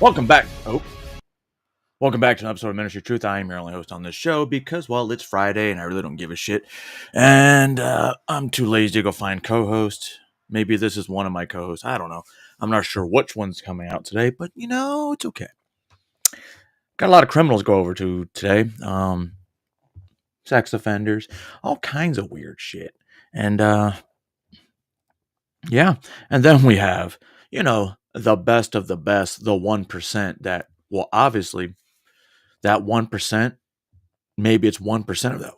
Welcome back. Welcome back to an episode of Ministry Truth. I am your only host on this show because, well, it's Friday and I really don't give a shit. And I'm too lazy to go find co-host. Maybe this is one of my co-hosts. I don't know. I'm not sure which one's coming out today, but it's okay. Got a lot of criminals to go over to today. Sex offenders, all kinds of weird shit. And yeah. And then we have, the best of the best, the 1% that, well, obviously, that 1%, maybe it's 1% of that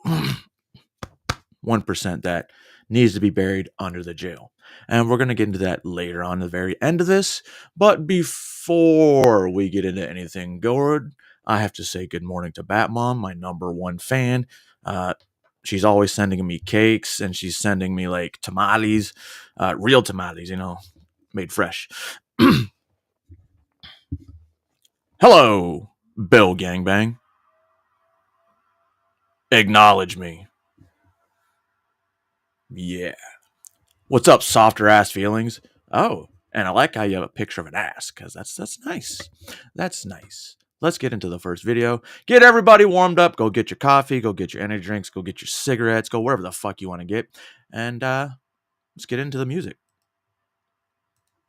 1% that needs to be buried under the jail. And we're going to get into that later on at the very end of this. But before we get into anything good, I have to say good morning to Batmom, my number one fan. She's always sending me cakes, and she's sending me like tamales, real tamales, made fresh. Hello, Bill Gangbang. Acknowledge me. Yeah. What's up, softer ass feelings? Oh, and I like how you have a picture of an ass, because that's nice. That's nice. Let's get into the first video. Get everybody warmed up. Go get your coffee. Go get your energy drinks. Go get your cigarettes. Go wherever the fuck you want to get. And let's get into the music.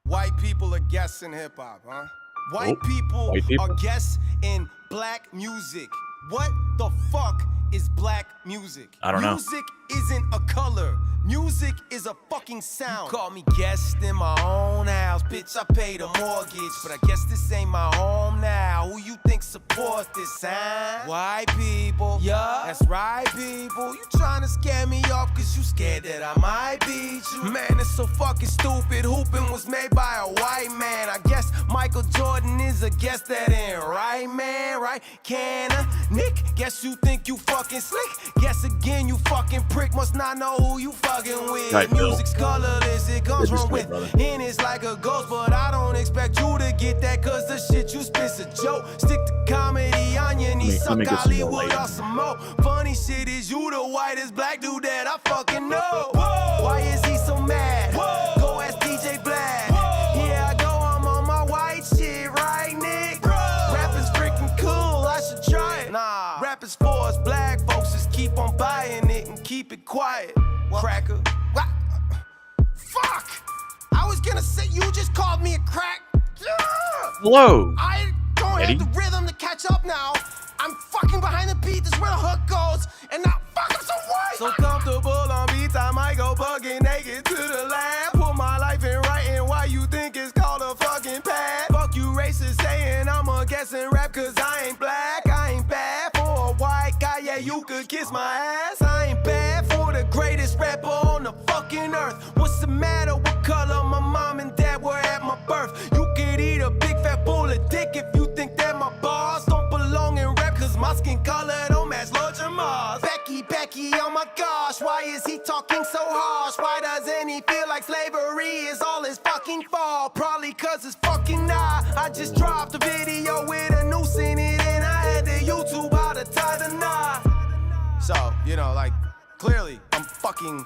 White people are guests in hip-hop, huh? White people are guests in black music. What the fuck is black music? I don't know. Music isn't a color. Music is a fucking sound. You call me guest in my own house. Bitch, I paid a mortgage, but I guess this ain't my home now. Who you think supports this, huh? White people. Yeah, that's right, people. You trying to scare me off cause you scared that I might beat you. Man, it's so fucking stupid. Hooping was made by a white man. I guess Michael Jordan is a guest that ain't right, man, right? Nick, guess you think you fucking slick. Guess again, you fucking prick. Must not know who you fucking with. Right, Music's colorless, it comes from within. It's like a ghost, but I don't expect you to get that, cause the shit you spit's a joke. Stick to comedy on your knees, suck Hollywood or some more. Funny shit is you the whitest black dude that I fucking know. Whoa. Why is he so mad? Whoa. Go ask DJ Black. Yeah, I go, I'm on my white shit, right, Nick? Bro. Rapping's freaking cool, I should try it. Nah, rap is for us black folks, just keep on buying it and keep it quiet. Cracker. What? Fuck! I was gonna say you just called me a crack. Hello. I don't have the rhythm to catch up now. I'm fucking behind the beat, this is where the hook goes. And now, fuck, I'm so white. So comfortable on beats, I might go bugging naked to the lab. Put my life in writing why you think it's called a fucking pad. Fuck you racist saying I'm a guessing rap cause I ain't black. I ain't bad for a white guy, yeah, you could kiss my ass. I ain't bad for the greatest rapper on the fucking earth. What's the matter? What color my mom and dad were at my birth? You could eat a big fat bowl of dick if you think that my bars don't belong in rap, cause my skin color don't match Lord Jamal's. Becky, oh my gosh, why is he talking so harsh? Why doesn't he feel like slavery is all his fucking fault? Probably cause it's fucking not. I just dropped a video with a noose in it and I had the YouTube how to tie the knot. So, clearly I'm fucking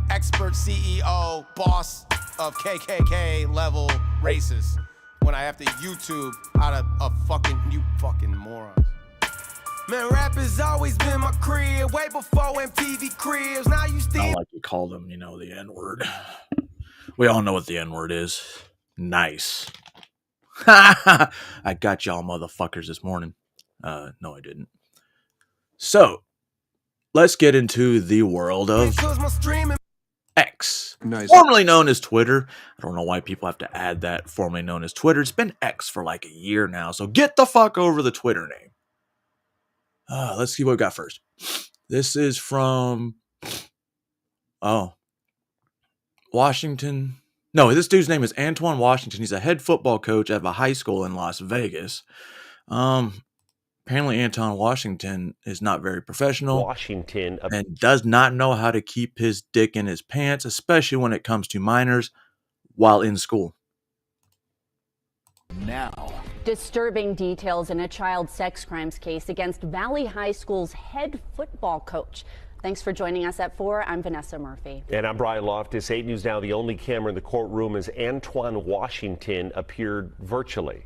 expert CEO, boss of KKK level racist when I have to YouTube out of a you fucking morons. Man, rap has always been my career, way before MTV cribs. Now you still. I like you call them, the N-word. We all know what the N-word is. Nice. I got y'all motherfuckers this morning. No, I didn't. So, let's get into the world of X. Nice. Formerly known as Twitter. I don't know why people have to add that, formerly known as Twitter. It's been X for like a year now, so get the fuck over the Twitter name. Let's see what we got first. This is from Washington. No, this dude's name is Antoine Washington. He's a head football coach at a high school in Las Vegas. Apparently Antoine Washington is not very professional. And does not know how to keep his dick in his pants, especially when it comes to minors while in school. Now. Disturbing details in a child sex crimes case against Valley High School's head football coach. Thanks for joining us at 4. I'm Vanessa Murphy. And I'm Brian Loftus. 8 News Now, the only camera in the courtroom as Antoine Washington appeared virtually.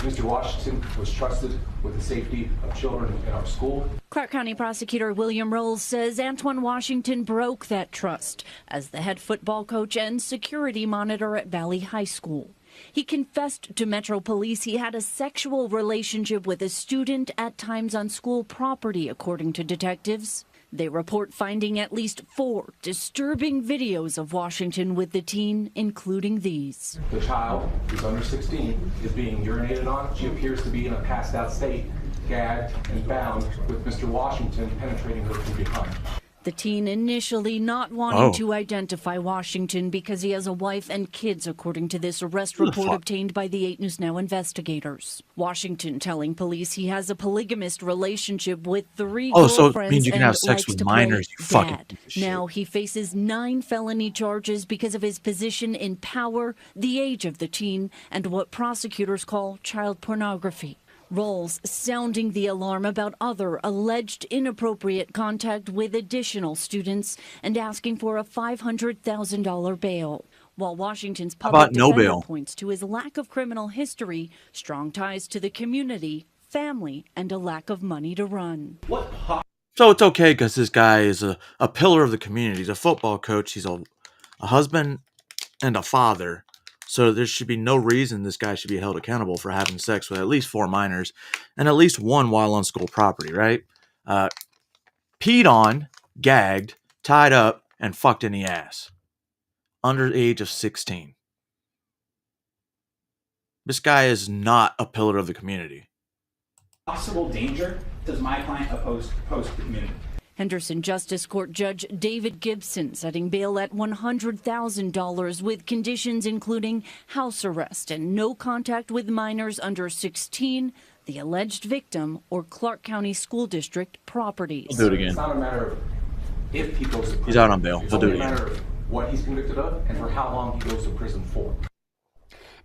Mr. Washington was trusted with the safety of children in our school. Clark County Prosecutor William Rolls says Antoine Washington broke that trust as the head football coach and security monitor at Valley High School. He confessed to Metro Police he had a sexual relationship with a student at times on school property, according to detectives. They report finding at least 4 disturbing videos of Washington with the teen, including these. The child, who's under 16, is being urinated on. She appears to be in a passed out state, gagged and bound, with Mr. Washington penetrating her from behind. The teen initially not wanting to identify Washington because he has a wife and kids, according to this arrest report obtained by the 8 News Now investigators. Washington telling police he has a polygamist relationship with 3 girlfriends so it means you can have sex likes with to minors, play you fucking dad. shit. Now he faces 9 felony charges because of his position in power, the age of the teen, and what prosecutors call child pornography. Rolls sounding the alarm about other alleged inappropriate contact with additional students and asking for a $500,000 bail. While Washington's public about no defender bail? points to his lack of criminal history, strong ties to the community, family, and a lack of money to run. So it's okay because this guy is a pillar of the community. He's a football coach. He's a husband and a father. So there should be no reason this guy should be held accountable for having sex with at least 4 minors and at least 1 while on school property, right? Peed on, gagged, tied up, and fucked in the ass. Under the age of 16. This guy is not a pillar of the community. Possible danger does my client pose to the community? Henderson Justice Court Judge David Gibson setting bail at $100,000 with conditions including house arrest and no contact with minors under 16, the alleged victim, or Clark County School District properties. He'll do it again. It's not a matter of if he goes to prison. He's out on bail. It's He'll do only it a again. matter of what he's convicted of and for how long he goes to prison for.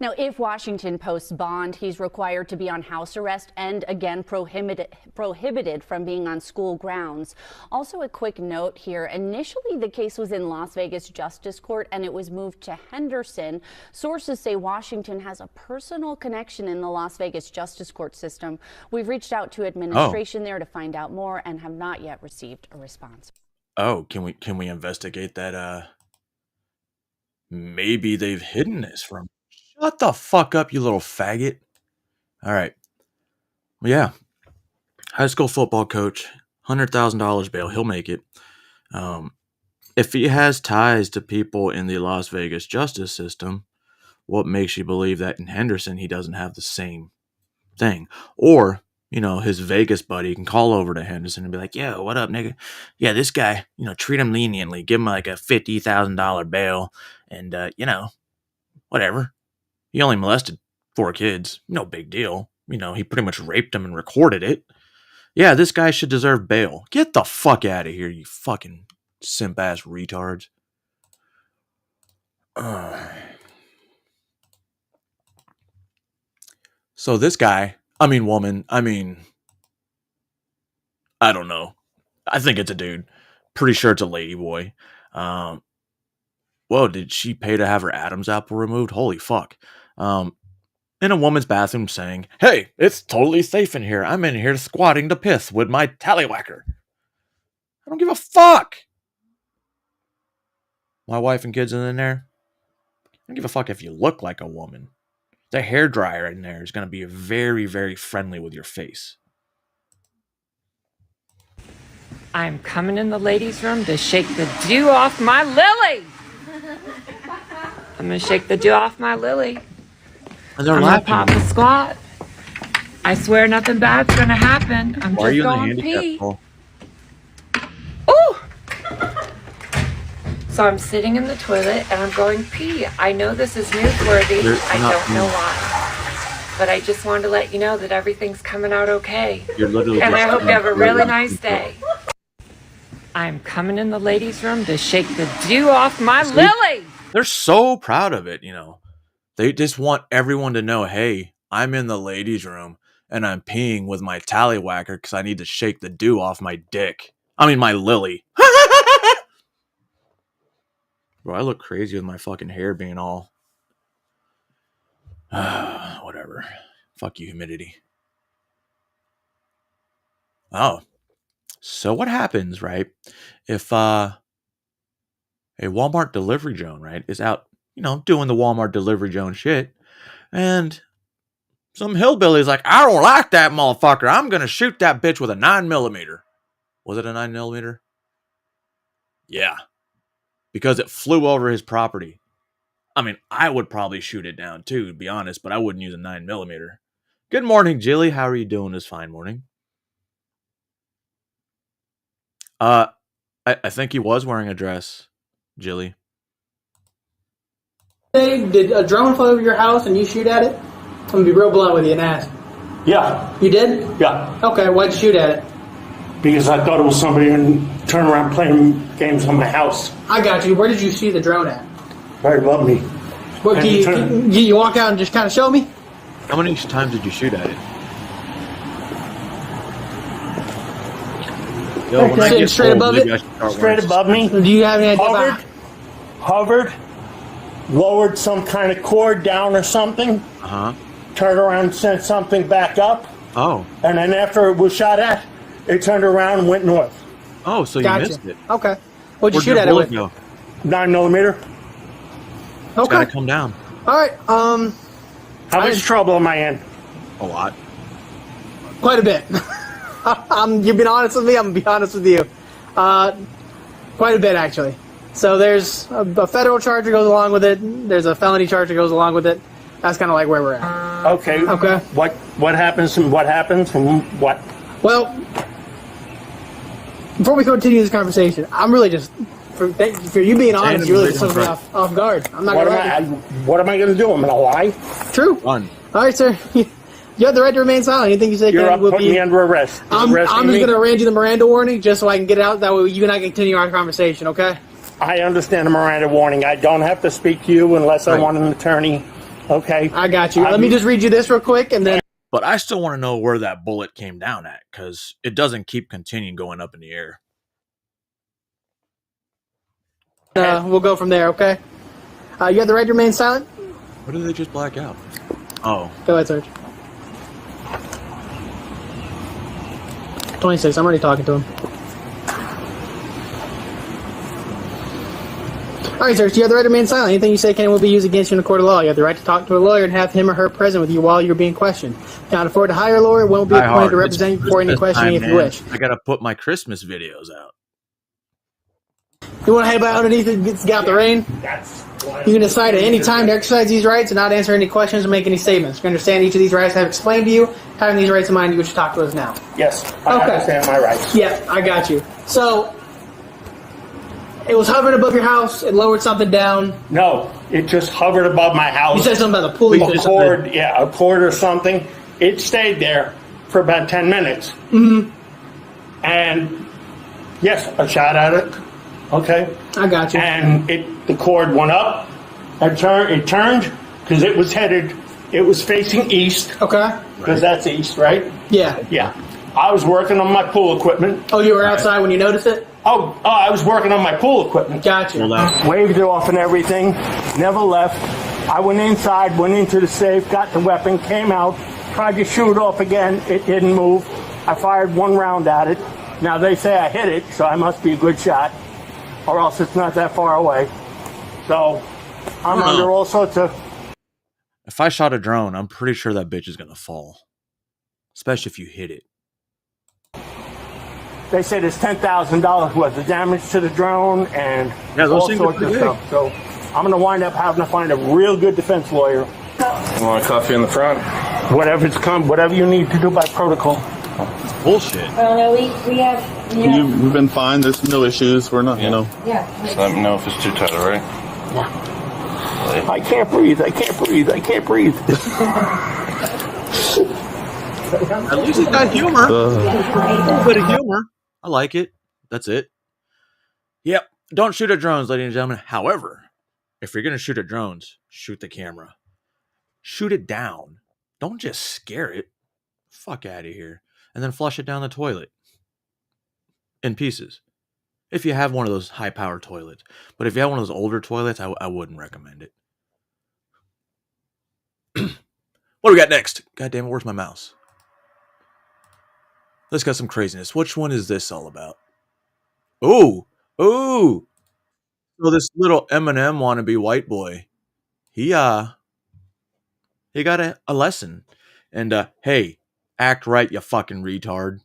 Now, if Washington posts bond, he's required to be on house arrest and again prohibited from being on school grounds. Also, a quick note here. Initially, the case was in Las Vegas Justice Court and it was moved to Henderson. Sources say Washington has a personal connection in the Las Vegas Justice Court system. We've reached out to administration there to find out more and have not yet received a response. Oh, can we investigate that? Maybe they've hidden this from. Shut the fuck up, you little faggot. All right. Well, yeah. High school football coach, $100,000 bail. He'll make it. If he has ties to people in the Las Vegas justice system, what makes you believe that in Henderson he doesn't have the same thing? Or, his Vegas buddy can call over to Henderson and be like, yo, what up, nigga? Yeah, this guy, treat him leniently. Give him like a $50,000 bail and, whatever. He only molested 4 kids. No big deal. He pretty much raped them and recorded it. Yeah, this guy should deserve bail. Get the fuck out of here, you fucking simp-ass retards. So this guy, woman, I don't know. I think it's a dude. Pretty sure it's a lady boy. Whoa, did she pay to have her Adam's apple removed? Holy fuck. In a woman's bathroom saying, hey, it's totally safe in here. I'm in here squatting to piss with my tallywhacker. I don't give a fuck. My wife and kids are in there. I don't give a fuck if you look like a woman. The hairdryer in there is going to be very, very friendly with your face. I'm coming in the ladies' room to shake the dew off my lily. I'm going to shake the dew off my lily. And they're I'm going to laughing. pop a squat. I swear nothing bad's going to happen. I'm Why are just you in the going handicap pee. stall? Ooh! So I'm sitting in the toilet and I'm going pee. I know this is newsworthy. I don't know why. But I just wanted to let you know that everything's coming out okay. You're literally And just I hope you have a sitting really there. nice day. I'm coming in the ladies' room to shake the dew off my lily. They're so proud of it, They just want everyone to know, hey, I'm in the ladies' room and I'm peeing with my tallywhacker because I need to shake the dew off my dick. My lily. Bro, I look crazy with my fucking hair being all... whatever. Fuck you, humidity. Oh. So what happens, right, if a Walmart delivery drone, right, is out, doing the Walmart delivery drone shit, and some hillbilly's like, I don't like that motherfucker. I'm going to shoot that bitch with a 9mm. Was it a 9mm? Yeah. Because it flew over his property. I mean, I would probably shoot it down too, to be honest, but I wouldn't use a 9mm. Good morning, Jilly. How are you doing this fine morning? I think he was wearing a dress, Jilly. Did a drone fly over your house and you shoot at it? I'm gonna be real blunt with you and ask. Yeah. You did? Yeah. Okay, why'd you shoot at it? Because I thought it was somebody and turned around playing games on my house. I got you. Where did you see the drone at? Right above me. What, can you walk out and just kind of show me? How many times did you shoot at it? Yo, when I get straight above maybe it? I should start Straight wearing above me. Do you have any idea Hovered, lowered some kind of cord down or something, turned around and sent something back up, Oh. and then after it was shot at, it turned around and went north. Oh, so you Gotcha. missed it. Okay. What'd you Where'd shoot your at it bullet with? go? 9mm. It's Okay. gotta come down. All right. How much trouble am I in? A lot. Quite a bit. You've been honest with me. I'm gonna be honest with you. Quite a bit, actually. So there's a federal charge that goes along with it. There's a felony charge that goes along with it. That's kind of like where we're at. Okay. Okay. What happens and what happens and what? Well, before we continue this conversation, I'm really just for you being honest. You really just took me off guard. I'm not gonna lie. What am I going to do? I'm going to lie? True. Run. All right, sir. You have the right to remain silent. Anything you say You're will putting be. me under arrest. I'm just going to arrange you the Miranda warning just so I can get it out. That way you and I can continue our conversation, okay? I understand the Miranda warning. I don't have to speak to you unless I want an attorney. Okay? I got you. Let me just read you this real quick and then. But I still want to know where that bullet came down at, because it doesn't keep continuing going up in the air. We'll go from there, okay? You have the right to remain silent? What did they just black out? Oh. Go ahead, Serge. 26. I'm already talking to him. All right, Serge. You have the right to remain silent. Anything you say can and will be used against you in a court of law. You have the right to talk to a lawyer and have him or her present with you while you're being questioned. Cannot afford to hire a lawyer. Won't be appointed to represent you before any questioning if you wish. I gotta put my Christmas videos out. You want to head out underneath it, get out the rain? You can decide at any time to exercise these rights and not answer any questions or make any statements. You understand each of these rights I have explained to you. Having these rights in mind, you should talk to us now. Yes, I understand my rights. Yeah, I got you. So, it was hovering above your house. It lowered something down. No, it just hovered above my house. You said something about the pool. A cord, yeah, a cord or something. It stayed there for about 10 minutes. Mm-hmm. And, yes, I shot at it. Okay. I got you. And the cord went up. It turned because it was facing east. Okay. Because that's east, right? Yeah. Yeah. I was working on my pool equipment. Oh, you were outside when you noticed it? Oh, I was working on my pool equipment. Gotcha. Waved it off and everything. Never left. I went inside, went into the safe, got the weapon, came out, tried to shoot off again. It didn't move. I fired one round at it. Now they say I hit it, so I must be a good shot. Or else it's not that far away. So I'm under all sorts of. If I shot a drone, I'm pretty sure that bitch is gonna fall. Especially if you hit it. They say there's $10,000 worth of damage to the drone and all sorts of stuff. So I'm going to wind up having to find a real good defense lawyer. You want a coffee in the front? Whatever you need to do by protocol. Bullshit. Oh no, we have. We've been fine. There's no issues. We're not, Yeah. Just let me know if it's too tight, all right? I can't breathe. I can't breathe. I can't breathe. At least it's got humor. A little bit of humor. I like it. That's it. Yep. Don't shoot at drones, ladies and gentlemen. However, if you're going to shoot at drones, shoot the camera. Shoot it down. Don't just scare it. Fuck out of here. And then flush it down the toilet. In pieces. If you have one of those high-powered toilets. But if you have one of those older toilets, I wouldn't recommend it. What do we got next? God damn it, where's my mouse? Let's got some craziness. Which one is this all about? Oh, oh. So this little Eminem wannabe white boy, he got a lesson. And hey, act right, you fucking retard.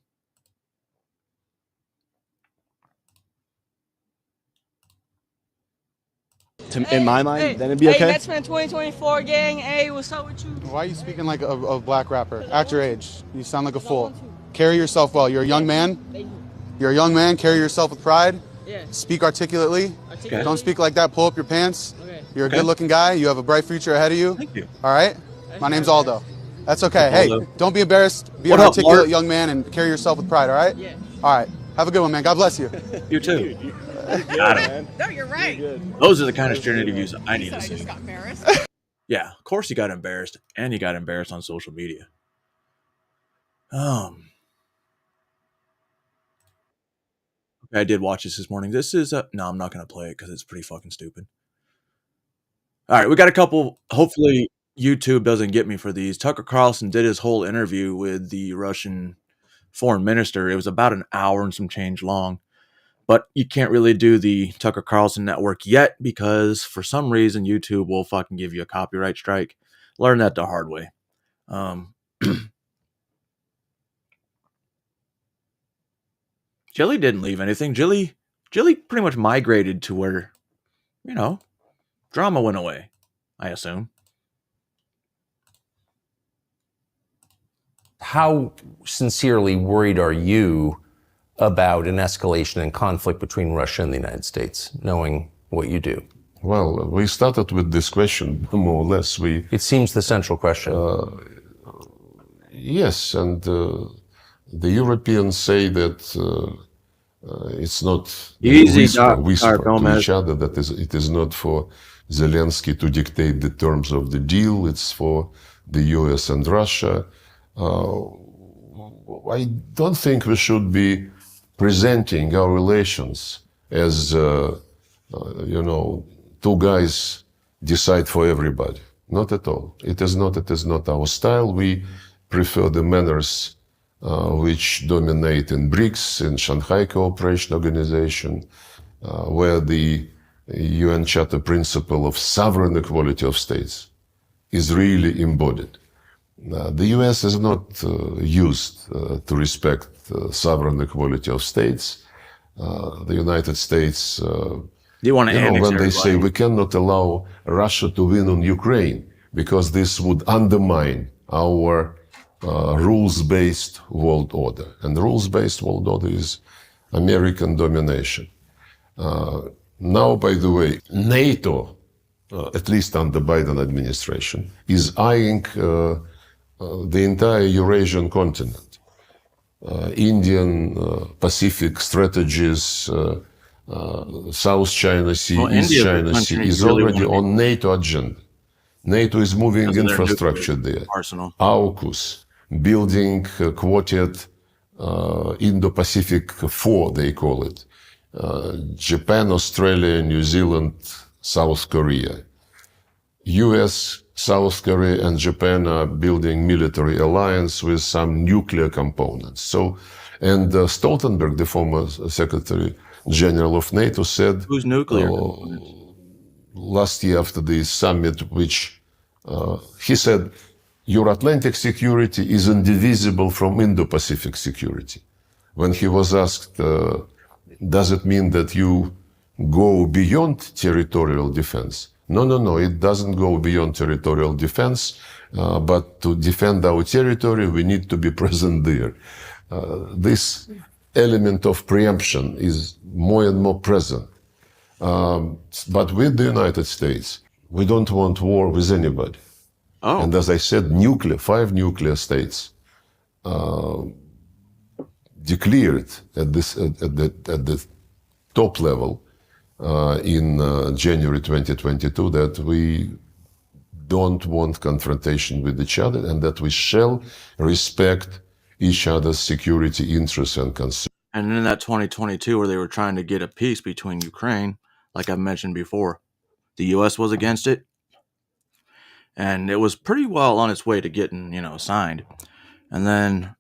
In my mind, then it'd be okay. Hey, Metsman 2024 gang. Hey, what's up with you? Why are you speaking like a black rapper? At your age, you sound like a fool. Carry yourself well. You're a young man. You're a young man. Carry yourself with pride. Yeah. Speak articulately. Okay. Don't speak like that. Pull up your pants. Okay. You're a good-looking guy. You have a bright future ahead of you. Thank you. All right. My name's Aldo. That's okay. Hey, don't be embarrassed. Be What an up, articulate Mark? young man and carry yourself with pride. All right. Yeah. All right. Have a good one, man. God bless you. You too. Got it. No, you're right. Those are the kind of string interviews I need to I see. just got embarrassed. Yeah, of course he got embarrassed, and he got embarrassed on social media. Okay, I did watch this morning. This is no, I'm not gonna play it because it's pretty fucking stupid. All right, we got a couple. Hopefully, YouTube doesn't get me for these. Tucker Carlson did his whole interview with the Russian foreign minister. It was about an hour and some change long. But you can't really do the Tucker Carlson network yet because for some reason YouTube will fucking give you a copyright strike. Learn that the hard way. Jilly didn't leave anything. Jilly pretty much migrated to where, drama went away, I assume. How sincerely worried are you about an escalation in conflict between Russia and the United States, knowing what you do? Well, we started with this question, more or less. It seems the central question. Yes, and the Europeans say that it's not easy whisper to each other, that it is not for Zelensky to dictate the terms of the deal, it's for the US and Russia. I don't think we should be presenting our relations as, two guys decide for everybody. Not at all. It is not our style. We prefer the manners which dominate in BRICS, in Shanghai Cooperation Organization, where the UN Charter principle of sovereign equality of states is really embodied. The US is not used to respect sovereign equality of states. The United States, when they say we cannot allow Russia to win on Ukraine because this would undermine our rules-based world order. And the rules-based world order is American domination. Now, by the way, NATO, at least under Biden administration, is eyeing the entire Eurasian continent. Indian, Pacific strategies, South China Sea, East China Sea is already on NATO agenda. NATO is moving infrastructure there. Arsenal. AUKUS, building Quartet Indo-Pacific 4, they call it. Japan, Australia, New Zealand, South Korea. US, South Korea and Japan are building military alliance with some nuclear components. And Stoltenberg, the former Secretary General of NATO, said who's nuclear last year after the summit, which he said, Euro-Atlantic security is indivisible from Indo-Pacific security. When he was asked, does it mean that you go beyond territorial defense? No, it doesn't go beyond territorial defense, but to defend our territory, we need to be present there. This element of preemption is more and more present. But with the United States, we don't want war with anybody. Oh. And as I said, 5 nuclear states declared at the top level in January 2022 that we don't want confrontation with each other and that we shall respect each other's security interests and concerns. And in that 2022 where they were trying to get a peace between Ukraine, like I've mentioned before, the US was against it. and it was pretty well on its way to getting, signed. And then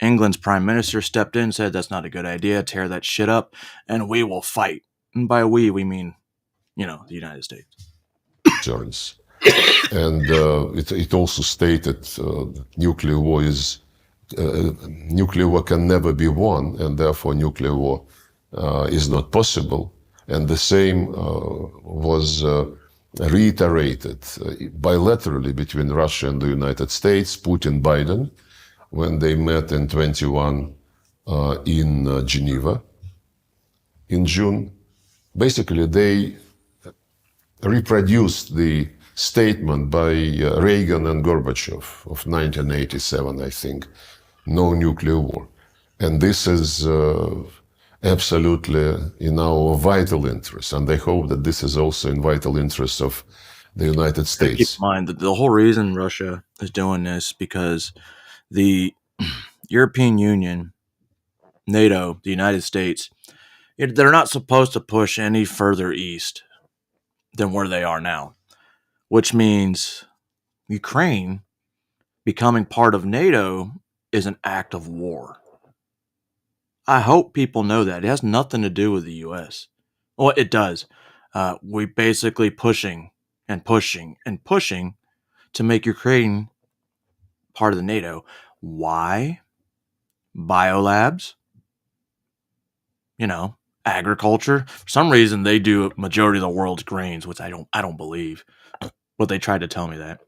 England's prime minister stepped in and said, that's not a good idea, tear that shit up, and we will fight. And by we mean, the United States. And it also stated nuclear war can never be won, and therefore nuclear war is not possible. And the same was reiterated bilaterally between Russia and the United States, Putin, Biden, when they met in 21 in Geneva in June. Basically, they reproduced the statement by Reagan and Gorbachev of 1987, I think, no nuclear war. And this is absolutely in our vital interest. And I hope that this is also in vital interest of the United States. Keep in mind that the whole reason Russia is doing this because the European Union, NATO, the United States, they're not supposed to push any further east than where they are now, which means Ukraine becoming part of NATO is an act of war. I hope people know that. It has nothing to do with the U.S. Well, it does. We basically pushing and pushing and pushing to make Ukraine part of the NATO. Why? Biolabs, agriculture. For some reason, they do a majority of the world's grains, which I don't believe. But they tried to tell me that.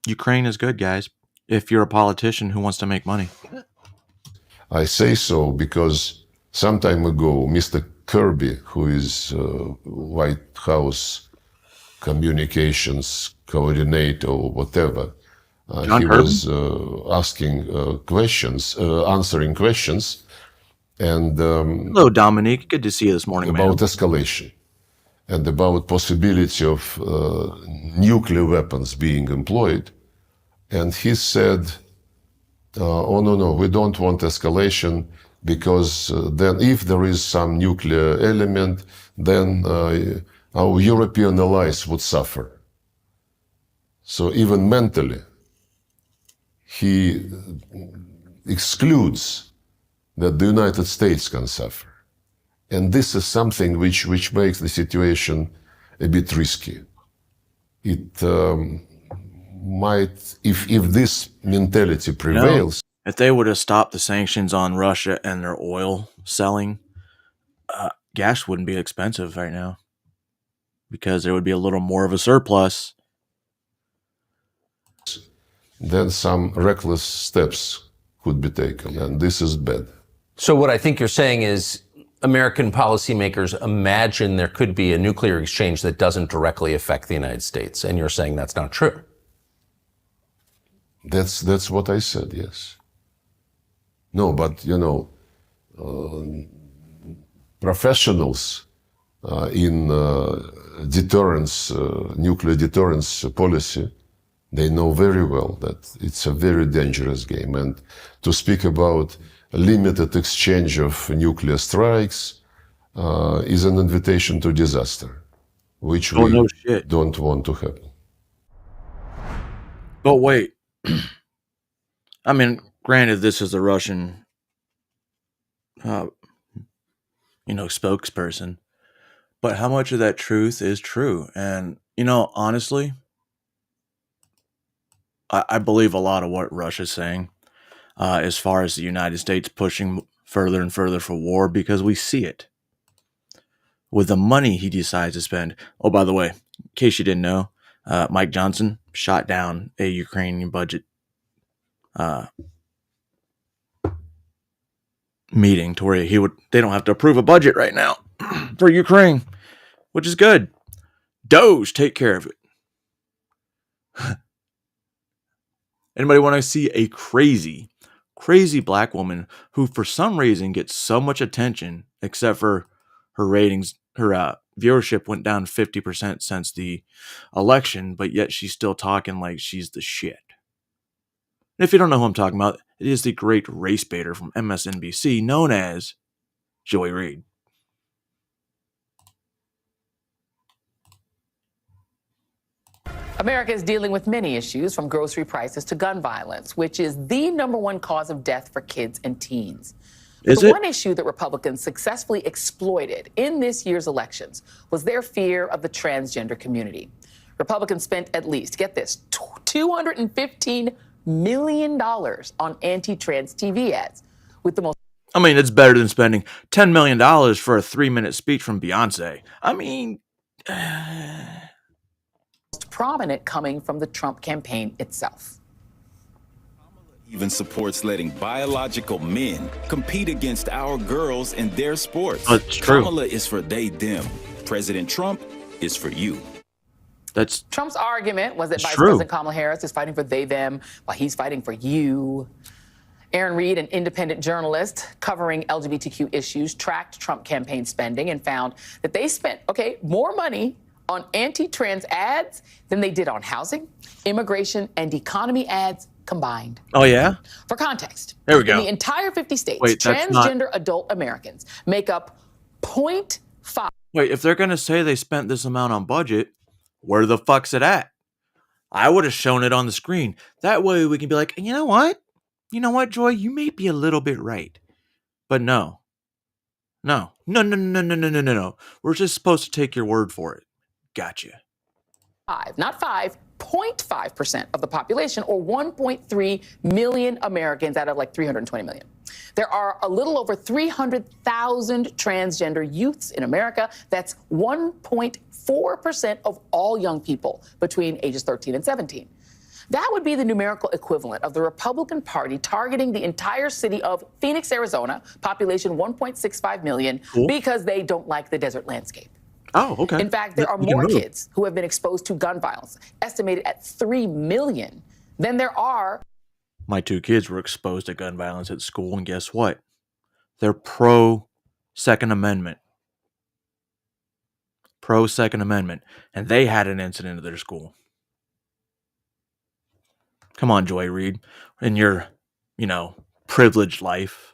Ukraine is good, guys. If you're a politician who wants to make money. I say so because some time ago, Mr. Kirby, who is White House communications coordinator or whatever, he was answering questions. And hello, Dominique. Good to see you this morning. About escalation and about possibility of nuclear weapons being employed. And he said, oh, no, we don't want escalation because then if there is some nuclear element, then our European allies would suffer. So even mentally, he excludes that the United States can suffer. And this is something which makes the situation a bit risky. It might, if this mentality prevails... If they would have stopped the sanctions on Russia and their oil selling, gas wouldn't be expensive right now because there would be a little more of a surplus. Then some reckless steps could be taken, and this is bad. So what I think you're saying is American policymakers imagine there could be a nuclear exchange that doesn't directly affect the United States, and you're saying that's not true. That's what I said, yes. No, but, professionals in deterrence, nuclear deterrence policy, they know very well that it's a very dangerous game. And to speak about a limited exchange of nuclear strikes is an invitation to disaster, which we don't want to happen. But wait. I mean, granted, this is the Russian, spokesperson, but how much of that truth is true? And, honestly, I believe a lot of what Russia's saying as far as the United States pushing further and further for war, because we see it with the money he decides to spend. Oh, by the way, in case you didn't know, Mike Johnson shot down a Ukrainian budget meeting to where they don't have to approve a budget right now for Ukraine, which is good. Doge, take care of it. Anybody want to see a crazy black woman who for some reason gets so much attention, except for her ratings, her viewership went down 50% since the election, but yet she's still talking like she's the shit. And if you don't know who I'm talking about, it is the great race baiter from MSNBC known as Joy Reid. America is dealing with many issues, from grocery prices to gun violence, which is the #1 cause of death for kids and teens. But the one issue that Republicans successfully exploited in this year's elections was their fear of the transgender community. Republicans spent at least, get this, $215 million on anti-trans TV ads, with the most... I mean, it's better than spending $10 million for a 3-minute speech from Beyonce. I mean... prominent coming from the Trump campaign itself. Even supports letting biological men compete against our girls in their sports. That's true. Kamala is for they, them. President Trump is for you. That's Trump's argument was that Vice true. President Kamala Harris is fighting for they, them, while he's fighting for you. Aaron Reed, an independent journalist covering LGBTQ issues, tracked Trump campaign spending and found that they spent, more money on anti-trans ads than they did on housing, immigration, and economy ads combined. Oh, yeah? For context, there we go. In the entire 50 states, Wait, transgender adult Americans make up 0.5. Wait, if they're going to say they spent this amount on budget, where the fuck's it at? I would have shown it on the screen. That way we can be like, you know what? You know what, Joy? You may be a little bit right. But no. No. We're just supposed to take your word for it. Gotcha. Not 5.5% of the population, or 1.3 million Americans out of like 320 million. There are a little over 300,000 transgender youths in America. That's 1.4% of all young people between ages 13 and 17. That would be the numerical equivalent of the Republican Party targeting the entire city of Phoenix, Arizona, population 1.65 million, because they don't like the desert landscape. Oh, okay. In fact, there are more kids who have been exposed to gun violence, estimated at 3 million, than there are. My 2 kids were exposed to gun violence at school, and guess what? They're pro-Second Amendment. Pro-Second Amendment. And they had an incident at their school. Come on, Joy Reid. In your, privileged life.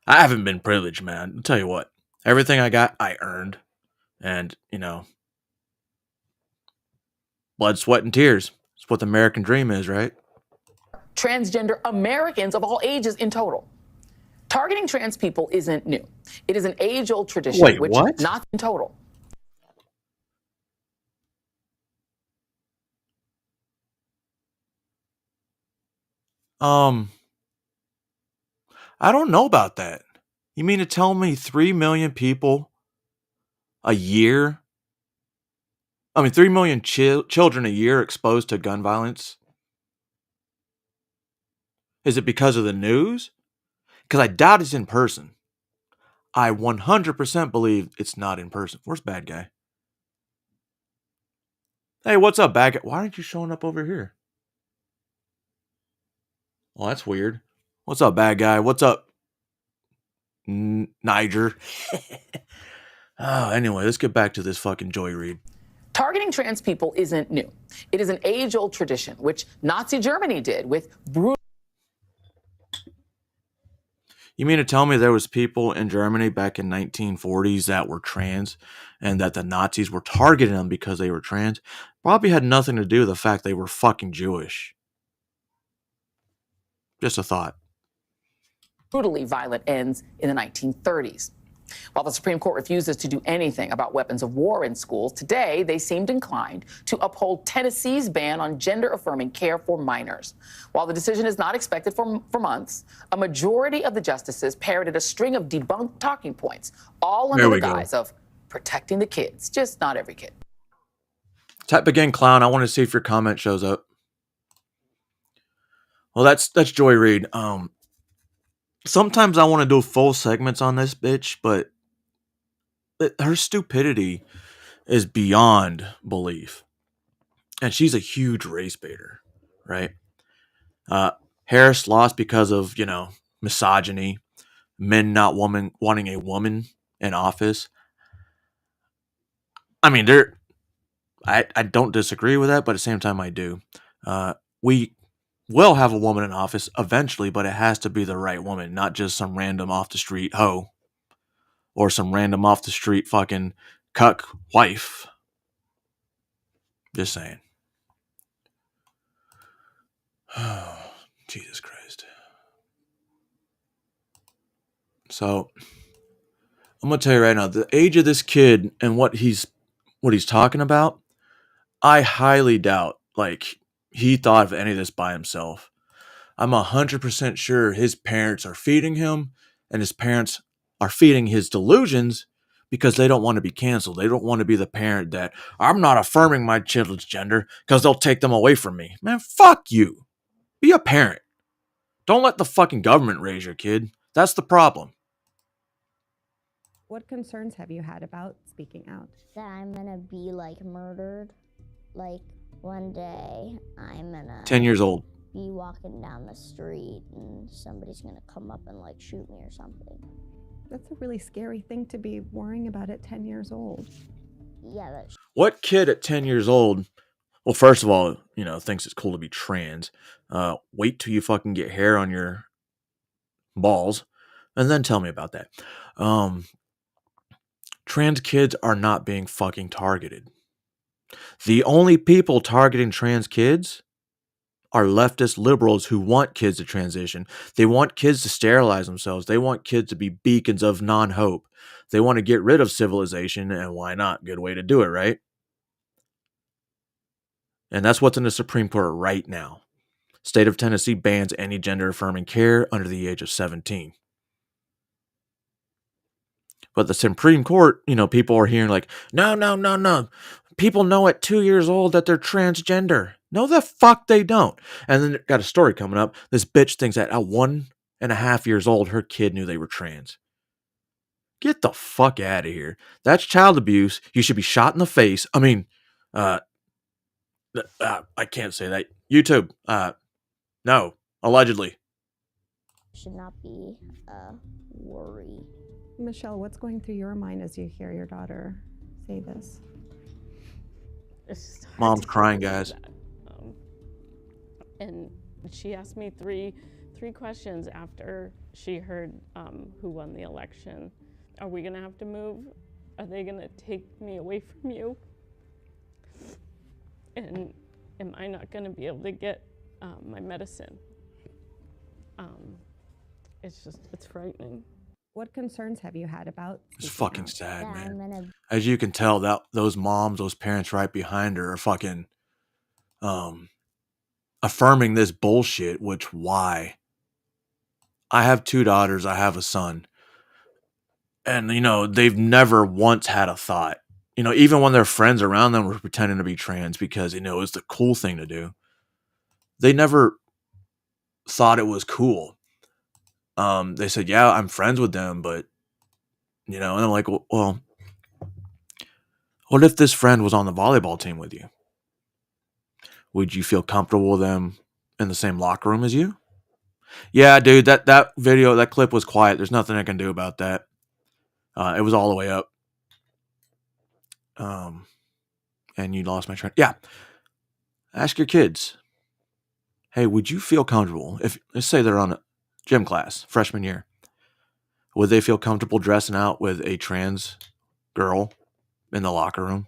I haven't been privileged, man. I'll tell you what. Everything I got, I earned. And, blood, sweat, and tears. It's what the American dream is, right? Transgender Americans of all ages in total. Targeting trans people isn't new. It is an age-old tradition. Wait, which what? Not in total. I don't know about that. You mean to tell me 3 million people a year? 3 million children a year exposed to gun violence? Is it because of the news? Because I doubt it's in person. I 100% believe it's not in person. Where's bad guy? Hey, what's up, bad guy? Why aren't you showing up over here? Well, that's weird. What's up, bad guy? What's up, Niger? Anyway, let's get back to this fucking Joy Reid. Targeting trans people isn't new. It is an age-old tradition, which Nazi Germany did with brutal... You mean to tell me there was people in Germany back in 1940s that were trans, and that the Nazis were targeting them because they were trans? Probably had nothing to do with the fact they were fucking Jewish. Just a thought. Brutally violent ends in the 1930s. While the Supreme Court refuses to do anything about weapons of war in schools, today they seemed inclined to uphold Tennessee's ban on gender-affirming care for minors. While the decision is not expected for months, a majority of the justices parroted a string of debunked talking points, all under the guise of protecting the kids. Just not every kid. Type again, clown. I want to see if your comment shows up. Well, that's Joy Reid. Sometimes I want to do full segments on this bitch, but her stupidity is beyond belief. And she's a huge race baiter, right? Harris lost because of, misogyny, men not wanting a woman in office. I mean, I don't disagree with that, but at the same time I do. We will have a woman in office eventually, but it has to be the right woman, not just some random off the street hoe or some random off the street fucking cuck wife. Just saying. Oh, Jesus Christ. So, I'm going to tell you right now, the age of this kid and what he's talking about, I highly doubt, like, he thought of any of this by himself. I'm 100% sure his parents are feeding him, and his parents are feeding his delusions because they don't want to be canceled. They don't want to be the parent that, I'm not affirming my children's gender because they'll take them away from me. Man, fuck you. Be a parent. Don't let the fucking government raise your kid. That's the problem. What concerns have you had about speaking out? That I'm gonna be like murdered. Like one day I'm gonna 10 years old. be walking down the street and somebody's gonna come up and like shoot me or something. That's a really scary thing to be worrying about at 10 years old. Yeah, that's What kid at 10 years old, well, first of all, thinks it's cool to be trans. Wait till you fucking get hair on your balls and then tell me about that. Trans kids are not being fucking targeted. The only people targeting trans kids are leftist liberals who want kids to transition. They want kids to sterilize themselves. They want kids to be beacons of non-hope. They want to get rid of civilization, and why not? Good way to do it, right? And that's what's in the Supreme Court right now. State of Tennessee bans any gender-affirming care under the age of 17. But the Supreme Court, people are hearing like, no. People know at 2 years old that they're transgender. No, the fuck they don't. And then got a story coming up. This bitch thinks that at 1.5 years old, her kid knew they were trans. Get the fuck out of here. That's child abuse. You should be shot in the face. I mean, I can't say that. YouTube. No, allegedly. should not be a worry. Michelle, what's going through your mind as you hear your daughter say this? Mom's crying, guys. And she asked me three questions after she heard who won the election. Are we gonna have to move? Are they gonna take me away from you? And am I not gonna be able to get my medicine? It's frightening. What concerns have you had about? It's fucking sad, man. As you can tell, that those moms, those parents right behind her are fucking affirming this bullshit, which why? I have 2 daughters, I have a son. And, they've never once had a thought. Even when their friends around them were pretending to be trans because, it's the cool thing to do. They never thought it was cool. They said, yeah, I'm friends with them, but, and I'm like, well, what if this friend was on the volleyball team with you? Would you feel comfortable with them in the same locker room as you? Yeah, dude, that video, that clip was quiet. There's nothing I can do about that. It was all the way up. And you lost my train. Yeah. Ask your kids. Hey, would you feel comfortable if, let's say they're on a gym class, freshman year, would they feel comfortable dressing out with a trans girl in the locker room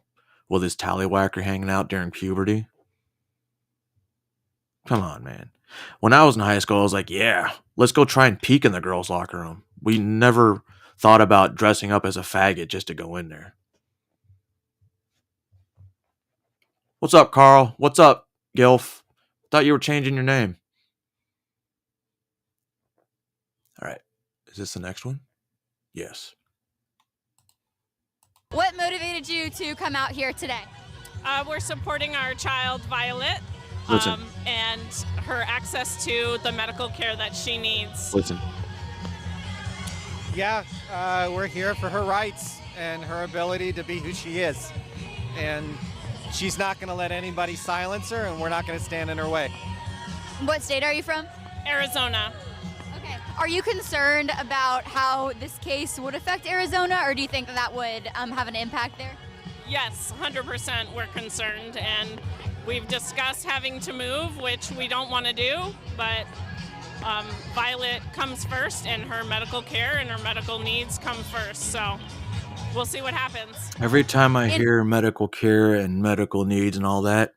with his tallywhacker hanging out during puberty? Come on, man. When I was in high school, I was like, yeah, let's go try and peek in the girls' locker room. We never thought about dressing up as a faggot just to go in there. What's up, Carl? What's up, Gilf? Thought you were changing your name. All right. Is this the next one? Yes. What motivated you to come out here today? We're supporting our child, Violet, Listen. and her access to the medical care that she needs. Listen. Yeah, we're here for her rights and her ability to be who she is. And she's not going to let anybody silence her, and we're not going to stand in her way. What state are you from? Arizona. Okay. Are you concerned about how this case would affect Arizona, or do you think that would have an impact there? Yes, 100% we're concerned, and we've discussed having to move, which we don't want to do, but Violet comes first, and her medical care and her medical needs come first, so we'll see what happens. Every time I hear medical care and medical needs and all that,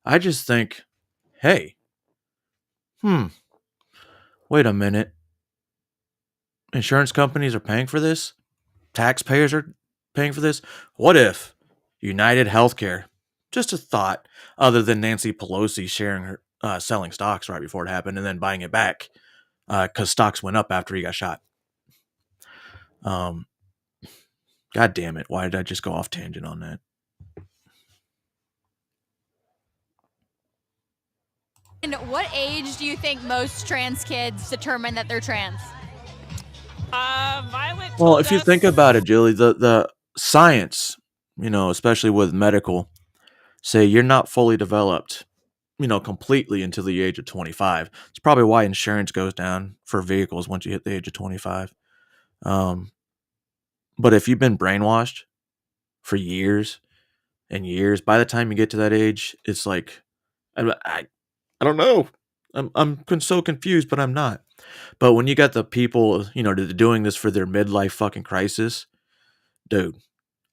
I just think, hey, wait a minute. Insurance companies are paying for this? Taxpayers are paying for this? What if United Healthcare, just a thought, other than Nancy Pelosi sharing her selling stocks right before it happened and then buying it back because stocks went up after he got shot. God damn it. Why did I just go off tangent on that? And what age do you think most trans kids determine that they're trans? Violet. Well, if you think about it, Julie, the science, especially with medical, say you're not fully developed, completely until the age of 25. It's probably why insurance goes down for vehicles once you hit the age of 25. But if you've been brainwashed for years and years, by the time you get to that age, it's like, I don't know. I'm so confused, but I'm not. But when you got the people, doing this for their midlife fucking crisis, dude,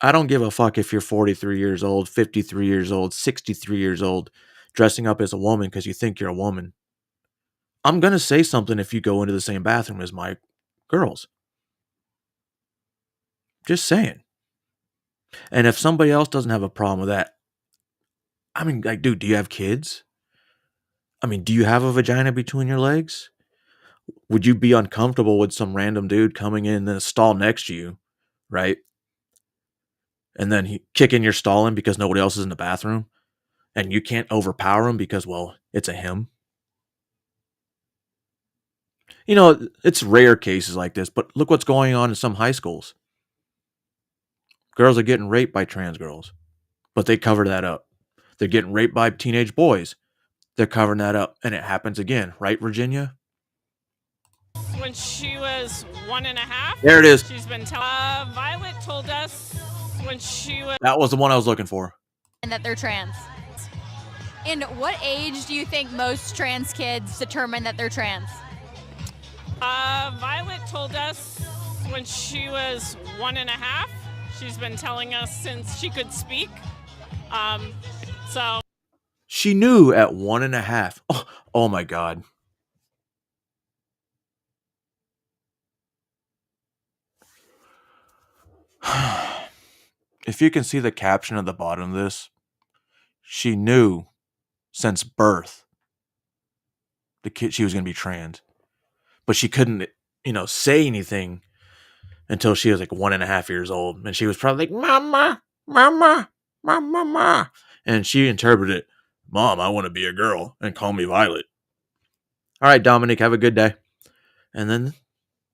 I don't give a fuck if you're 43 years old, 53 years old, 63 years old, dressing up as a woman because you think you're a woman. I'm going to say something if you go into the same bathroom as my girls. Just saying. And if somebody else doesn't have a problem with that, I mean, like, dude, do you have kids? I mean, do you have a vagina between your legs? Would you be uncomfortable with some random dude coming in the stall next to you, right? And then he kicking your stall in because nobody else is in the bathroom, and you can't overpower him because, well, it's a him. It's rare cases like this, but look what's going on in some high schools. Girls are getting raped by trans girls, but they cover that up. They're getting raped by teenage boys. They're covering that up, and it happens again, right, Virginia? When she was 1.5. There it is. She's been Violet told us when she was. That was the one I was looking for. And that they're trans. And what age do you think most trans kids determine that they're trans? Violet told us when she was 1.5. She's been telling us since she could speak. So. She knew at 1.5. Oh my God. If you can see the caption at the bottom of this, she knew since birth she was going to be trans, but she couldn't, say anything until she was like 1.5 years old, and she was probably like, "Mama, mama, mama, mama," and she interpreted it, "Mom, I want to be a girl and call me Violet." All right, Dominic, have a good day. And then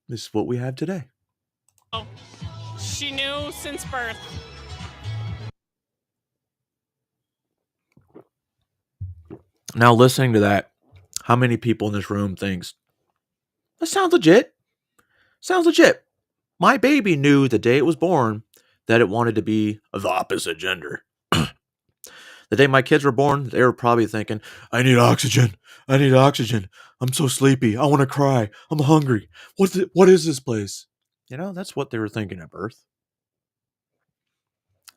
this is what we have today. She knew since birth. Now, listening to that, how many people in this room thinks, that sounds legit? Sounds legit. My baby knew the day it was born that it wanted to be the opposite gender. The day my kids were born, they were probably thinking, I need oxygen. I need oxygen. I'm so sleepy. I want to cry. I'm hungry. What is this place? That's what they were thinking at birth.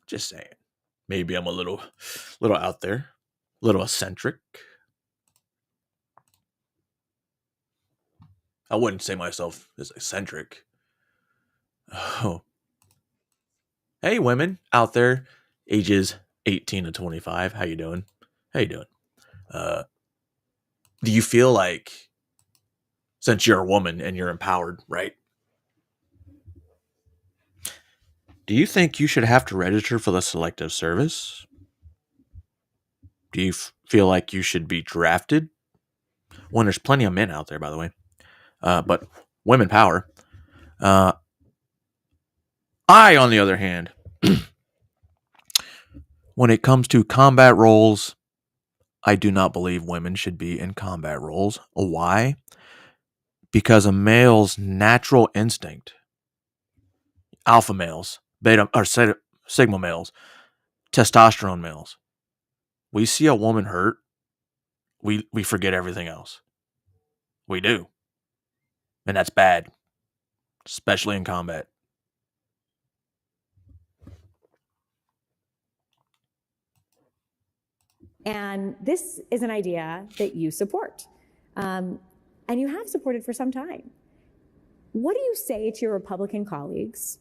Just saying. Maybe I'm a little out there. A little eccentric. I wouldn't say myself as eccentric. Oh. Hey, women out there, ages 18 to 25. How you doing? Do you feel like, since you're a woman and you're empowered, right? Do you think you should have to register for the Selective Service? Do you feel like you should be drafted? When there's plenty of men out there, by the way. But women power. I, on the other hand, when it comes to combat roles, I do not believe women should be in combat roles. Why? Because a male's natural instinct, alpha males, beta or sigma males, testosterone males, we see a woman hurt, we forget everything else. We do. And that's bad, especially in combat. And this is an idea that you support. And you have supported for some time. What do you say to your Republican colleagues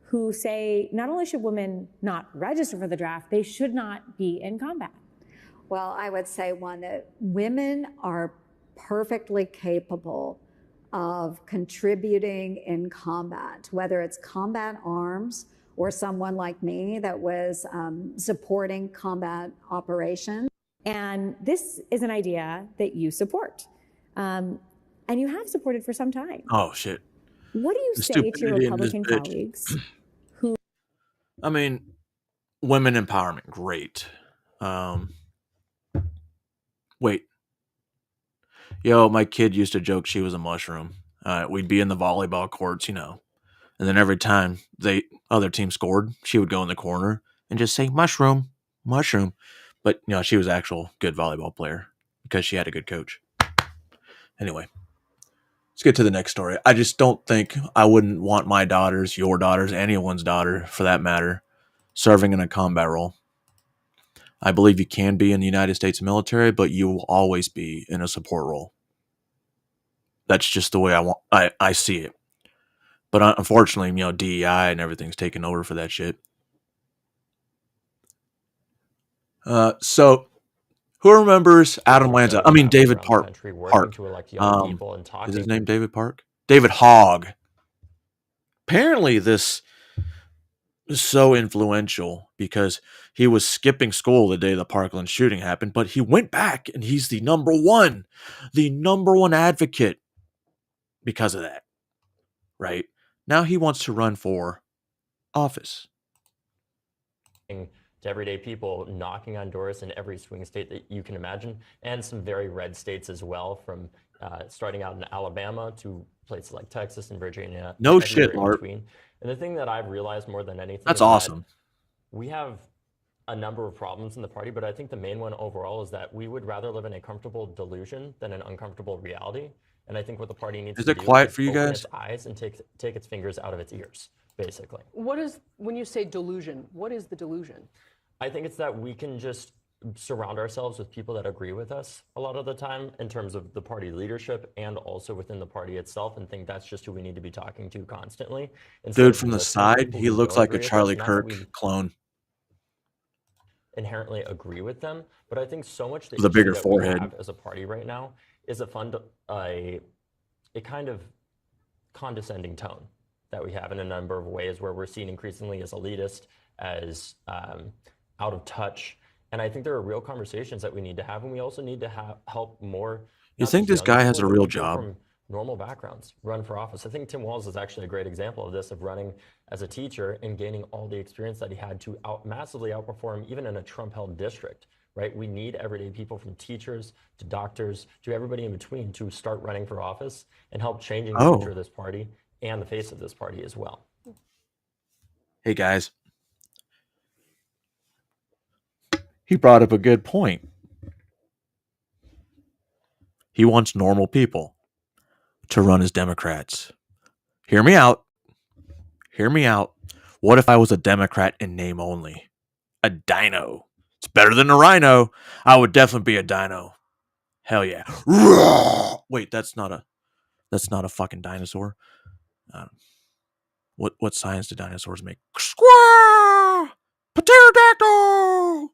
who say not only should women not register for the draft, they should not be in combat? Well, I would say, one, that women are perfectly capable of contributing in combat, whether it's combat arms or someone like me that was supporting combat operations. And this is an idea that you support. And you have supported for some time. Oh, shit. What do you The say to your stupidity in this Republican bitch. colleagues who... I mean, women empowerment, great. Wait. Yo, my kid used to joke she was a mushroom. We'd be in the volleyball courts, and then every time other team scored, she would go in the corner and just say mushroom, mushroom. But she was an actual good volleyball player because she had a good coach. Anyway, let's get to the next story. I just don't think I wouldn't want my daughters, your daughters, anyone's daughter for that matter, serving in a combat role. I believe you can be in the United States military, but you will always be in a support role. That's just the way I see it. But unfortunately, DEI and everything's taken over for that shit. So who remembers Adam Lanza? I mean, David Park. Is his name David Park? David Hogg. Apparently this is so influential because he was skipping school the day the Parkland shooting happened, but he went back and he's the number one advocate because of that. Right? Now he wants to run for office. To everyday people, knocking on doors in every swing state that you can imagine, and some very red states as well, from starting out in Alabama to places like Texas and Virginia. No shit, Lart. And the thing that I've realized more than anything, that's awesome. We have a number of problems in the party, but I think the main one overall is that we would rather live in a comfortable delusion than an uncomfortable reality. And I think what the party needs to do is open its eyes and take its fingers out of its ears, basically. What is, when you say delusion, what is the delusion? I think it's that we can just surround ourselves with people that agree with us a lot of the time in terms of the party leadership and also within the party itself, and think that's just who we need to be talking to constantly. Dude, from the side, he looks like a Charlie Kirk clone. Inherently agree with them, but I think so much with a bigger forehead we have as a party right now is a kind of condescending tone that we have in a number of ways, where we're seen increasingly as elitist, as out of touch. And I think there are real conversations that we need to have, and we also need to help more. You think this guy has a real job? From normal backgrounds run for office. I think Tim Walz is actually a great example of this, of running as a teacher and gaining all the experience that he had to massively outperform even in a Trump-held district. Right? We need everyday people, from teachers to doctors to everybody in between, to start running for office and help changing the future of this party and the face of this party as well. Hey guys, he brought up a good point. He wants normal people to run as Democrats. Hear me out. Hear me out. What if I was a Democrat in name only? A dino. It's better than a rhino. I would definitely be a dino. Hell yeah. Wait, that's not a fucking dinosaur. What science do dinosaurs make? Squaw! Pterodactyl!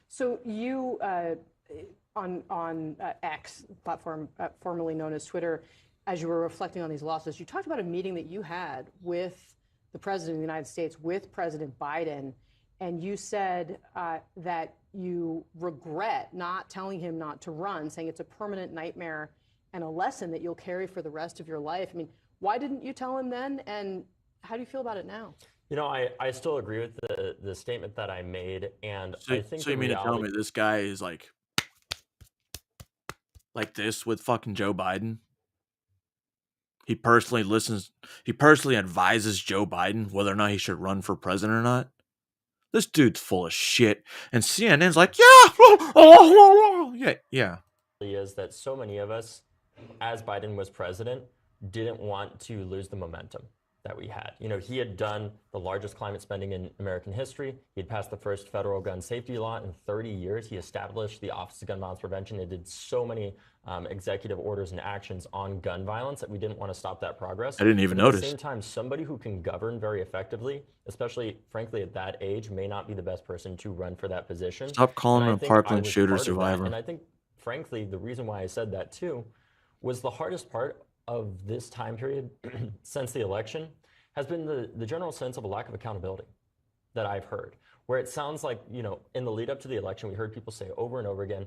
So you, on X platform, formerly known as Twitter, as you were reflecting on these losses, you talked about a meeting that you had with the President of the United States, with President Biden, and you said that you regret not telling him not to run, saying it's a permanent nightmare and a lesson that you'll carry for the rest of your life. I mean, why didn't you tell him then, and how do you feel about it now? You know, I still agree with the statement that I made, and I think so you mean to tell me this guy is like this with fucking Joe Biden? He personally advises Joe Biden whether or not he should run for president or not? This dude's full of shit. And CNN's like, yeah. Is that so many of us, as Biden was president, didn't want to lose the momentum. that we had. You know, he had done the largest climate spending in American history. He had passed the first federal gun safety law in 30 years. He established the Office of Gun Violence Prevention. It did so many executive orders and actions on gun violence that we didn't want to stop that progress. I didn't even But notice. At the same time, somebody who can govern very effectively, especially, frankly, at that age, may not be the best person to run for that position. Stop calling And I him a think I Parkland was shooter part of that. survivor. And I think, frankly, the reason why I said that too was the hardest part of this time period since the election has been the general sense of a lack of accountability that I've heard, where it sounds like, you know, in the lead up to the election, we heard people say over and over again,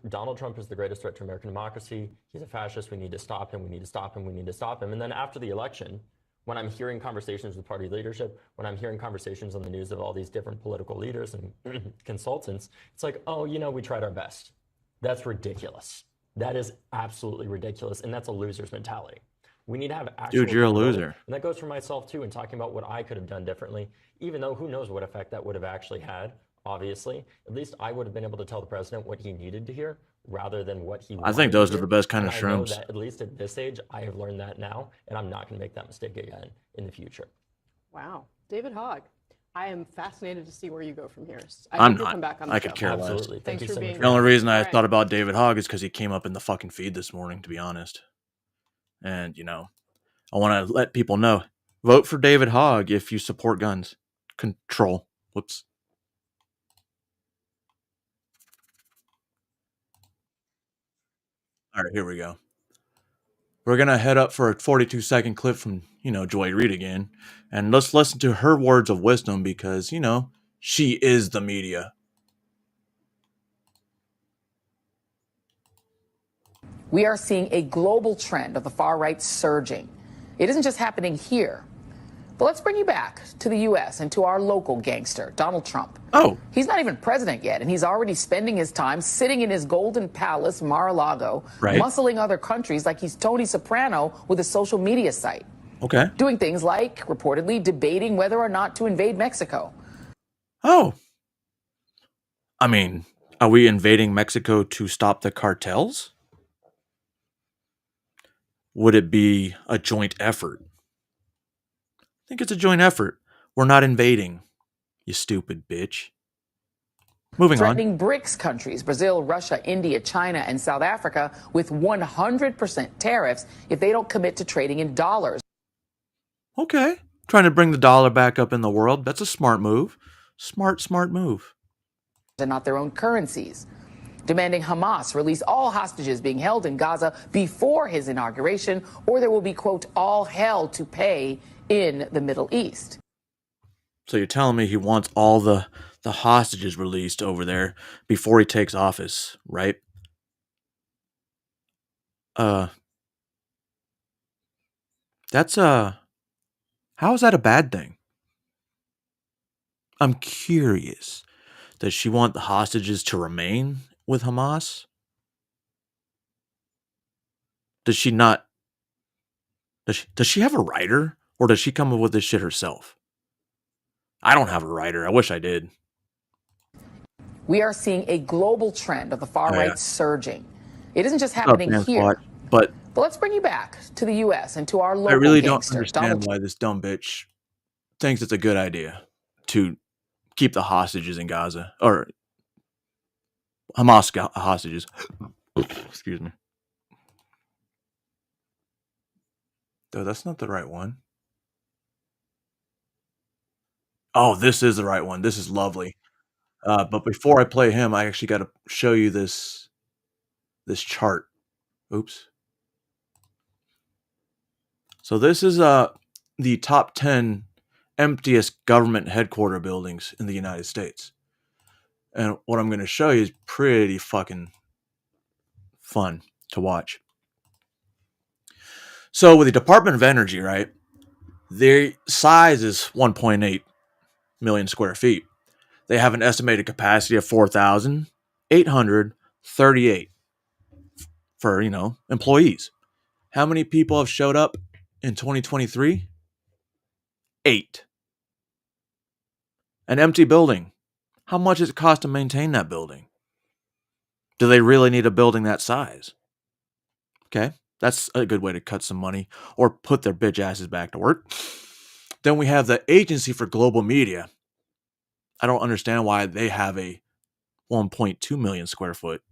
Donald Trump is the greatest threat to American democracy. He's a fascist. We need to stop him. We need to stop him. We need to stop him. And then after the election, when I'm hearing conversations with party leadership, when I'm hearing conversations on the news of all these different political leaders and consultants, it's like, oh, you know, we tried our best. That's ridiculous. That is absolutely ridiculous. And that's a loser's mentality. We need to have actual Dude, you're a accountability. loser. And that goes for myself too, in talking about what I could have done differently, even though who knows what effect that would have actually had, obviously. At least I would have been able to tell the president what he needed to hear rather than what he wanted I think to those are hear. the best kind of And I know shrooms. that at least at this age, I have learned that now, and I'm not going to make that mistake again in the future. Wow. David Hogg, I am fascinated to see where you go from here. I I'm hope you'll not. come back on the I show. could care less. Absolutely. Thank Thanks you for so being much. The only reason I All right. thought about David Hogg is because he came up in the fucking feed this morning, to be honest. And, you know, I want to let people know, vote for David Hogg if you support guns control. Whoops. All right, here we go. We're going to head up for a 42-second clip from, you know, Joy Reid again. And let's listen to her words of wisdom because, you know, she is the media. We are seeing a global trend of the far right surging. It isn't just happening here. But let's bring you back to the U.S. and to our local gangster, Donald Trump. Oh. He's not even president yet, and he's already spending his time sitting in his golden palace, Mar-a-Lago, Right. muscling other countries like he's Tony Soprano with a social media site. Okay. Doing things like reportedly debating whether or not to invade Mexico. Oh. I mean, are we invading Mexico to stop the cartels? Would it be a joint effort? I think it's a joint effort. We're not invading, you stupid bitch. Moving on. Threatening BRICS countries, Brazil, Russia, India, China, and South Africa with 100% tariffs if they don't commit to trading in dollars. Okay. Trying to bring the dollar back up in the world. That's a smart move. Smart move. And not their own currencies. Demanding Hamas release all hostages being held in Gaza before his inauguration, or there will be, quote, all hell to pay in the Middle East. So you're telling me he wants all the hostages released over there before he takes office, right? That's how is that a bad thing? I'm curious. Does she want the hostages to remain with Hamas? Does she not? Does she have a writer, or does she come up with this shit herself? I don't have a writer. I wish I did. We are seeing a global trend of the far Oh, right yeah. surging. It isn't just Oh, happening damn here. squat. But But let's bring you back to the U.S. and to our local I really don't gangster, understand Donald why this dumb bitch thinks it's a good idea to keep the hostages in Gaza, or Hamas hostages. Excuse me. Though that's not the right one. Oh, this is the right one. This is lovely. But before I play him, I actually got to show you this chart. Oops. So this is the top 10 emptiest government headquarter buildings in the United States. And what I'm going to show you is pretty fucking fun to watch. So with the Department of Energy, right, their size is 1.8 million square feet. They have an estimated capacity of 4,838 for, employees. How many people have showed up in 2023? 8. An empty building. How much does it cost to maintain that building? Do they really need a building that size? Okay, that's a good way to cut some money or put their bitch asses back to work. Then we have the Agency for Global Media. I don't understand why they have a 1.2 million square foot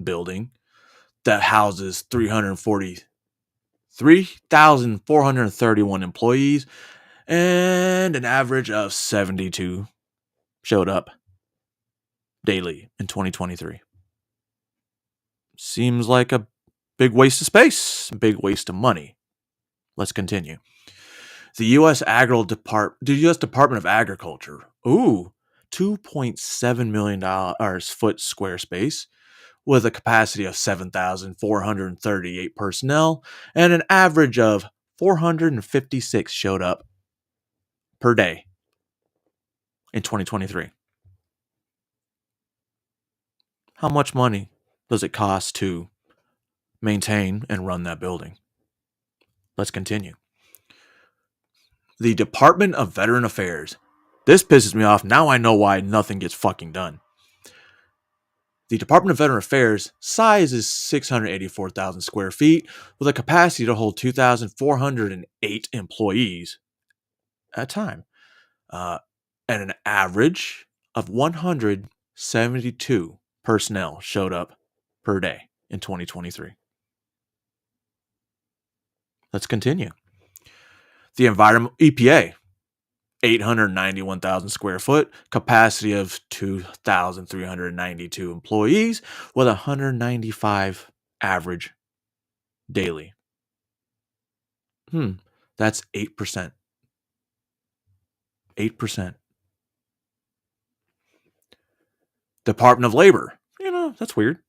building that houses 3,431 employees, and an average of 72 showed up daily in 2023. Seems like a big waste of space, a big waste of money. Let's continue. The U.S. Department of Agriculture, $2.7 million foot square space with a capacity of 7,438 personnel, and an average of 456 showed up per day in 2023. How much money does it cost to maintain and run that building? Let's continue. The Department of Veteran Affairs. This pisses me off. Now I know why nothing gets fucking done. The Department of Veteran Affairs size is 684,000 square feet with a capacity to hold 2,408 employees at a time. And an average of 172 personnel showed up per day in 2023. Let's continue. The EPA, 891,000 square foot, capacity of 2,392 employees with 195 average daily. That's 8%. 8%. Department of Labor, that's weird.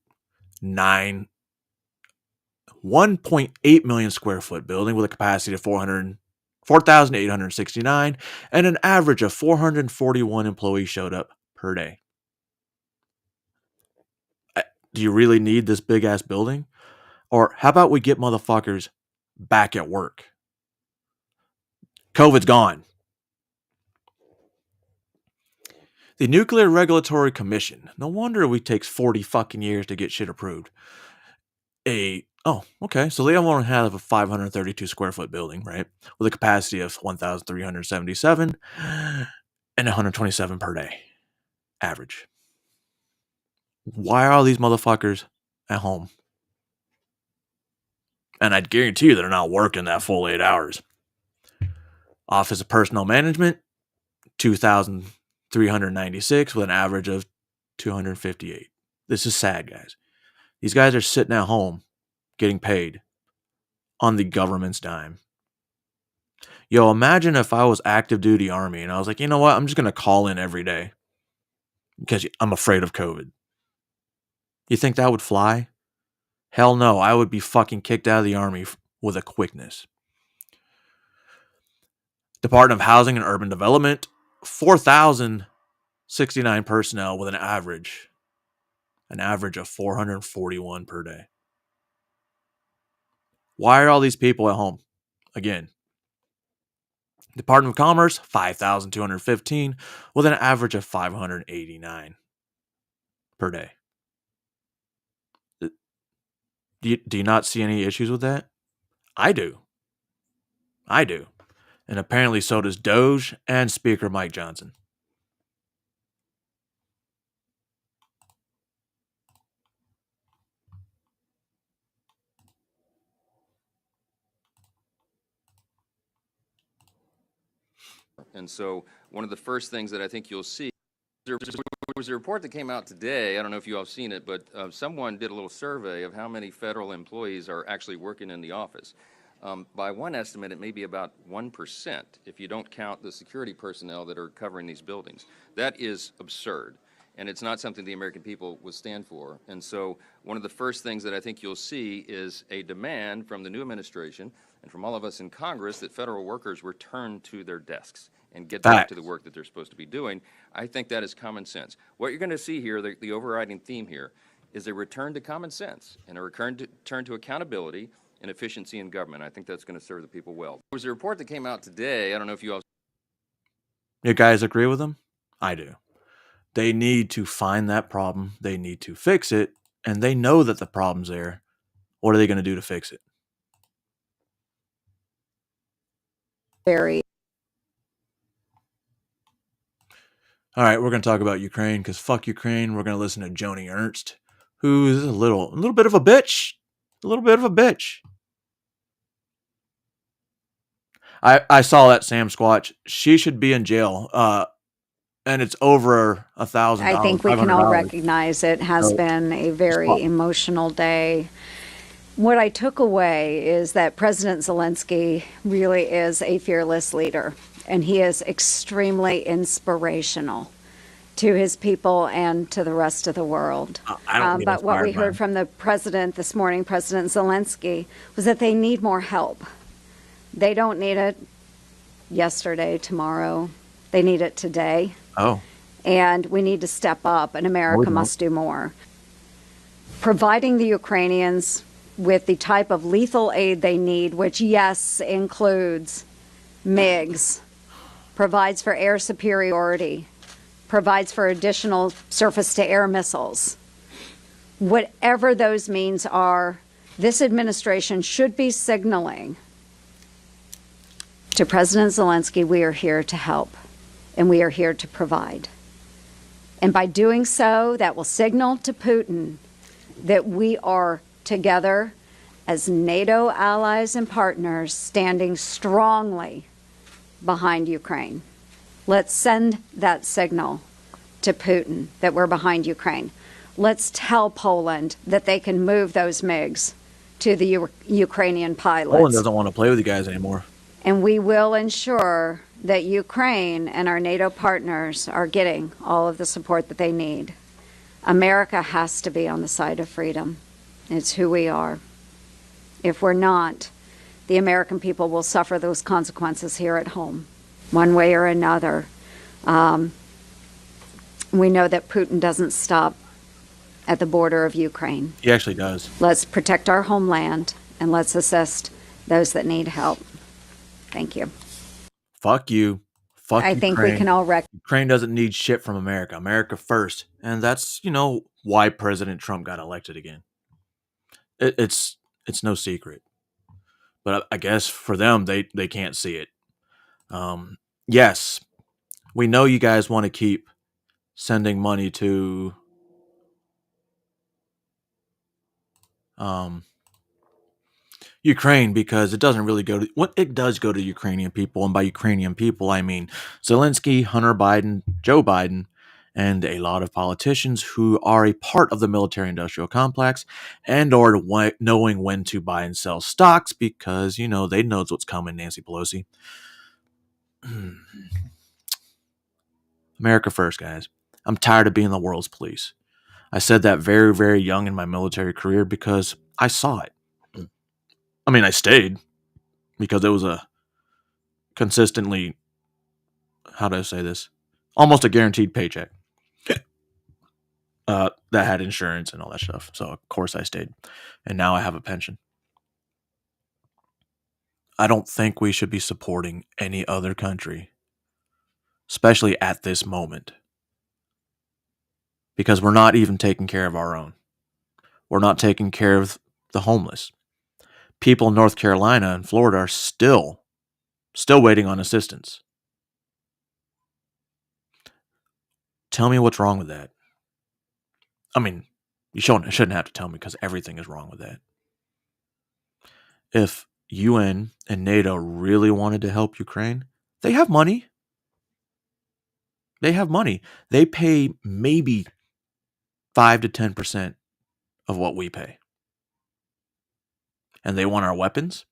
1.8 million square foot building with a capacity of 4,869 and an average of 441 employees showed up per day. Do you really need this big ass building? Or how about we get motherfuckers back at work? COVID's gone. The Nuclear Regulatory Commission. No wonder it takes 40 fucking years to get shit approved. Okay. So they only have a 532 square foot building, right? With a capacity of 1,377 and 127 per day. Average. Why are all these motherfuckers at home? And I'd guarantee you they're not working that full 8 hours. Office of Personnel Management, 2,396 with an average of 258. This is sad, guys. These guys are sitting at home getting paid on the government's dime. Yo, imagine if I was active duty Army and I was like, you know what? I'm just going to call in every day because I'm afraid of COVID. You think that would fly? Hell no. I would be fucking kicked out of the Army with a quickness. Department of Housing and Urban Development, 4,069 personnel with an average of 441 per day. Why are all these people at home? Again, Department of Commerce, 5,215 with an average of 589 per day. Do you not see any issues with that? I do. And apparently so does Doge and Speaker Mike Johnson. And so one of the first things that I think you'll see, there was a report that came out today, I don't know if you all have seen it, but someone did a little survey of how many federal employees are actually working in the office. By one estimate, it may be about 1% if you don't count the security personnel that are covering these buildings. That is absurd, and it's not something the American people would stand for. And so one of the first things that I think you'll see is a demand from the new administration and from all of us in Congress that federal workers return to their desks and get back to the work that they're supposed to be doing. I think that is common sense. What you're going to see here, the overriding theme here, is a return to common sense and a return to accountability and efficiency in government. I think that's going to serve the people well. There was a report that came out today. I don't know if you all... You guys agree with them? I do. They need to find that problem. They need to fix it. And they know that the problem's there. What are they going to do to fix it? Very All right, we're going to talk about Ukraine because fuck Ukraine. We're going to listen to Joni Ernst, who's a little bit of a bitch. A little bit of a bitch. I saw that Sam Squatch. She should be in jail. And it's over $1,000. I think we can all $500. recognize it has been a very emotional day. What I took away is that President Zelensky really is a fearless leader, and he is extremely inspirational to his people and to the rest of the world. But what we heard from the president this morning, President Zelensky, was that they need more help. They don't need it yesterday, tomorrow. They need it today. Oh. And we need to step up, and America must do more. Providing the Ukrainians with the type of lethal aid they need, which, yes, includes MiGs, provides for air superiority, provides for additional surface-to-air missiles. Whatever those means are, this administration should be signaling to President Zelensky, we are here to help, and we are here to provide. And by doing so, that will signal to Putin that we are together as NATO allies and partners standing strongly behind Ukraine. Let's send that signal to Putin that we're behind Ukraine. Let's tell Poland that they can move those MiGs to the Ukrainian pilots. Poland doesn't want to play with you guys anymore. And we will ensure that Ukraine and our NATO partners are getting all of the support that they need. America has to be on the side of freedom. It's who we are. If we're not, the American people will suffer those consequences here at home, one way or another. We know that Putin doesn't stop at the border of Ukraine. He actually does. Let's protect our homeland, and let's assist those that need help. Thank you. Fuck you. Fuck I think Ukraine. we can all Ukraine doesn't need shit from America. America first. And that's, why President Trump got elected again. It's no secret. But I guess for them, they can't see it. Yes, we know you guys want to keep sending money to Ukraine because it doesn't really go to it does go to Ukrainian people, and by Ukrainian people I mean Zelensky, Hunter Biden, Joe Biden, and a lot of politicians who are a part of the military-industrial complex and or knowing when to buy and sell stocks because they know what's coming. Nancy Pelosi. America first, guys. I'm tired of being the world's police. I said that very, very young in my military career because I saw it. I mean, I stayed because it was a consistently, how do I say this? Almost a guaranteed paycheck. That had insurance and all that stuff. So, of course, I stayed. And now I have a pension. I don't think we should be supporting any other country, especially at this moment, because we're not even taking care of our own. We're not taking care of the homeless. People in North Carolina and Florida are still waiting on assistance. Tell me what's wrong with that. I mean, you shouldn't have to tell me because everything is wrong with that. If UN and NATO really wanted to help Ukraine, they have money. They have money. They pay maybe 5 to 10% of what we pay. And they want our weapons.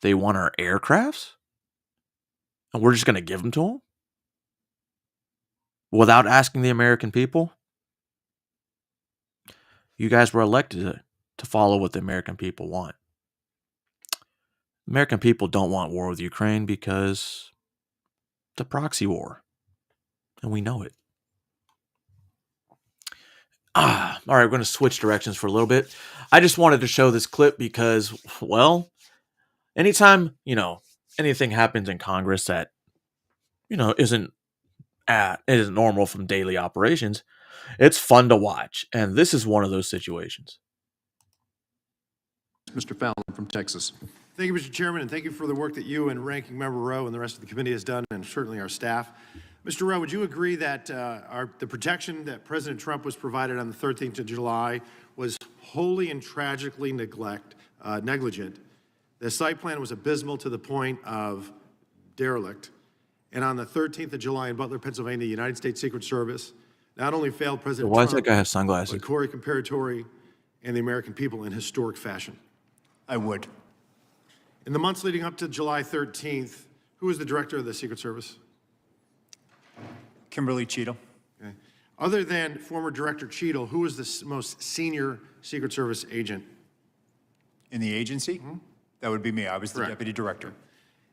They want our aircrafts. And we're just going to give them to them? Without asking the American people? You guys were elected to follow what the American people want. American people don't want war with Ukraine because it's a proxy war. And we know it. All right, we're going to switch directions for a little bit. I just wanted to show this clip because, well, anytime, anything happens in Congress that, isn't normal from daily operations, it's fun to watch. And this is one of those situations. Mr. Fallon from Texas. Thank you, Mr. Chairman, and thank you for the work that you and Ranking Member Rowe and the rest of the committee has done, and certainly our staff. Mr. Rowe, would you agree that the protection that President Trump was provided on the 13th of July was wholly and tragically negligent? The site plan was abysmal to the point of derelict. And on the 13th of July in Butler, Pennsylvania, the United States Secret Service not only failed President Why Trump, does that guy have sunglasses? but Corey Comparatori and the American people in historic fashion. I would. In the months leading up to July 13th, who was the director of the Secret Service? Kimberly Cheadle. Okay. Other than former Director Cheadle, who was the most senior Secret Service agent? In the agency? That would be me. I was the Correct. deputy director.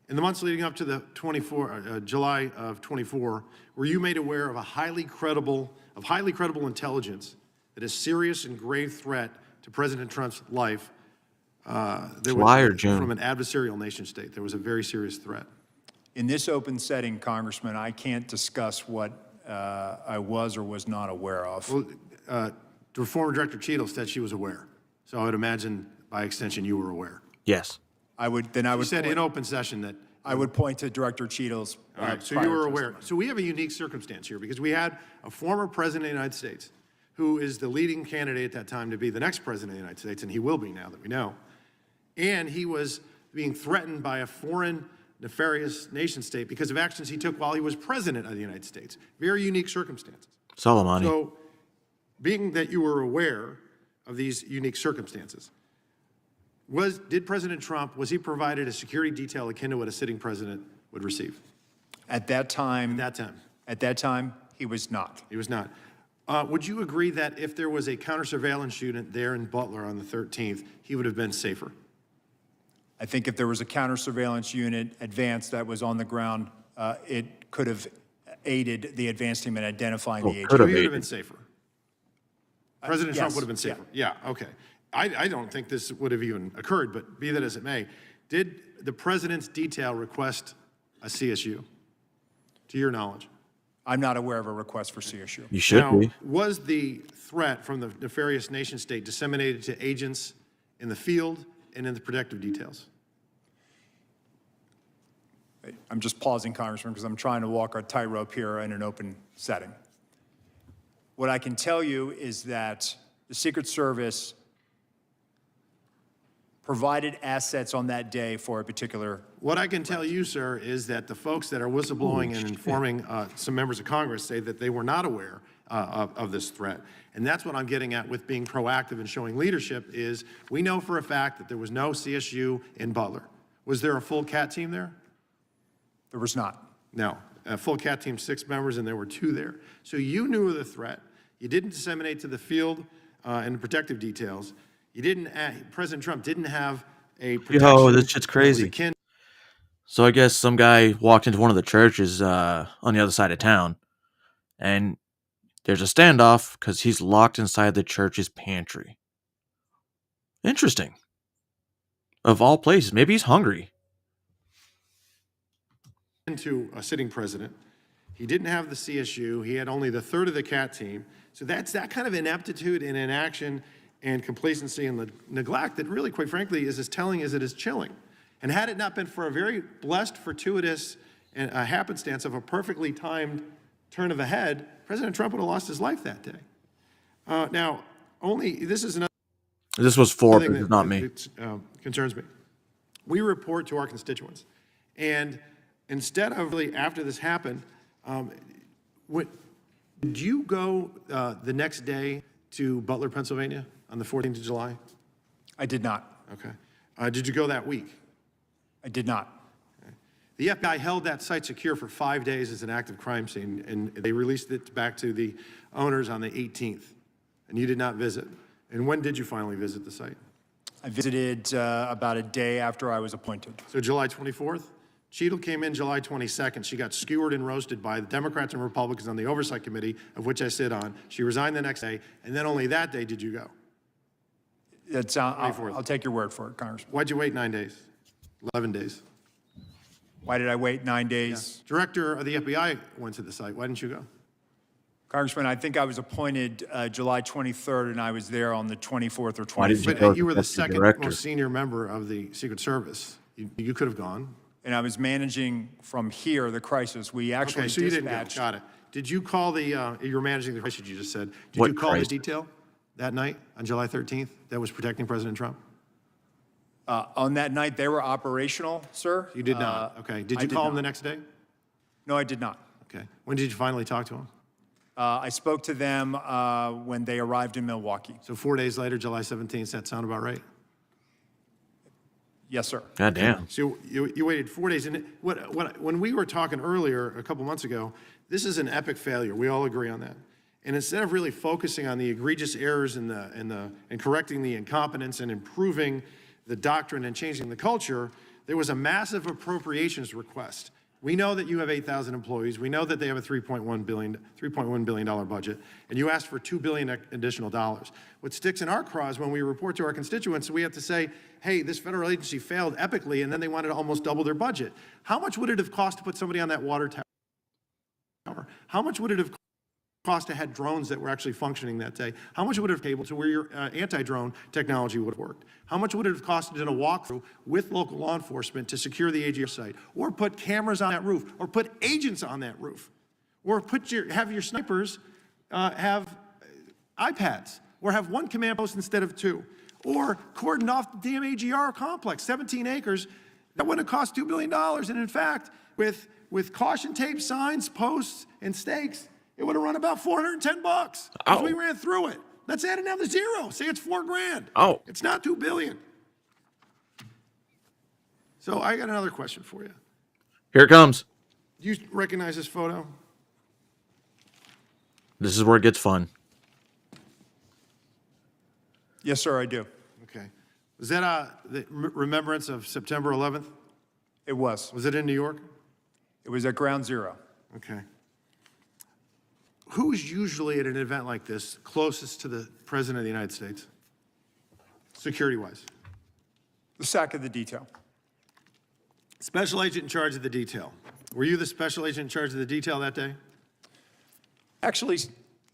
In the months leading up to the July of 24, were you made aware of highly credible intelligence that a serious and grave threat to President Trump's life July or June? from an adversarial nation state? There was a very serious threat. In this open setting, Congressman, I can't discuss what I was or was not aware of. Well, the former Director Cheadle said she was aware. So I would imagine, by extension, you were aware. Yes. You said in open session that. I would point to Director Cheadle's. All right, so you were aware. So we have a unique circumstance here because we had a former president of the United States who is the leading candidate at that time to be the next president of the United States, and he will be now that we know. And he was being threatened by a foreign nefarious nation state because of actions he took while he was president of the United States. Very unique circumstances. Soleimani. So, being that you were aware of these unique circumstances, did President Trump, was he provided a security detail akin to what a sitting president would receive? At that time. At that time, he was not. He was not. Would you agree that if there was a counter-surveillance unit there in Butler on the 13th, he would have been safer? I think if there was a counter-surveillance unit advance that was on the ground, it could have aided the advance team in identifying the agent. He would have been safer. President Trump yes, would have been safer. Yeah, okay. I don't think this would have even occurred, but be that as it may, did the president's detail request a CSU, to your knowledge? I'm not aware of a request for CSU. You should now, be. Was the threat from the nefarious nation state disseminated to agents in the field and in the protective details? I'm just pausing, Congressman, because I'm trying to walk a tightrope here in an open setting. What I can tell you is that the Secret Service provided assets on that day for a particular. What I can tell you, sir, is that the folks that are whistleblowing and informing some members of Congress say that they were not aware of this threat. And that's what I'm getting at with being proactive and showing leadership is we know for a fact that there was no CSU in Butler. Was there a full CAT team there? There was not. No. A full CAT team, 6 members, and there were 2 there. So you knew of the threat. You didn't disseminate to the field and the protective details. You didn't. President Trump didn't have a protection. Yo, this shit's crazy. So I guess some guy walked into one of the churches on the other side of town, and there's a standoff because he's locked inside the church's pantry. Interesting. Of all places, maybe he's hungry. To a sitting president. He didn't have the CSU. He had only the third of the CAT team. So that's that kind of ineptitude and inaction and complacency and the neglect that really, quite frankly, is as telling as it is chilling. And had it not been for a very blessed, fortuitous and a happenstance of a perfectly timed turn of the head, President Trump would have lost his life that day. Now, this is another. This was Forbes, not me. Concerns me. We report to our constituents, and instead of really after this happened, did you go the next day to Butler, Pennsylvania on the 14th of July? I did not. Okay. Did you go that week? I did not. Okay. The FBI held that site secure for 5 days as an active crime scene, and they released it back to the owners on the 18th, and you did not visit. And when did you finally visit the site? I visited about a day after I was appointed. So July 24th? Cheadle came in July 22nd. She got skewered and roasted by the Democrats and Republicans on the Oversight Committee, of which I sit on. She resigned the next day, and then only that day did you go. I'll take your word for it, Congressman. Why'd you wait 9 days? 11 days. Why did I wait 9 days? Yeah. Director of the FBI went to the site. Why didn't you go? Congressman, I think I was appointed July 23rd, and I was there on the 24th or 25th. Why did you go? But you were the second most senior member of the Secret Service. You could have gone. and I was managing from here the crisis. We actually Okay, so you didn't go. dispatched. Got it. Did you call the, you were managing the crisis you just said. Did What you call crisis? the detail that night on July 13th that was protecting President Trump? On that night, they were operational, sir. You did not. Okay. Did I you did call him not. the next day? No, I did not. Okay. When did you finally talk to him? I spoke to them when they arrived in Milwaukee. So 4 days later, July 17th, does that sound about right? Yes, sir. God damn. So you waited 4 days. And when we were talking earlier, a couple months ago, this is an epic failure. We all agree on that. And instead of really focusing on the egregious errors and correcting the incompetence and improving the doctrine and changing the culture, there was a massive appropriations request. We know that you have 8,000 employees. We know that they have a $3.1 billion budget, and you asked for $2 billion additional dollars. What sticks in our craw is when we report to our constituents, we have to say, hey, this federal agency failed epically, and then they wanted to almost double their budget. How much would it have cost to put somebody on that water tower? How much would it have cost to have drones that were actually functioning that day? How much would it have taken to where your anti-drone technology would have worked? How much would it have costed in a walkthrough with local law enforcement to secure the AGR site, or put cameras on that roof, or put agents on that roof, or have your snipers have iPads, or have one command post instead of two, or cordon off the damn AGR complex, 17 acres? That wouldn't have cost $2 billion. And in fact, with caution tape, signs, posts, and stakes, it would have run about $410 bucks as we ran through it. Let's add another zero. Say it's $4,000. Oh. It's not $2 billion. So I got another question for you. Here it comes. Do you recognize this photo? This is where it gets fun. Yes, sir, I do. Okay. Was that the remembrance of September 11th? It was. Was it in New York? It was at Ground Zero. Okay. Who's usually at an event like this closest to the President of the United States, security-wise? The SAC of the detail. Special agent in charge of the detail. Were you the special agent in charge of the detail that day? Actually,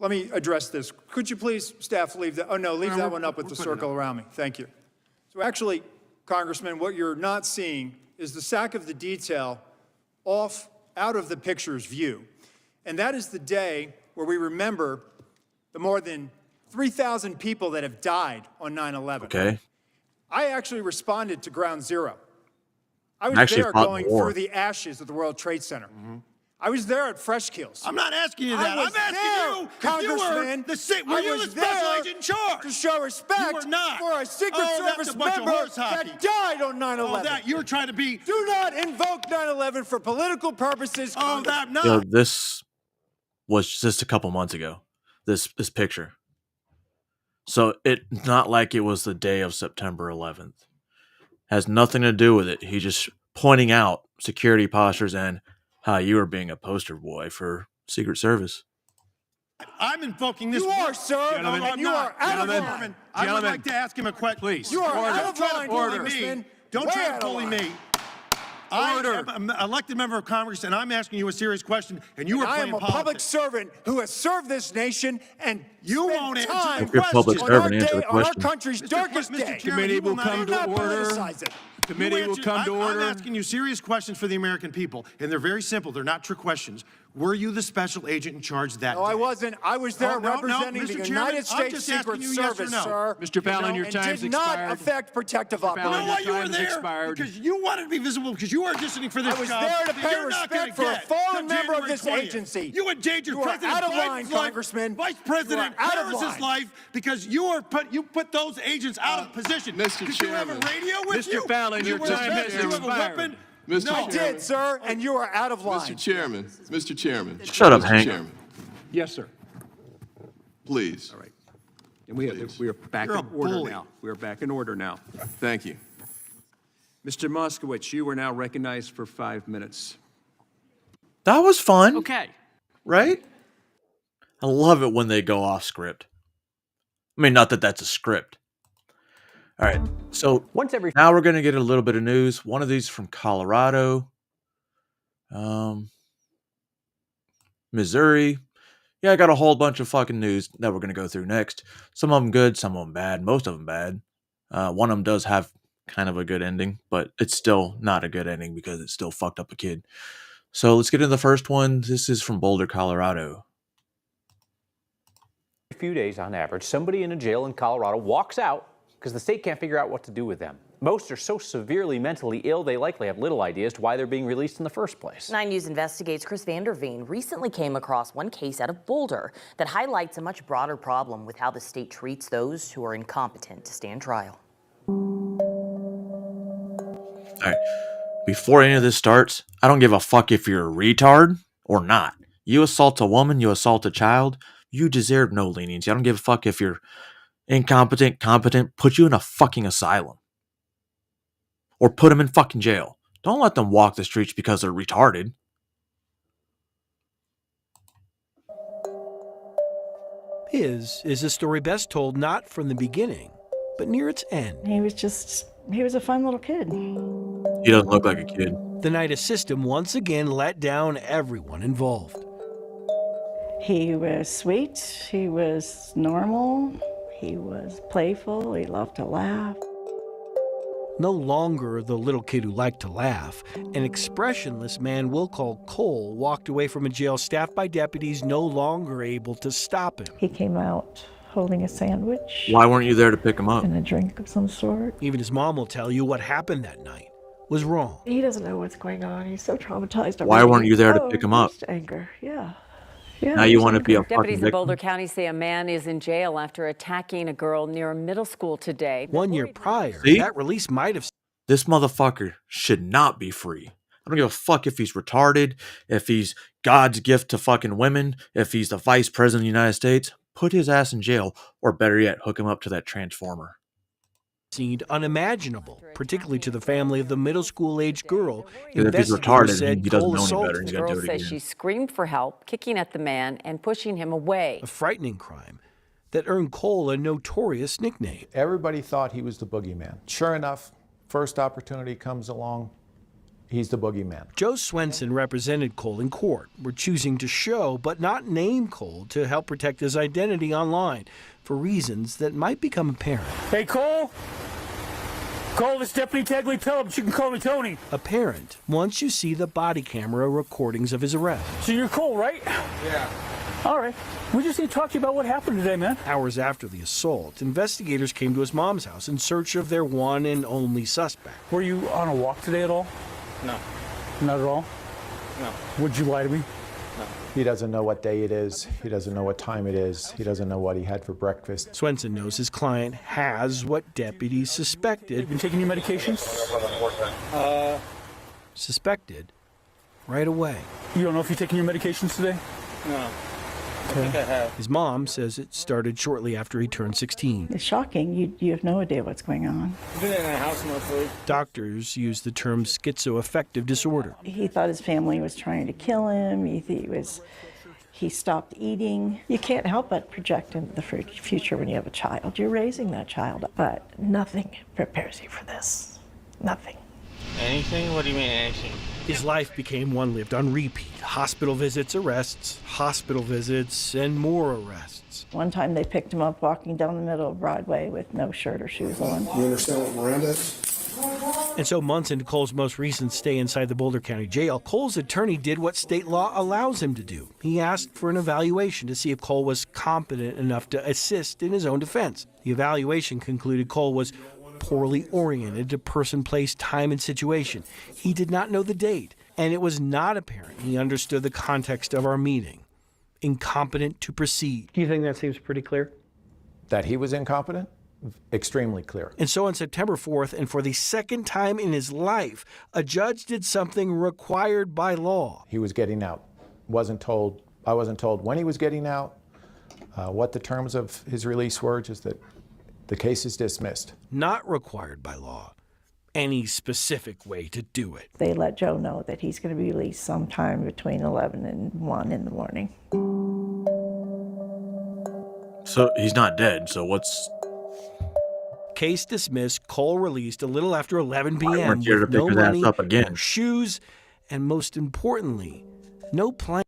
let me address this. Could you please, staff, leave that? Oh, no, leave that one up with the circle around me. Thank you. So actually, Congressman, what you're not seeing is the SAC of the detail out of the picture's view. And that is the day where we remember the more than 3,000 people that have died on 9/11. Okay. I actually responded to Ground Zero. I was Actually there fought in going the war. through the ashes of the World Trade Center. I was there at Fresh Kills. I'm not asking you that. I I'm was asking there, you if Congressman. were you the special agent in charge? To show respect You were not. for a Secret That's Service a bunch of member horse hockey. that died on 9/11. Oh, that you're trying to be. Do not invoke 9/11 for political purposes. Oh, that no. Yo, this was just a couple months ago. This picture. So it's not like it was the day of September 11th. Has nothing to do with it. He just pointing out security postures and how you were being a poster boy for Secret Service. I'm invoking this. You are, sir. Gentlemen, And you are out of line. I would like to ask him a question. Please. You are out of line, Congressman. Don't Way try out to of bully line. me. I am an elected member of Congress, and I'm asking you a serious question, and you are I playing am a politics. public servant who has served this nation, and You spent won't answer time If you're a public on our servant, answer day, the on our question. country's darkest Mr. day. Chairman, Committee you will not come answer- to Do not order. politicize it. Committee will come to order. I'm asking you serious questions for the American people, and they're very simple. They're not trick questions. Were you the special agent in charge that No, day? I wasn't. I was there Oh, no, representing Mr. the Chairman, United I'm States just Secret asking you yes or Service, no. sir. Mr. Fallon, your and time's did not expired. affect protective Fallon, You know operations. why you were time has there? expired. Because you wanted to be visible, because you are auditioning for this I was job there to that pay you're not gonna respect for a get fallen till member of January this 20th. agency. You endangered You are President out of Biden's line, life, Congressman. Vice President You are out of Harris's line. life, because you put those agents out of position. Mr. Did you have a Chairman. radio with Mr. you? Fallon, Did your you wear a time vest? has Did you have a expired. weapon? Mr. No. I did, sir, and you are out of line. Mr. Chairman, Mr. Chairman. Shut up, Mr. Hank. Chairman, Yes, sir. please. All right. And we are back You're in a order bully. now. We are back in order now. Thank you. Mr. Moskowitz, you are now recognized for 5 minutes. That was fun. Okay. Right? I love it when they go off script. I mean, not that that's a script. All right. So now we're going to get a little bit of news. One of these from Colorado, Missouri. Yeah, I got a whole bunch of fucking news that we're going to go through next. Some of them good, some of them bad, most of them bad. One of them does have kind of a good ending, but it's still not a good ending because it still fucked up a kid. So let's get into the first one. This is from Boulder, Colorado. A few days on average, somebody in a jail in Colorado walks out because the state can't figure out what to do with them. Most are so severely mentally ill, they likely have little idea as to why they're being released in the first place. 9 News Investigates Chris Vanderveen recently came across one case out of Boulder that highlights a much broader problem with how the state treats those who are incompetent to stand trial. All right. Before any of this starts, I don't give a fuck if you're a retard or not. You assault a woman, you assault a child, you deserve no leniency. I don't give a fuck if you're incompetent, competent, put you in a fucking asylum. Or put them in fucking jail. Don't let them walk the streets because they're retarded. His is a story best told not from the beginning, but near its end. He was a fun little kid. He doesn't look like a kid. The night a system once again let down everyone involved. He was sweet, he was normal, he was playful, he loved to laugh. No longer the little kid who liked to laugh, an expressionless man we'll call Cole walked away from a jail staffed by deputies no longer able to stop him. He came out holding a sandwich. Why weren't you there to pick him up? And a drink of some sort. Even his mom will tell you what happened that night was wrong. He doesn't know what's going on. He's so traumatized. Why weren't you there to pick him up? Just anger, yeah. Now you want to be a fucking Deputies in victim? Boulder County say a man is in jail after attacking a girl near a middle school today. 1 year prior, See? that release might have... This motherfucker should not be free. I don't give a fuck if he's retarded, if he's God's gift to fucking women, if he's the vice president of the United States. Put his ass in jail, or better yet, hook him up to that transformer. Seemed unimaginable, particularly to the family of the middle school-aged girl. Because if he's Investigators retarded, said he doesn't Cole know any assaulted better. He's The going to girl do it says again. she screamed for help, kicking at the man and pushing him away. a frightening crime that earned Cole a notorious nickname. Everybody thought he was the boogeyman. Sure enough, first opportunity comes along, he's the boogeyman. Joe Swenson represented Cole in court. We're choosing to show, but not name Cole to help protect his identity online for reasons that might become apparent. Hey, Cole? Cole, this Deputy Tagley Phillips. You can call me Tony. Apparent once you see the body camera recordings of his arrest. So you're Cole, right? Yeah. All right. We just need to talk to you about what happened today, man. Hours after the assault, investigators came to his mom's house in search of their one and only suspect. Were you on a walk today at all? No. Not at all? No. Would you lie to me? No. He doesn't know what day it is. He doesn't know what time it is. He doesn't know what he had for breakfast. Swenson knows his client has what deputies suspected. You've been taking your medications? Suspected right away. You don't know if you're taking your medications today? No. Okay. I have. His mom says it started shortly after he turned 16. It's shocking. You have no idea what's going on. I've been in a house mostly. Doctors use the term schizoaffective disorder. He thought his family was trying to kill him. He stopped eating. You can't help but project into the future when you have a child. You're raising that child, but nothing prepares you for this. Nothing. Anything? What do you mean anything? His life became one lived on repeat. Hospital visits, arrests, hospital visits, and more arrests. One time they picked him up walking down the middle of Broadway with no shirt or shoes on. You understand what Miranda is? And so months into Cole's most recent stay inside the Boulder County Jail, Cole's attorney did what state law allows him to do. He asked for an evaluation to see if Cole was competent enough to assist in his own defense. The evaluation concluded Cole was poorly oriented to person, place, time, and situation. He did not know the date, and it was not apparent he understood the context of our meeting. Incompetent to proceed. Do you think that seems pretty clear? That he was incompetent? Extremely clear. And so on September 4th, and for the second time in his life, a judge did something required by law. He was getting out. I wasn't told when he was getting out, what the terms of his release were, just that the case is dismissed. Not required by law. Any specific way to do it. They let Joe know that he's going to be released sometime between 11 and 1 in the morning. So he's not dead, so what's... Case dismissed, Cole released a little after 11 Why p.m. weren't you there to with pick no his ass money, up again? no shoes, and most importantly, no plan.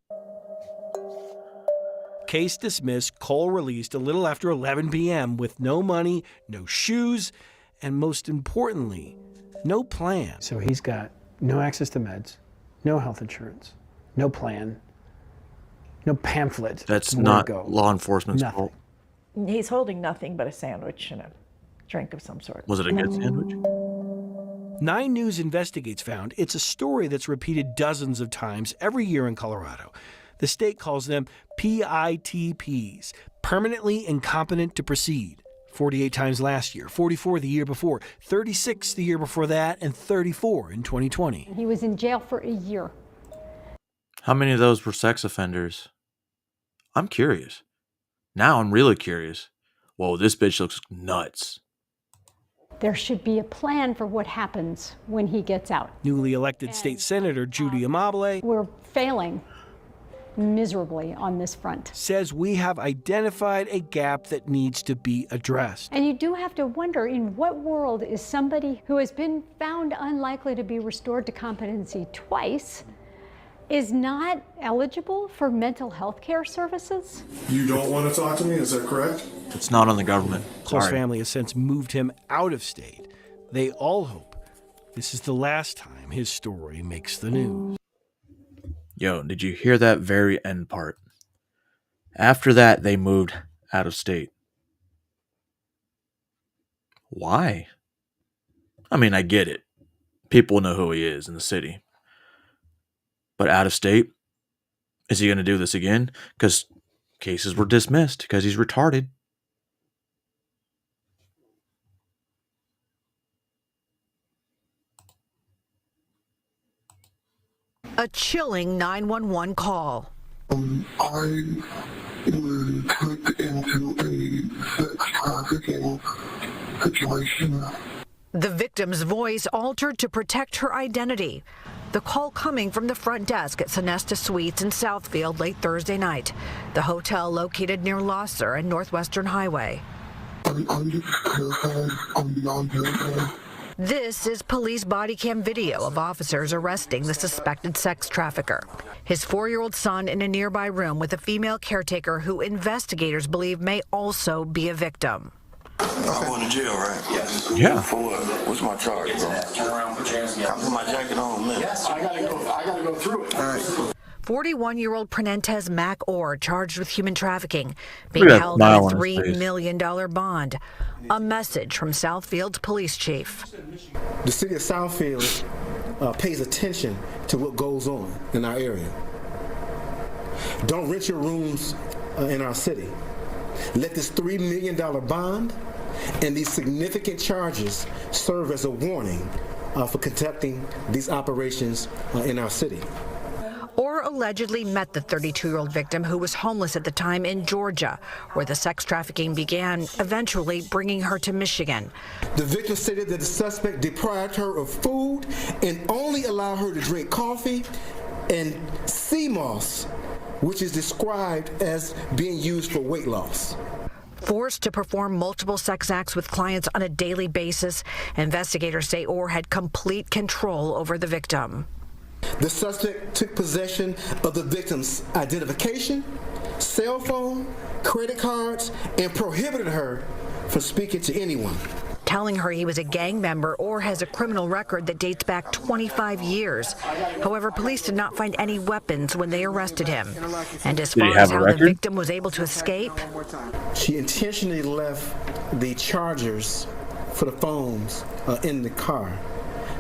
Case dismissed, Cole released a little after 11 p.m. with no money, no shoes, and most importantly, no plan. So he's got no access to meds, no health insurance, no plan, no pamphlet. That's where to not go. law enforcement's Nothing. fault. He's holding nothing but a sandwich and a drink of some sort. Was it a good sandwich? 9 News Investigates found it's a story that's repeated dozens of times every year in Colorado. The state calls them PITPs, permanently incompetent to proceed. 48 times last year, 44 the year before, 36 the year before that, and 34 in 2020. He was in jail for a year. How many of those were sex offenders? I'm curious. Now I'm really curious. Whoa, this bitch looks nuts. There should be a plan for what happens when he gets out. Newly elected state senator Judy Amabile We're failing miserably on this front. says we have identified a gap that needs to be addressed. And you do have to wonder, in what world is somebody who has been found unlikely to be restored to competency twice is not eligible for mental health care services? You don't want to talk to me, is that correct? It's not on the government. Cole's Sorry. family has since moved him out of state. They all hope this is the last time his story makes the news. Yo, did you hear that very end part? After that, they moved out of state. Why? I mean, I get it. People know who he is in the city. But out of state? Is he going to do this again? Because cases were dismissed because he's retarded. A chilling 911 call. I was put into a sex trafficking situation. The victim's voice altered to protect her identity. The call coming from the front desk at Sonesta Suites in Southfield late Thursday night, the hotel located near Losser and Northwestern Highway. I'm just terrified. I'm beyond terrified. This is police body cam video of officers arresting the suspected sex trafficker. His 4-year-old son in a nearby room with a female caretaker who investigators believe may also be a victim. I'm going to jail, right? Yes. Yeah. For what? What's my charge, bro? Turn around, put your hands together. I put my jacket on, man. Yes, I gotta go through it. All right. 41-year-old Prenentez Mac Orr charged with human trafficking, being Look at that held on smile a on his $3 face. million bond. A message from Southfield's police chief. The city of Southfield pays attention to what goes on in our area. Don't rent your rooms in our city. Let this $3 million bond and these significant charges serve as a warning for conducting these operations in our city. Orr allegedly met the 32-year-old victim who was homeless at the time in Georgia, where the sex trafficking began, eventually bringing her to Michigan. The victim stated that the suspect deprived her of food and only allowed her to drink coffee and sea moss, which is described as being used for weight loss. Forced to perform multiple sex acts with clients on a daily basis, investigators say Orr had complete control over the victim. The suspect took possession of the victim's identification, cell phone, credit cards, and prohibited her from speaking to anyone. Telling her he was a gang member or has a criminal record that dates back 25 years. However, police did not find any weapons when they arrested him. And as far as how the victim was able to escape, she intentionally left the chargers for the phones in the car,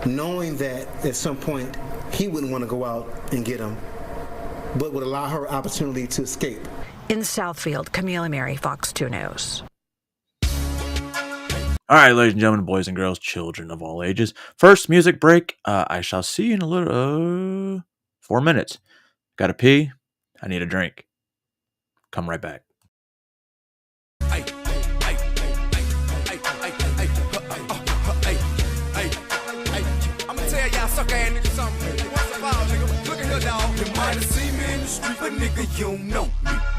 knowing that at some point he wouldn't want to go out and get them, but would allow her opportunity to escape. In Southfield, Camila Mary, Fox 2 News. All right, ladies and gentlemen, boys and girls, children of all ages. First music break. I shall see you in a little 4 minutes. Gotta pee. I need a drink. Come right back. I'ma tell y'all sucker ass niggas something. What's up, nigga? Look at here, dog. You might have seen me in the street, but nigga, you don't know me.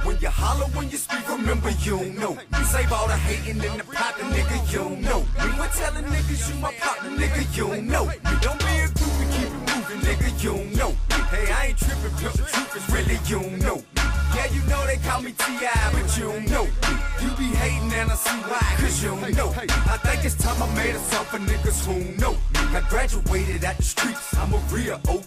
When you holler, when you speak, remember you don't know me. Save all the hating in the pocket, nigga, you don't know me. When telling niggas you my partner, nigga, you don't know me. Don't be a groupie, keep it moving, nigga, you don't know me. Hey, I ain't tripping, but the truth is really you don't know me. Yeah, you know they call me T.I., but you don't know me. You be hating and I see why, cause you don't know. I think it's time I made a song for niggas who know me. I graduated at the streets, I'm a real OG.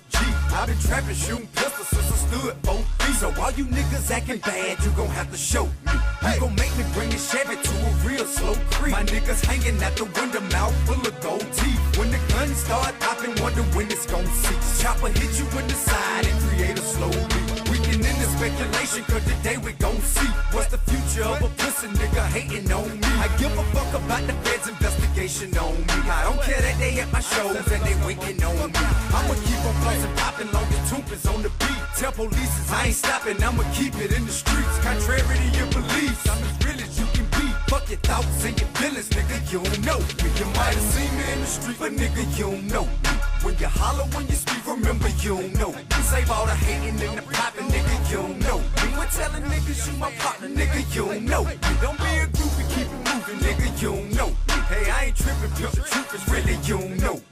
I've been trapping, shooting pistols since I stood 4 feet. So all you niggas acting bad, you gon' have to show me. You gon' make me bring this Chevy to a real slow creep. My niggas hanging at the window, mouth full of gold teeth. When the guns start popping, wonder when it's gon' cease. Chopper hit you in the side and create a slow beat. We can end the speculation, cause today we gon' see what's the future of a pussy nigga hating on me. I give a fuck about the feds' investigation on me. I don't care that they at my shows and they winking on me. I'ma keep on bustin' poppin' long as Toomp is on the beat. Tell police I ain't stopping, I'ma keep it in the streets. Contrary to your beliefs, I'm as real as you can be. Fuck your thoughts and your feelings, nigga, you don't know me. You might have seen me in the street, but nigga, you don't know me. When you holler, when you speak, remember you don't know me. Save all the hating and the popping, nigga, you don't know me. When telling niggas you my partner, nigga, you don't know me. Don't be a groupie, keep it moving, nigga, you don't know me. Hey, I ain't tripping, pimp, the truth is really you don't know me.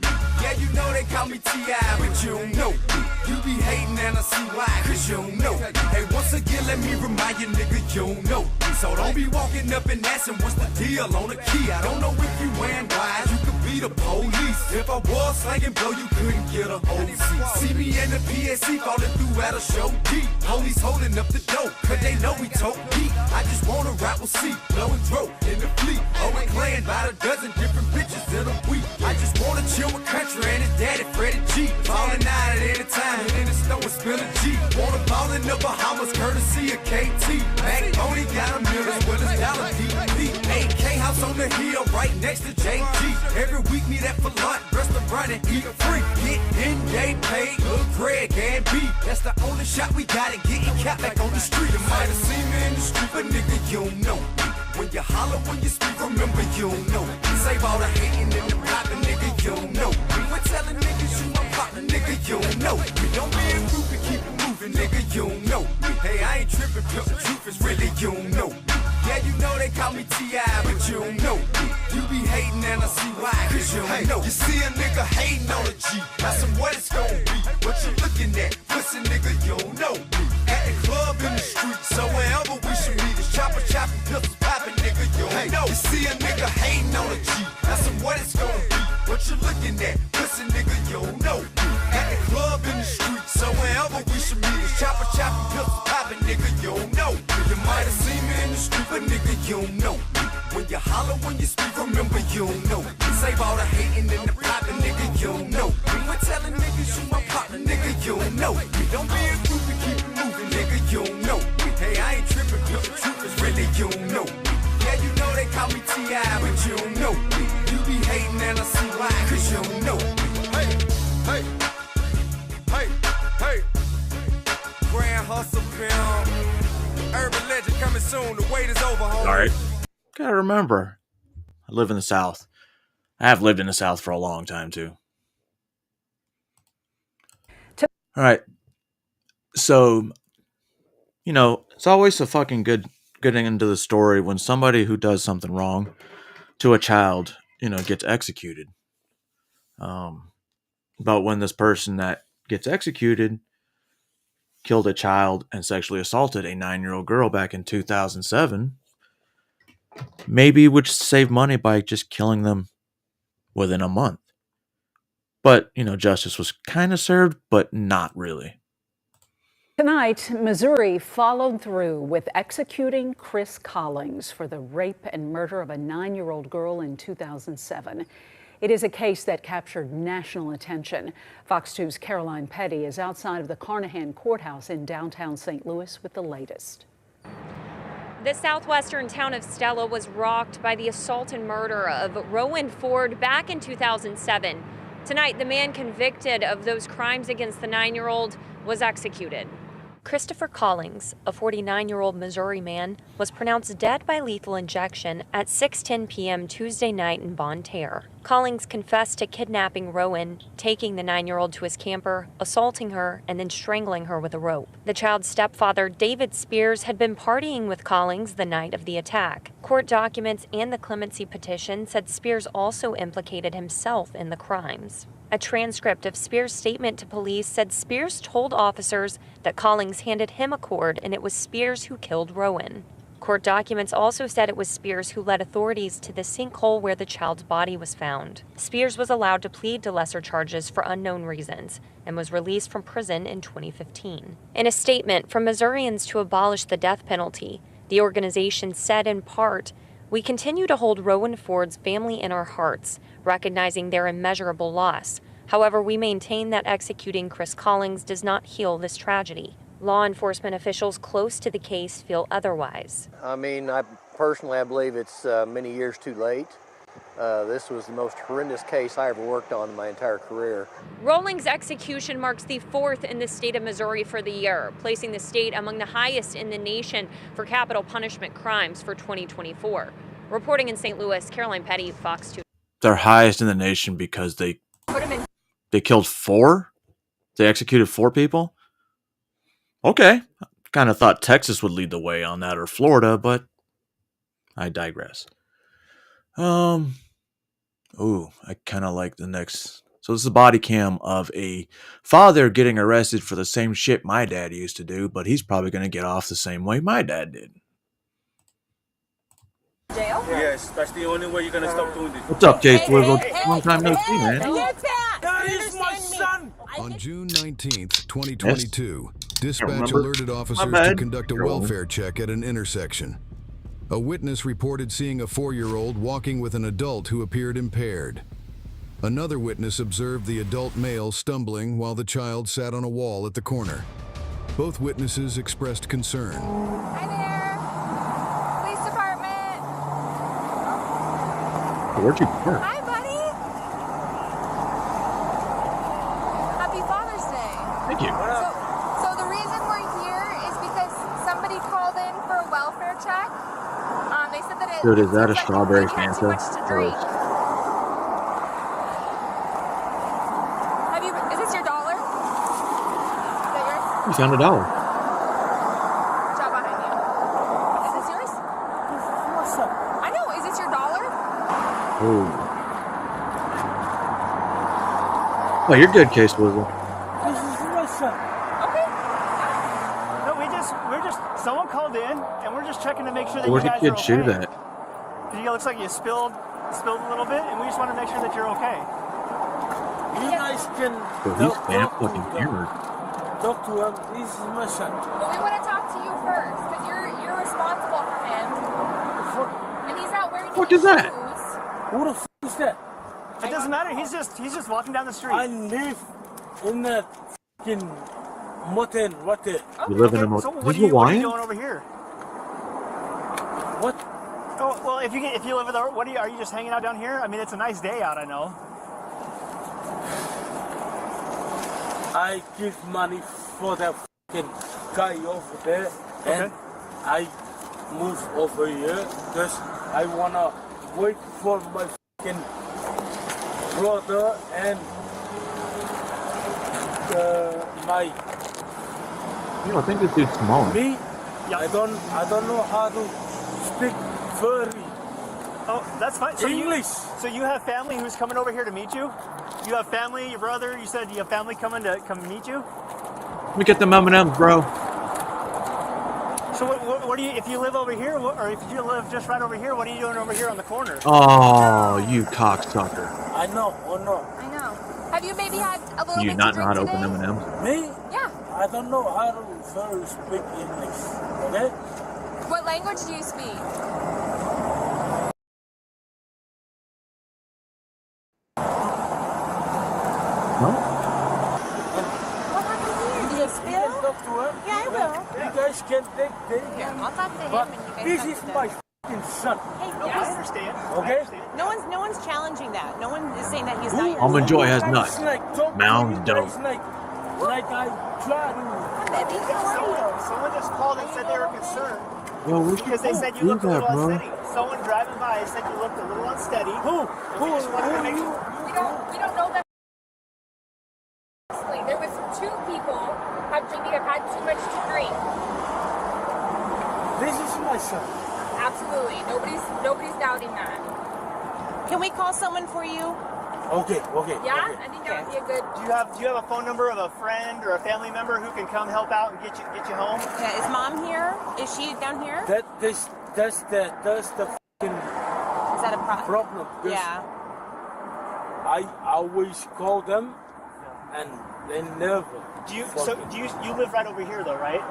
Yeah, you know they call me T.I., but you don't know me. You be hating and I see why, cause you don't know. Hey, once again, let me remind you, nigga, you don't know. So don't be walking up and asking what's the deal on the key. I don't know if you wearing wise, you could be the police. If I was slanging blow, you couldn't get a hold seat. See me in the PSC falling through at a show deep. Police holding up the dope, cause they know we tote deep. I just wanna rap with C, blowing throat in the fleet. Oh, and playing by the dozen different bitches in a week. I just wanna chill with country and his daddy Freddie G. Falling out at any time, and in the snow and spill a G. Wanna ball in the Bahamas, courtesy of KT. Mac Tony got a mill as well as dollar DP. AK house on the hill, right next to JG. Every week meet at for lunch, restaurant and eat free. Get in, they paid, look Greg and B. That's the only shot we got and getting capped back on the street. You might have seen me in the street, but nigga, you don't know me. When you holler, when you speak, remember you don't know me. Save all the hating and the popping, nigga, you don't know me. When telling niggas you my partner, nigga, you don't know me. Don't be a groupie, keep it moving, nigga, you don't know me. Hey, I ain't tripping, pimp, the truth is really you don't know me. Yeah, you know they call me T.I., but you don't know me. You be hating and I see why, cause you don't know. You see a nigga hating on a G, that's what it's gon' be. What you looking at? Pussy nigga, you don't know me. At the club in the street, so wherever we should meet, it's chopper chopping, pistols popping, nigga, you don't know. You see a nigga hating on a G, that's what it's gon' be. What you looking at? Pussy nigga, you don't know me. At the club in the street, so wherever we should meet, it's chopper chopping, pistols popping, nigga, you don't know. You might have seen me in the street, but nigga, you don't know me. When you holler, when you speak, remember you don't know me. Save all the hating and the popping, nigga, you don't know me. When telling niggas you my partner, nigga, you don't know me. Don't be a groupie, keep it moving, nigga, you don't know me. Hey, I ain't tripping, pimp, the truth is really you don't know me. Yeah, you know they call me T.I., but you don't know me. You be hating and I see why, cause you don't know me. Hey, hey, hey, hey. Grand Hustle film. Urban legend coming soon. The wait is over, homie. All right. Gotta remember, I live in the South. I have lived in the South for a long time, too. All right. So, you know, it's always a fucking good end to the story when somebody who does something wrong to a child, you know, gets executed. But when this person that gets executed killed a child and sexually assaulted a 9-year-old girl back in 2007, maybe would save money by just killing them within a month. But, you know, justice was kind of served, but not really. Tonight, Missouri followed through with executing Chris Collings for the rape and murder of a 9-year-old girl in 2007. It is a case that captured national attention. Fox 2's Caroline Petty is outside of the Carnahan Courthouse in downtown St. Louis with the latest. The southwestern town of Stella was rocked by the assault and murder of Rowan Ford back in 2007. Tonight, the man convicted of those crimes against the 9-year-old was executed. Christopher Collings, a 49-year-old Missouri man, was pronounced dead by lethal injection at 6:10 p.m. Tuesday night in Bonne Terre. Collings confessed to kidnapping Rowan, taking the 9-year-old to his camper, assaulting her, and then strangling her with a rope. The child's stepfather, David Spears, had been partying with Collings the night of the attack. Court documents and the clemency petition said Spears also implicated himself in the crimes. A transcript of Spears' statement to police said Spears told officers that Collings handed him a cord and it was Spears who killed Rowan. Court documents also said it was Spears who led authorities to the sinkhole where the child's body was found. Spears was allowed to plead to lesser charges for unknown reasons and was released from prison in 2015. In a statement from Missourians to abolish the death penalty, the organization said in part, "We continue to hold Rowan Ford's family in our hearts, recognizing their immeasurable loss. However, we maintain that executing Chris Collins does not heal this tragedy." Law enforcement officials close to the case feel otherwise. I mean, I believe it's many years too late. This was the most horrendous case I ever worked on in my entire career. Rolling's execution marks the 4th in the state of Missouri for the year, placing the state among the highest in the nation for capital punishment crimes for 2024. Reporting in St. Louis, Caroline Petty, Fox 2. They're highest in the nation because they killed 4? They executed 4 people? Okay. Kind of thought Texas would lead the way on that, or Florida, but I digress. I kind of like the next. So this is a body cam of a father getting arrested for the same shit my dad used to do, but he's probably going to get off the same way my dad did. Jail? Yes, that's the only way you're gonna stop doing this. What's up, Case Swivel? Long time no see, man. That is my son! On June 19th, 2022, dispatch alerted officers to conduct a welfare check at an intersection. A witness reported seeing a 4-year-old walking with an adult who appeared impaired. Another witness observed the adult male stumbling while the child sat on a wall at the corner. Both witnesses expressed concern. Hi there. Police department. Where'd you park? Hi, buddy. Happy Father's Day. Thank you. So the reason we're here is because somebody called in for a welfare check. They said that Dude, is that a seems like strawberry you had too Fanta? much to drink. Is this your dollar? Is that yours? You found $1. Job behind you. Is this yours? What's up? I know. Is this your dollar? Oh, you're good, Case Swivel. This is my son. Okay. No, we're just, someone called in, and we're just checking to make sure that Where'd you the guys kid are shoot okay. at? It looks like you spilled a little bit, and we just want to make sure that you're okay. You guys can Bro, he's fucking hammered. talk to him. This is my son. But we want to talk to you first, because you're responsible for him. And he's not wearing What any is that? shoes. Who the f is that? It doesn't matter. He's just walking down the street. I live in that f***ing motel right there. You live in a So motel. what He's are you Hawaiian? doing over here? What? Oh, well, if you live with our, are you just hanging out down here? I mean, it's a nice day out, I know. I give money for that f***ing guy over there, and I move over here because I wanna wait for my f***ing brother and my You know, I think this dude's smaller. me. I don't know how to speak very Oh, that's fine. So English. So you have family who's coming over here to meet you? You have family, your brother, you said you have family coming to come meet you? Let me get them M&M's, bro. So what do you, if you live over here, or if you live just right over here, what are you doing over here on the corner? Oh, you cocksucker. I know, oh no. I know. Have you maybe had a little You bit not to know drink how to open today? M&M's? Me? Yeah. I don't know how to very speak English, okay? What language do you speak? What happened here? Did you spill? Talk to her. Yeah, I will. You guys can take Yeah, I'll talk to him But and you guys this talk is to my them. f***ing son. Hey, No, I understand. Okay. No one's challenging that. No one is saying that he's not your Almond Joy has Guys nuts. like talk to Mounds you dope. guys like I try to. baby. How are you? Someone just called and said they were concerned Yo, we because they said you do looked a that, little bro. unsteady. Someone driving by said you looked a little unsteady. Who? We just wanted to make sure. We don't know that. There was 2 people have had too much to drink. This is my son. Absolutely. Nobody's doubting that. Can we call someone for you? Okay. Yeah, I think that would be a good. Do you have a phone number of a friend or a family member who can come help out and get you home? Yeah, is mom here? Is she down here? That's the fucking Is that a problem. Yeah. I always call them, and they never. Do you live right over here though, right?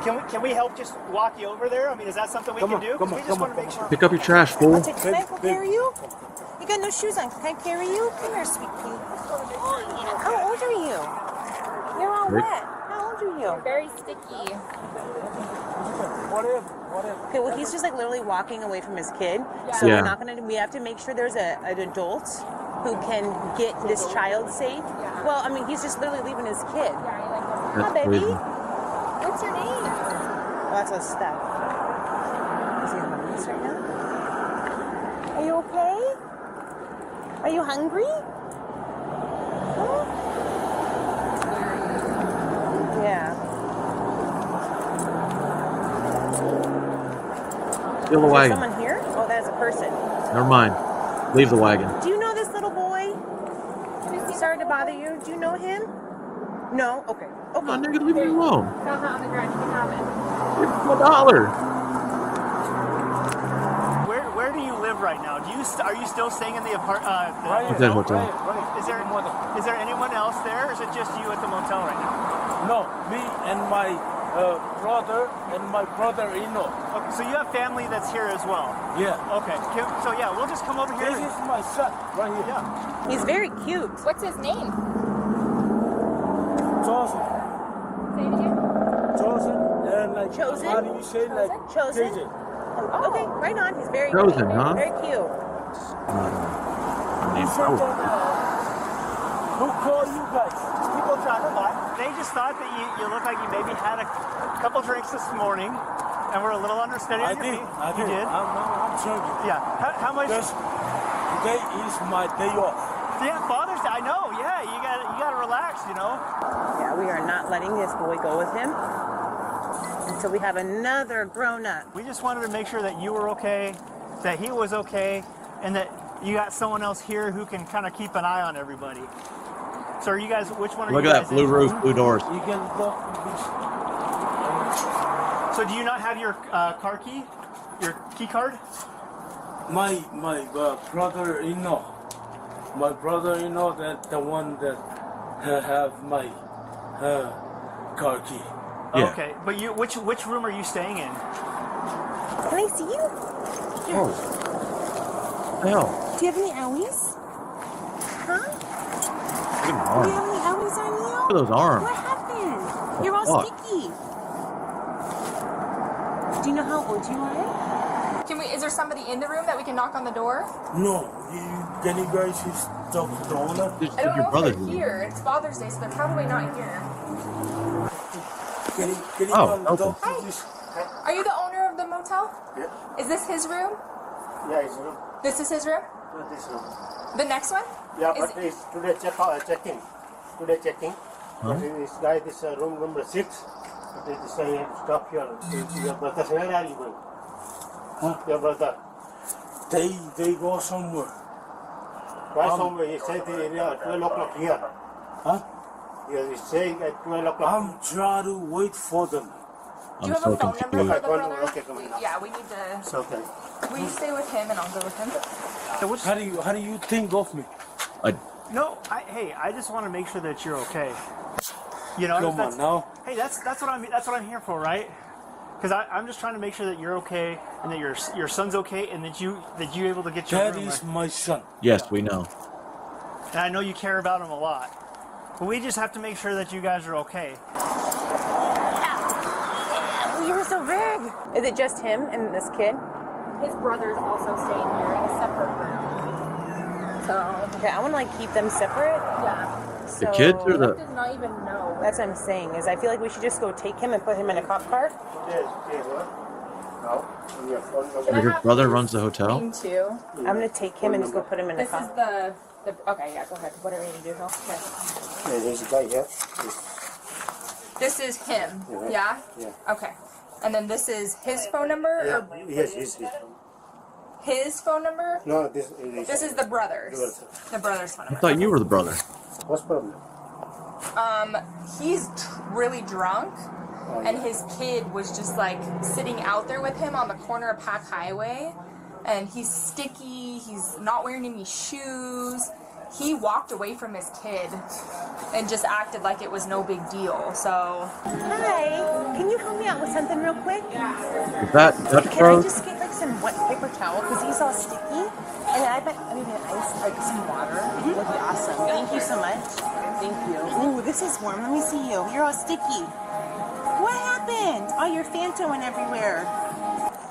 Can we help just walk you over there? I mean, is that something we can do? We just want to make sure. Pick up your trash, fool. Can I carry you? You got no shoes on. Can I carry you? Come here, sweet pea. How old are you? You're all Rick. wet. How old are you? Very sticky. Whatever. Okay, well, he's just like literally walking away from his kid. So Yeah. we're not gonna. We have to make sure there's an adult who can get this child safe. Well, I mean, he's just literally leaving his kid. Hi, That's baby. crazy. What's your name? Well, that's a step. Is he hungry right now? Are you okay? Are you hungry? Huh? Yeah. Steal the Is there wagon. someone here? Oh, that is a person. Never mind. Leave the wagon. Do you know this little boy? Sorry to bother you. Do you know him? No? Okay. Okay. No, nigga, leave me alone. Found that on the ground. You can have it. Give me my dollar. Where do you live right now? Are you still staying in the apartment? What's that hotel? Is there anyone else there, or is it just you at the motel right now? No, me and my brother and my brother-in-law. Okay, so you have family that's here as well. Yeah. Okay. So yeah, we'll just come over here. This is my son right here. Yeah. He's very cute. What's his name? Chosen. Say it again. Chosen. And like, Chosen? how do you say like Chosen? KJ? Oh, okay, right on. He's very Chosen, cute. huh? Very cute. Who called you guys? People driving by. They just thought that you looked like you maybe had a couple drinks this morning, and were a little understeady. I did. You did? I'm sorry. Yeah. How much? Today is my day off. Yeah, Father's Day. I know. Yeah, you gotta relax. You know. Yeah, we are not letting this boy go with him until we have another grown-up. We just wanted to make sure that you were okay, that he was okay, and that you got someone else here who can kind of keep an eye on everybody. So are you guys, which one are Look you at guys that blue in? roof, blue doors. You can go. So do you not have your car key? Your key card? My brother-in-law. My brother-in-law, that the one that have my car key. Yeah. Okay, but you which room are you staying in? Can I see you? Oh. Hell. Do you have any owies? Huh? Look at my Do arm. you have any owies on you? Look at those arms. What happened? You're all Fuck. sticky. Do you know how old you are? Is there somebody in the room that we can knock on the door? No, can you guys just stop the owner? I don't know if they're here. It's Father's Day, so they're probably not here. Can you Oh, okay. Are you the owner of the motel? Yeah. Is this his room? Yeah, it's room. This is his room? Yeah, this room. The next one? Yeah, Is but it's today checking. Today checking. Huh? But this guy, this room number 6. But this stop here. Your brother, where are you going? Huh? Your brother. They go somewhere. Why somewhere? He said they are 12 o'clock here. Huh? Yeah, he's saying at 12 o'clock. I'm trying to wait for them. Do you have a phone number for the brother? Okay, come on. Yeah, we need to. It's okay. Will you stay with him and I'll go with him? How do you think of me? No, I just want to make sure that you're okay. You know, Come on now. Hey, that's what I'm here for, right? Because I'm just trying to make sure that you're okay and that your son's okay and that you're able to get your That room is right. my son. Yes, we know. And I know you care about him a lot. But we just have to make sure that you guys are okay. Oh, you're so big. Is it just him and this kid? His brother's also staying here in a separate room. So. Okay, I want to like keep them separate. Yeah. The kids or He the... does not even know. That's what I'm saying. Is I feel like we should just go take him and put him in a cop car. Your brother runs the hotel? Mine too. I'm gonna take him and just go put him in a This cop. is the okay, yeah, go ahead. Whatever you need to do, Phil. Okay. Yeah, there's a guy here. This is him. Yeah? Yeah. Okay. And then this is his phone number? Yeah. Or Yes, his phone. His phone number? No, this is the brother's. The brother's phone I number. thought you were the brother. What's the problem? He's really drunk, and his kid was just like sitting out there with him on the corner of Pack Highway, and he's sticky. He's not wearing any shoes. He walked away from his kid and just acted like it was no big deal. So, Hi, can you help me out with something real quick? Is that Dutch Can I Bros? just get like some wet paper towel because he's all sticky, and I bet maybe ice, like some water would be awesome. Thank you so much. Thank you. Ooh, this is warm. Let me see you. You're all sticky. What happened? Oh, your Fanta went everywhere.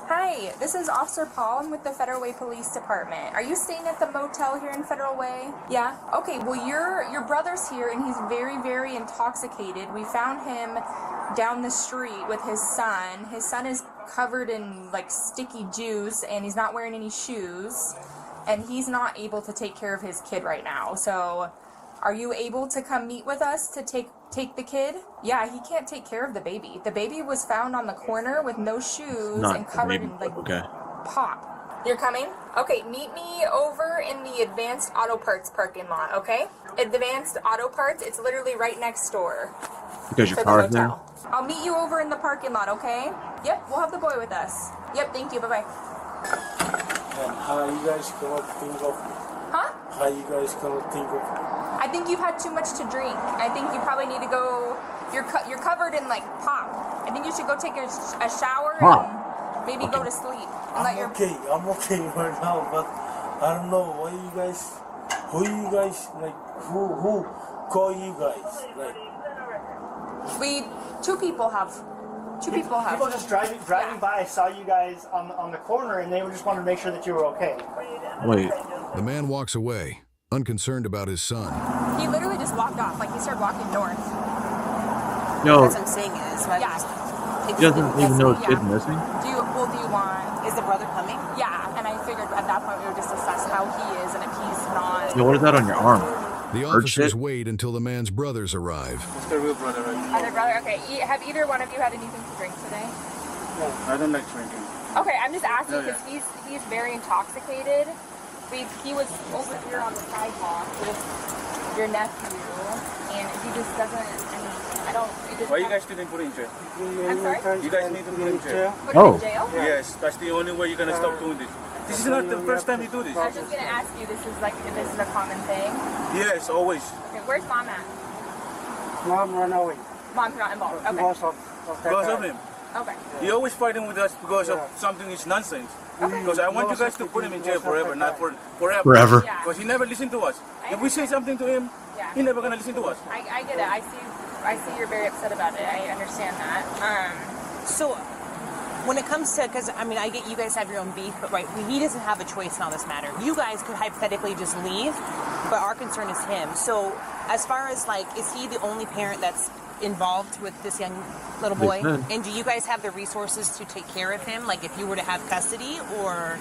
hi, this is Officer Paul. I'm with the Federal Way Police Department. Are you staying at the motel here in Federal Way? Yeah? Okay, well your brother's here and he's very, very intoxicated. We found him down the street with his son. His son is covered in like sticky juice and he's not wearing any shoes. And he's not able to take care of his kid right now. So are you able to come meet with us to take the kid? Yeah, he can't take care of the baby. The baby was found on the corner with no shoes and covered in like pop. You're coming? Okay, meet me over in the Advanced Auto Parts parking lot, okay? Advanced Auto Parts, it's literally right next door. Because your for the car's there? motel. I'll meet you over in the parking lot, okay? Yep, we'll have the boy with us. Yep, thank you, bye-bye. And how you guys gonna think of? Huh? How you guys gonna think of? I think you've had too much to drink. I think you probably need to go. You're covered in like pop. I think you should go take a shower and maybe go to sleep. And I'm okay right now, but I don't know why you guys. Who you guys like? Who call you guys like? Two people have. People just driving by saw you guys on the corner, and they just wanted to make sure that you were okay. Wait. The man walks away, unconcerned about his son. He literally just walked off. Like he started walking north. Yo, That's what I'm saying is, right? Yeah. he doesn't even know his kid's missing? Do you want? Is the brother coming? Yeah, and I figured at that point we would just assess how he is, and if he's not. Yo, what is that on your arm? The officers wait until the man's brothers arrive. What's the real brother? Other brother. Okay. Have either one of you had anything to drink today? No, I don't like drinking. Okay, I'm just asking because he's very intoxicated. He was over here on the sidewalk with your nephew, and he just doesn't. I mean, I don't. Why you guys didn't put him in jail? I'm sorry. You guys need to put him in jail. Put him in jail? Yes, that's the only way you're gonna stop doing this. This is not the first time you do this. I was just gonna ask you. This is a common thing. Yes, always. Okay, where's mom at? Mom ran away. Mom's not involved. Okay. Because of him. Okay. He always fighting with us because of something is nonsense. Because I want you guys to put him in jail forever, not forever. Forever. Yeah. Because he never listened to us. If we say something to him, he never gonna listen to us. I get it. I see you're very upset about it. I understand that. So, when it comes to, because I mean, I get you guys have your own beef, but right, he doesn't have a choice in all this matter. You guys could hypothetically just leave, but our concern is him. So, as far as like, is he the only parent that's involved with this young little boy? And do you guys have the resources to take care of him? Like, if you were to have custody, or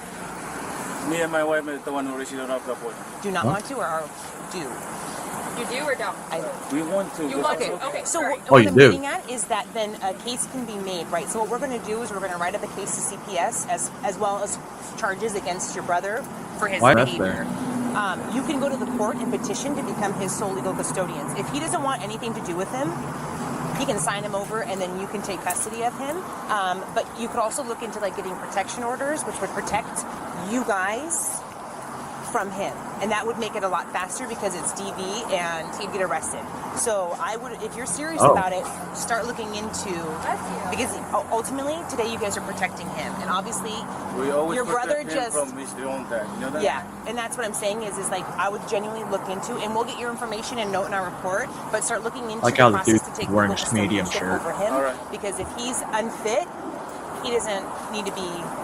Me and my wife are the one who received the boy. do not want to, or do? You do or don't? We want to. You want to? Okay. So sorry. what I'm getting at is that then a case can be made, right? So what we're going to do is we're going to write up a case to CPS as well as charges against your brother for his behavior. You can go to the court and petition to become his sole legal custodians. If he doesn't want anything to do with him, he can sign him over and then you can take custody of him. But you could also look into like getting protection orders, which would protect you guys from him, and that would make it a lot faster because it's DV and he'd get arrested. So I would, if you're serious about it, start looking into, because ultimately today you guys are protecting him, and obviously we always your brother just from his own dad. You know that? Yeah, and that's what I'm saying is like I would genuinely look into, and we'll get your information and note in our report, but start looking into Like the how the process dude's to take wearing a legal medium custodianship shirt. over him, All right. because if he's unfit, he doesn't need to be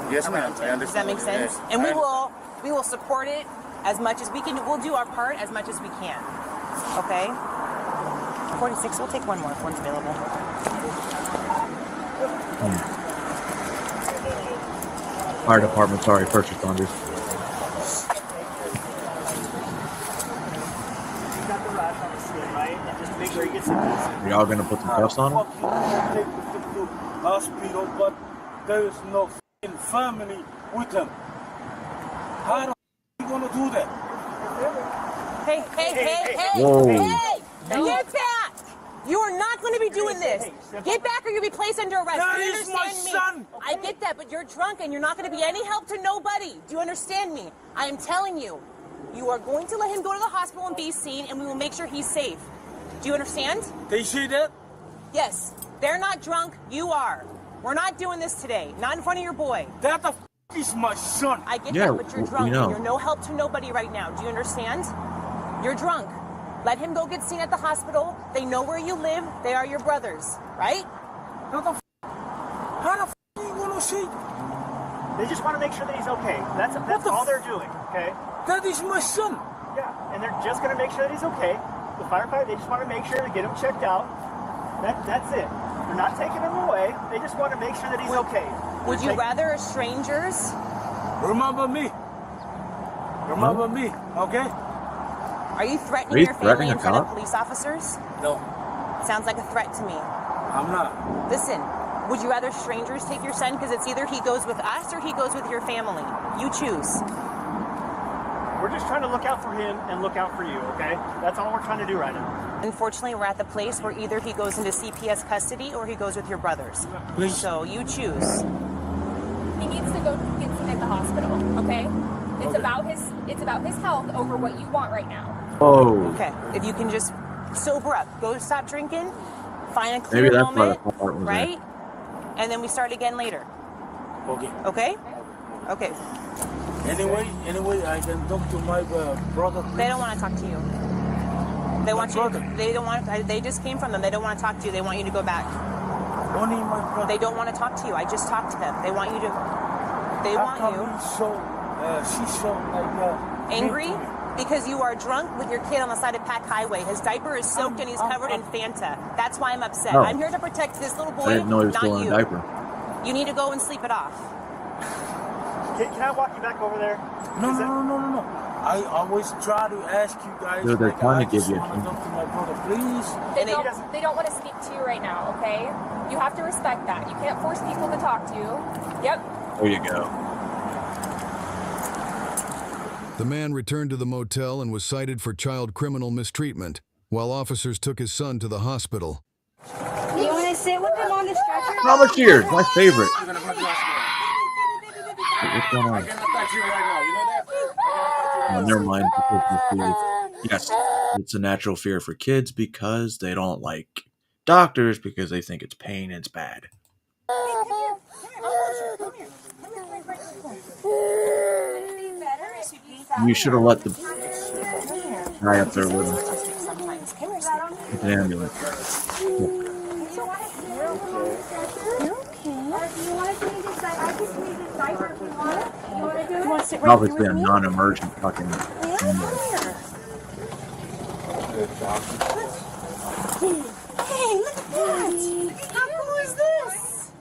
Yes, ma'am. around I him. Does that understand. make sense? Yes, And I we will support it as much as we can. We'll do our part as much as we can. Okay? 46, we'll take one more if one's available. Fire department, sorry, first responders. You got the rash on the skin, right? Just make sure you get some easy. Are y'all gonna put some cuffs on him? Take him to hospital, but there is no family with him. How the you gonna do that? Hey! Whoa. Hey! Get back! You are not going to be doing this. Get back or you'll be placed under arrest. That Do you is my understand me? son. I get that, but you're drunk and you're not going to be any help to nobody. Do you understand me? I am telling you, you are going to let him go to the hospital and be seen, and we will make sure he's safe. Do you understand? They see that? Yes. They're not drunk. You are. We're not doing this today. Not in front of your boy. That the is my son. I get Yeah, that, but you're we drunk know. and you're no help to nobody right now. Do you understand? You're drunk. Let him go get seen at the hospital. They know where you live. They are your brothers, right? How the you gonna see? They just want to make sure that he's okay. That's all they're doing, okay? That is my son. Yeah, and they're just going to make sure that he's okay. The firefighter, they just want to make sure to get him checked out. That's it. They're not taking him away. They just want to make sure that he's okay. Would you rather strangers? Remember me. Remember me, okay? Are you threatening Are you your family threatening in a front of cop? police officers? No, Sounds like a threat to me. I'm not. Listen, would you rather strangers take your son? Because it's either he goes with us or he goes with your family. You choose. We're just trying to look out for him and look out for you, okay? That's all we're trying to do right now. Unfortunately, we're at the place where either he goes into CPS custody or he goes with your brothers. Please. So you choose. He needs to go get seen at the hospital, okay? It's about his health over what you want right now. Oh. Okay, if you can just sober up, go stop drinking, find a clear Maybe that's why moment, the part was there. right? And then we start again later. Okay. Okay? Okay. Anyway, I can talk to my brother. Please. They don't want to talk to you. They want you. brother. They don't want. They just came from them. They don't want to talk to you. They want you to go back. Only my brother. They don't want to talk to you. I just talked to them. They want you to. They How want come you. she's so like Angry? mean to me? Because you are drunk with your kid on the side of Pack Highway. His diaper is soaked and he's covered in Fanta. That's why I'm upset. Oh. I'm here to protect this little boy, I didn't know he was not still in you. a diaper. You need to go and sleep it off. Can I walk you back over there? No. I always try to ask you guys. Dude, they're like, trying to I give just you a wanna hint. talk to my brother, please. They don't want to speak to you right now, okay? You have to respect that. You can't force people to talk to you. Yep. There you go. The man returned to the motel and was cited for child criminal mistreatment, while officers took his son to the hospital. You want to sit with him on the stretcher? Mama Cheers, my favorite. What's going on? Oh, never mind. Yes, it's a natural fear for kids because they don't like doctors because they think it's pain and it's bad. You should have let the guy up there with him. With the ambulance. Obviously a non-emergent fucking ambulance. Hey, look at that! How cool is this?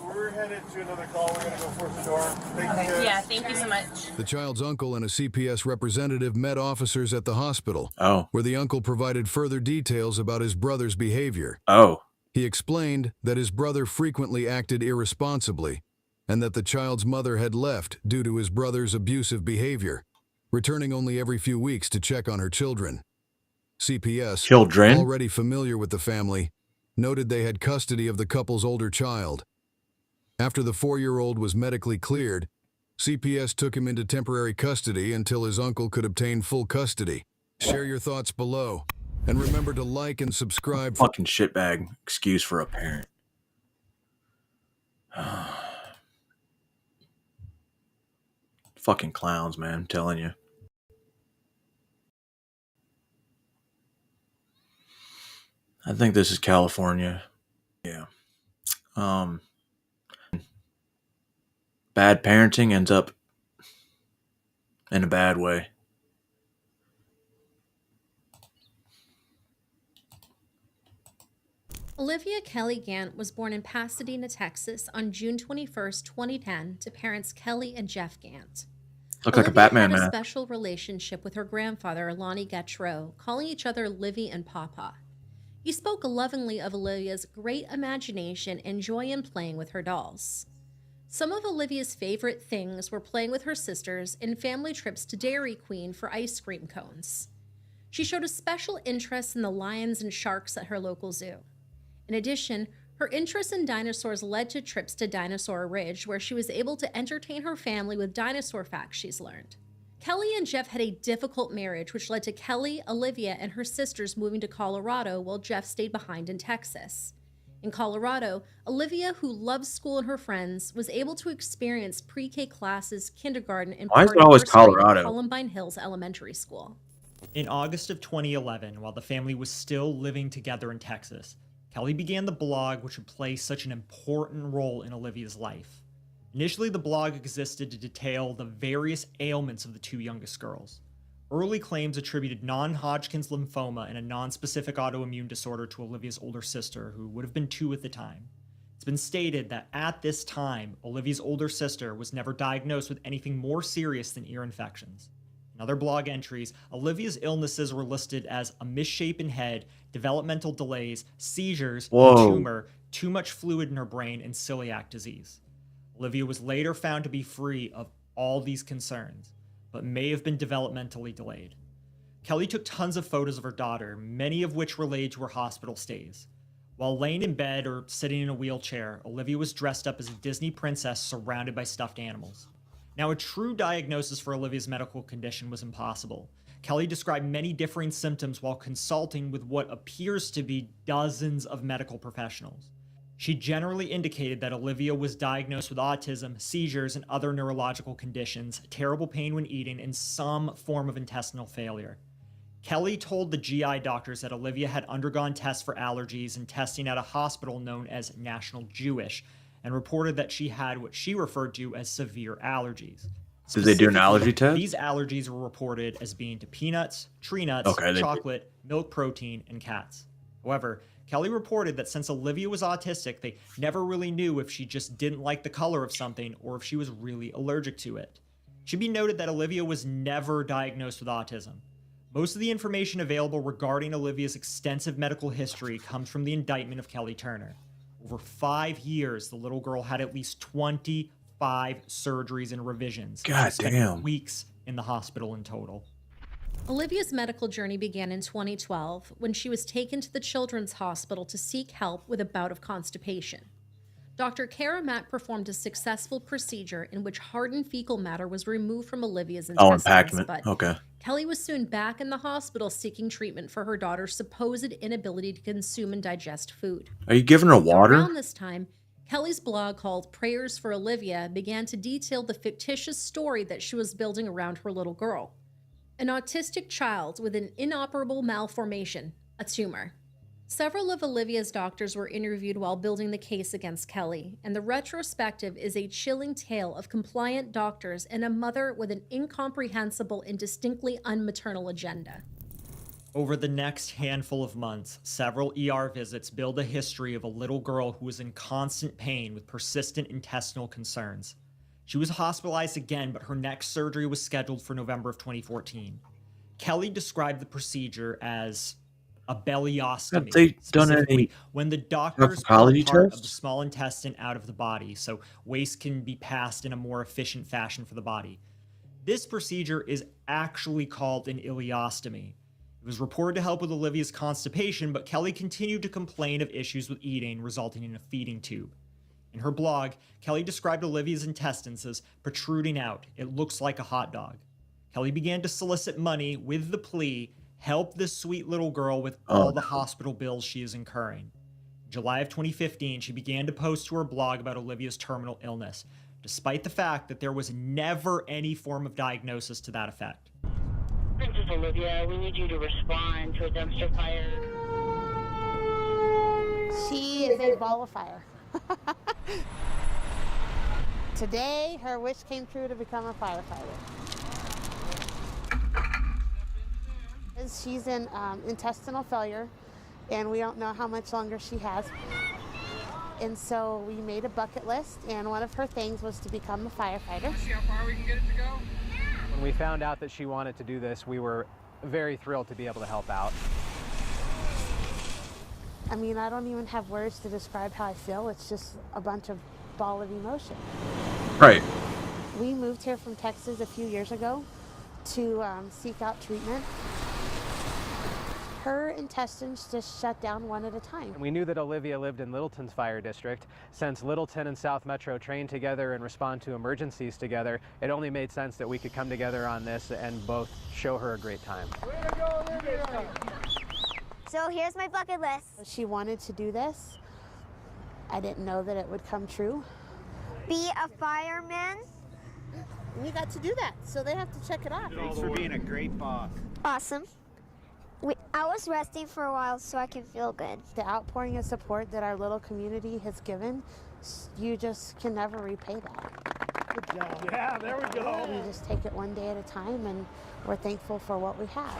We're headed to another call. We're gonna go force the door. Thank you. Yeah, thank you so much. The child's uncle and a CPS representative met officers at the hospital, where the uncle provided further details about his brother's behavior. He explained that his brother frequently acted irresponsibly and that the child's mother had left due to his brother's abusive behavior, returning only every few weeks to check on her children. CPS, already familiar with the family, noted they had custody of the couple's older child. After the 4-year-old was medically cleared, CPS took him into temporary custody until his uncle could obtain full custody. Share your thoughts below, and remember to like and subscribe. Fucking shitbag excuse for a parent. Fucking clowns, man. I'm telling you. I think this is California. Yeah. Bad parenting ends up in a bad way. Olivia Kelly Gant was born in Pasadena, Texas on June 21st, 2010 to parents Kelly and Jeff Gant. Look like a Batman had a man. special relationship with her grandfather, Lonnie Gautreaux, calling each other Livy and Papa. He spoke lovingly of Olivia's great imagination and joy in playing with her dolls. Some of Olivia's favorite things were playing with her sisters and family trips to Dairy Queen for ice cream cones. She showed a special interest in the lions and sharks at her local zoo. In addition, her interest in dinosaurs led to trips to Dinosaur Ridge, where she was able to entertain her family with dinosaur facts she's learned. Kelly and Jeff had a difficult marriage, which led to Kelly, Olivia, and her sisters moving to Colorado while Jeff stayed behind in Texas. In Colorado, Olivia, who loves school and her friends, was able to experience pre-K classes, kindergarten, and Why is part it of always first grade at Colorado? Columbine Hills Elementary School. In August of 2011, while the family was still living together in Texas, Kelly began the blog which would play such an important role in Olivia's life. Initially, the blog existed to detail the various ailments of the two youngest girls. Early claims attributed non-Hodgkin's lymphoma and a non-specific autoimmune disorder to Olivia's older sister, who would have been 2 at the time. It's been stated that at this time, Olivia's older sister was never diagnosed with anything more serious than ear infections. In other blog entries, Olivia's illnesses were listed as a misshapen head, developmental delays, seizures, a tumor, too much fluid in her brain, and celiac disease. Olivia was later found to be free of all these concerns, but may have been developmentally delayed. Kelly took tons of photos of her daughter, many of which related to her hospital stays. While laying in bed or sitting in a wheelchair, Olivia was dressed up as a Disney princess surrounded by stuffed animals. Now, a true diagnosis for Olivia's medical condition was impossible. Kelly described many differing symptoms while consulting with what appears to be dozens of medical professionals. She generally indicated that Olivia was diagnosed with autism, seizures, and other neurological conditions, terrible pain when eating, and some form of intestinal failure. Kelly told the GI doctors that Olivia had undergone tests for allergies and testing at a hospital known as National Jewish, and reported that she had what she referred to as severe allergies. Did they do an allergy test? These allergies were reported as being to peanuts, tree nuts, chocolate, milk protein, and cats. However, Kelly reported that since Olivia was autistic, they never really knew if she just didn't like the color of something or if she was really allergic to it. It should be noted that Olivia was never diagnosed with autism. Most of the information available regarding Olivia's extensive medical history comes from the indictment of Kelly Turner. Over 5 years, the little girl had at least 25 surgeries and revisions. God She spent damn. weeks in the hospital in total. Olivia's medical journey began in 2012 when she was taken to the Children's Hospital to seek help with a bout of constipation. Dr. Kara Mack performed a successful procedure in which hardened fecal matter was removed from Olivia's intestines. Impactment. But Okay. Kelly was soon back in the hospital seeking treatment for her daughter's supposed inability to consume and digest food. Are you giving her water? Around this time, Kelly's blog called Prayers for Olivia began to detail the fictitious story that she was building around her little girl. An autistic child with an inoperable malformation, a tumor. Several of Olivia's doctors were interviewed while building the case against Kelly, and the retrospective is a chilling tale of compliant doctors and a mother with an incomprehensible and distinctly unmaternal agenda. Over the next handful of months, several ER visits build a history of a little girl who was in constant pain with persistent intestinal concerns. She was hospitalized again, but her next surgery was scheduled for November of 2014. Kelly described the procedure as a beliostomy. Have they done specifically any when the doctors pull toxicology part of the tests? small intestine out of the body, so waste can be passed in a more efficient fashion for the body. This procedure is actually called an ileostomy. It was reported to help with Olivia's constipation, but Kelly continued to complain of issues with eating, resulting in a feeding tube. In her blog, Kelly described Olivia's intestines as protruding out. It looks like a hot dog. Kelly began to solicit money with the plea, help this sweet little girl with all the hospital bills she is incurring. In July of 2015, she began to post to her blog about Olivia's terminal illness, despite the fact that there was never any form of diagnosis to that effect. Princess Olivia, we need you to respond to a dumpster fire. She is a ball of fire. Today, her wish came true to become a firefighter. She's in intestinal failure, and we don't know how much longer she has. And so we made a bucket list, and one of her things was to become a firefighter. See how far we can get it to go? When we found out that she wanted to do this, we were very thrilled to be able to help out. I mean, I don't even have words to describe how I feel. It's just a bunch of ball of emotion. Right. We moved here from Texas a few years ago to seek out treatment. Her intestines just shut down one at a time. And we knew that Olivia lived in Littleton's fire district. Since Littleton and South Metro train together and respond to emergencies together, it only made sense that we could come together on this and both show her a great time. Way to go, Olivia! So here's my bucket list. She wanted to do this. I didn't know that it would come true. Be a fireman. We got to do that, so they have to check it out. Thanks for being a great boss. Awesome. I was resting for a while so I can feel good. The outpouring of support that our little community has given, you just can never repay that. Good job. Yeah, there we go. We just take it one day at a time, and we're thankful for what we have.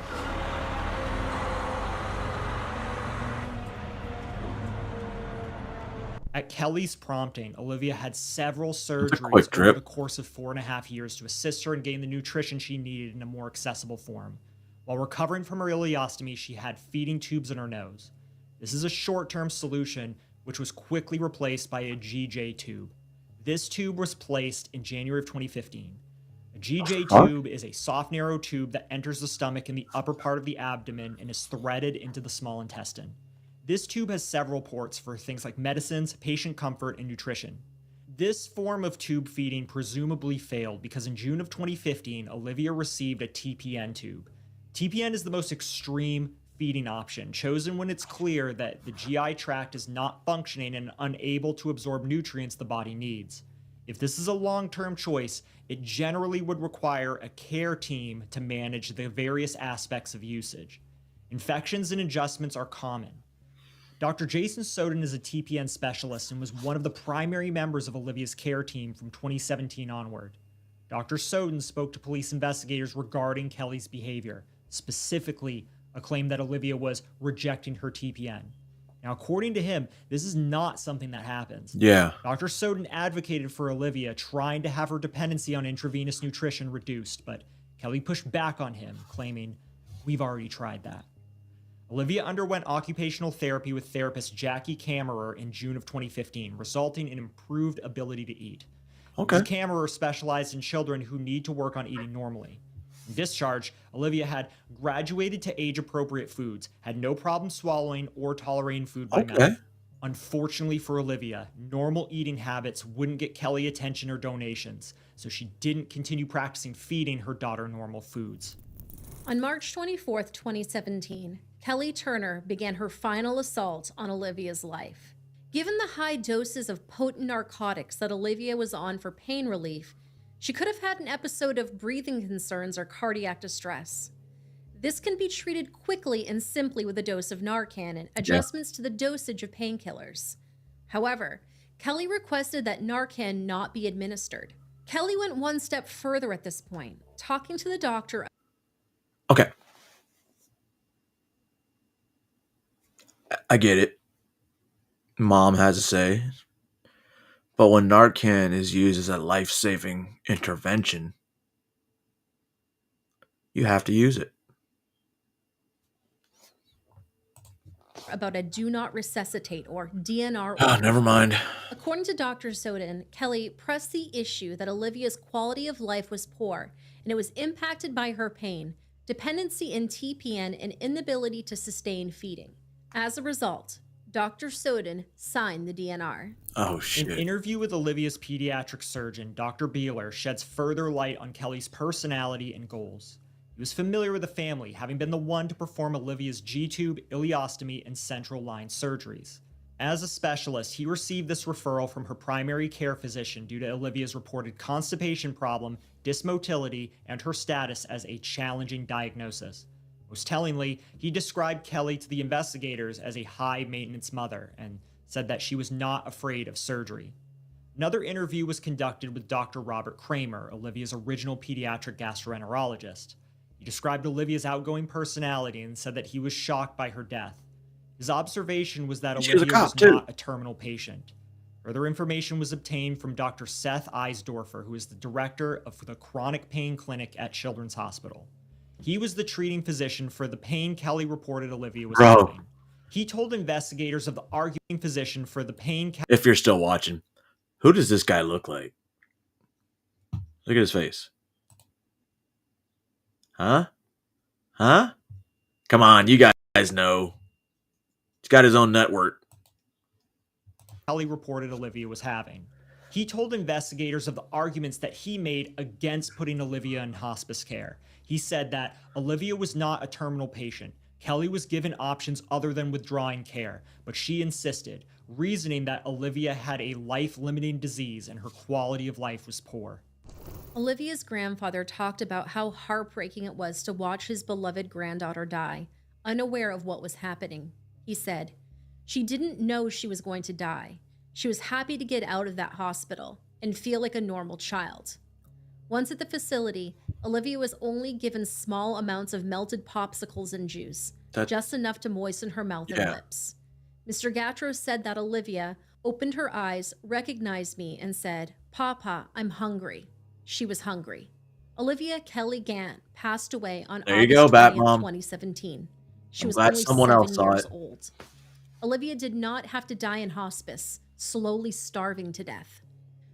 At Kelly's prompting, Olivia had several surgeries over the course of 4.5 years to assist her in getting the nutrition she needed in a more accessible form. While recovering from her ileostomy, she had feeding tubes in her nose. This is a short-term solution, which was quickly replaced by a GJ tube. This tube was placed in January of 2015. A GJ tube is a soft, narrow tube that enters the stomach in the upper part of the abdomen and is threaded into the small intestine. This tube has several ports for things like medicines, patient comfort, and nutrition. This form of tube feeding presumably failed because in June of 2015, Olivia received a TPN tube. TPN is the most extreme feeding option, chosen when it's clear that the GI tract is not functioning and unable to absorb nutrients the body needs. If this is a long-term choice, it generally would require a care team to manage the various aspects of usage. Infections and adjustments are common. Dr. Jason Soden is a TPN specialist and was one of the primary members of Olivia's care team from 2017 onward. Dr. Soden spoke to police investigators regarding Kelly's behavior, specifically a claim that Olivia was rejecting her TPN. Now, according to him, this is not something that happens. Yeah. Dr. Soden advocated for Olivia trying to have her dependency on intravenous nutrition reduced, but Kelly pushed back on him, claiming, "We've already tried that." Olivia underwent occupational therapy with therapist Jackie Kammerer in June of 2015, resulting in improved ability to eat. Okay. Ms. Kammerer specialized in children who need to work on eating normally. In discharge, Olivia had graduated to age-appropriate foods, had no problem swallowing or tolerating food by mouth. Unfortunately for Olivia, normal eating habits wouldn't get Kelly attention or donations, so she didn't continue practicing feeding her daughter normal foods. On March 24th, 2017, Kelly Turner began her final assault on Olivia's life. Given the high doses of potent narcotics that Olivia was on for pain relief, she could have had an episode of breathing concerns or cardiac distress. This can be treated quickly and simply with a dose of Narcan and adjustments to the dosage of painkillers. However, Kelly requested that Narcan not be administered. Kelly went one step further at this point, talking to the doctor. Okay. I get it. Mom has a say. But when Narcan is used as a life-saving intervention, you have to use it. About a do not resuscitate or DNR. Oh, never mind. According to Dr. Soden, Kelly pressed the issue that Olivia's quality of life was poor and it was impacted by her pain, dependency in TPN, and inability to sustain feeding. As a result, Dr. Soden signed the DNR. Oh, shit. An interview with Olivia's pediatric surgeon, Dr. Beeler, sheds further light on Kelly's personality and goals. He was familiar with the family, having been the one to perform Olivia's G-tube, ileostomy, and central line surgeries. As a specialist, he received this referral from her primary care physician due to Olivia's reported constipation problem, dysmotility, and her status as a challenging diagnosis. Most tellingly, he described Kelly to the investigators as a high-maintenance mother and said that she was not afraid of surgery. Another interview was conducted with Dr. Robert Kramer, Olivia's original pediatric gastroenterologist. He described Olivia's outgoing personality and said that he was shocked by her death. His observation was that Olivia was not a terminal patient. Further information was obtained from Dr. Seth Eisdorfer, who is the director of the Chronic Pain Clinic at Children's Hospital. He was the treating physician for the pain Kelly reported Olivia was having. He told investigators of the arguing physician for the pain... If you're still watching, Who does this guy look like? Look at his face. Huh? Huh? Come on, you guys know. He's got his own network. Kelly reported Olivia was having. He told investigators of the arguments that he made against putting Olivia in hospice care. He said that Olivia was not a terminal patient. Kelly was given options other than withdrawing care, but she insisted, reasoning that Olivia had a life-limiting disease and her quality of life was poor. Olivia's grandfather talked about how heartbreaking it was to watch his beloved granddaughter die, unaware of what was happening. He said, "She didn't know she was going to die. She was happy to get out of that hospital and feel like a normal child." Once at the facility, Olivia was only given small amounts of melted popsicles and juice, just enough to moisten her mouth and lips. Mr. Gattro said that Olivia opened her eyes, recognized me, and said, "Papa, I'm hungry." She was hungry. Olivia Kelly Gant passed away on August 20th, 2017. She was only 7 years old. Olivia did not have to die in hospice, slowly starving to death.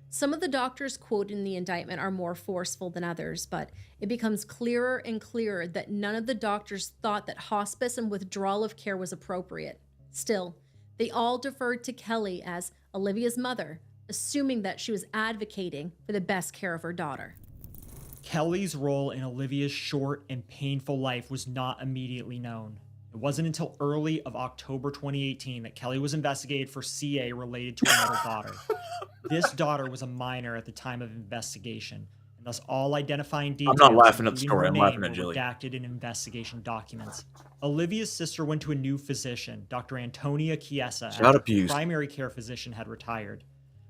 Some of the doctors quoted in the indictment are more forceful than others, but it becomes clearer and clearer that none of the doctors thought that hospice and withdrawal of care was appropriate. Still, they all deferred to Kelly as Olivia's mother, assuming that she was advocating for the best care of her daughter. Kelly's role in Olivia's short and painful life was not immediately known. It wasn't until early of October 2018 that Kelly was investigated for CA related to another daughter. This daughter was a minor at the time of investigation, and thus all identifying details, I'm not laughing at the including story, her I'm name, laughing at were Jilly. redacted in investigation documents. Olivia's sister went to a new physician, Dr. Antonia Chiesa, Shout out after the Pius. primary care physician had retired.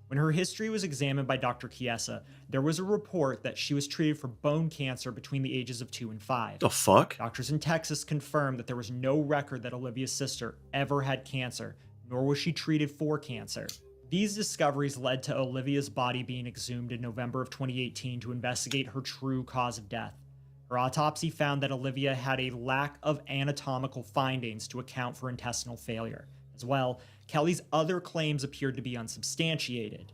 When her history was examined by Dr. Chiesa, there was a report that she was treated for bone cancer between the ages of 2 and 5. The fuck? Doctors in Texas confirmed that there was no record that Olivia's sister ever had cancer, nor was she treated for cancer. These discoveries led to Olivia's body being exhumed in November of 2018 to investigate her true cause of death. Her autopsy found that Olivia had a lack of anatomical findings to account for intestinal failure. As well, Kelly's other claims appeared to be unsubstantiated.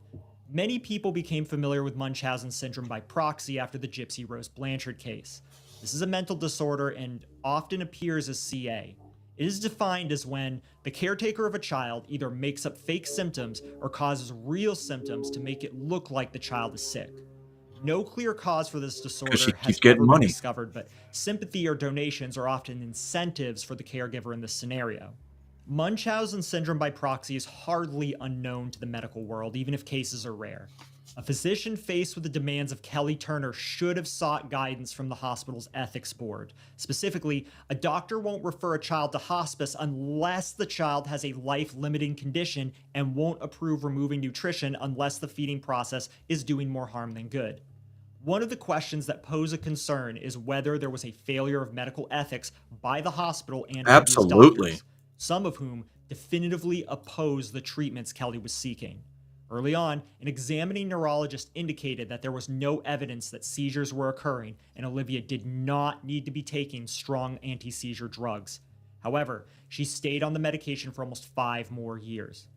Many people became familiar with Munchausen syndrome by proxy after the Gypsy Rose Blanchard case. This is a mental disorder and often appears as CA. It is defined as when the caretaker of a child either makes up fake symptoms or causes real symptoms to make it look like the child is sick. No clear cause for this disorder has ever been discovered, but sympathy or donations are often incentives for the caregiver in this scenario. Munchausen syndrome by proxy is hardly unknown to the medical world, even if cases are rare. A physician faced with the demands of Kelly Turner should have sought guidance from the hospital's ethics board. Specifically, a doctor won't refer a child to hospice unless the child has a life-limiting condition and won't approve removing nutrition unless the feeding process is doing more harm than good. One of the questions that pose a concern is whether there was a failure of medical ethics by the hospital and Absolutely. doctors, some of whom definitively opposed the treatments Kelly was seeking. Early on, an examining neurologist indicated that there was no evidence that seizures were occurring and Olivia did not need to be taking strong anti-seizure drugs. However, she stayed on the medication for almost 5 more years.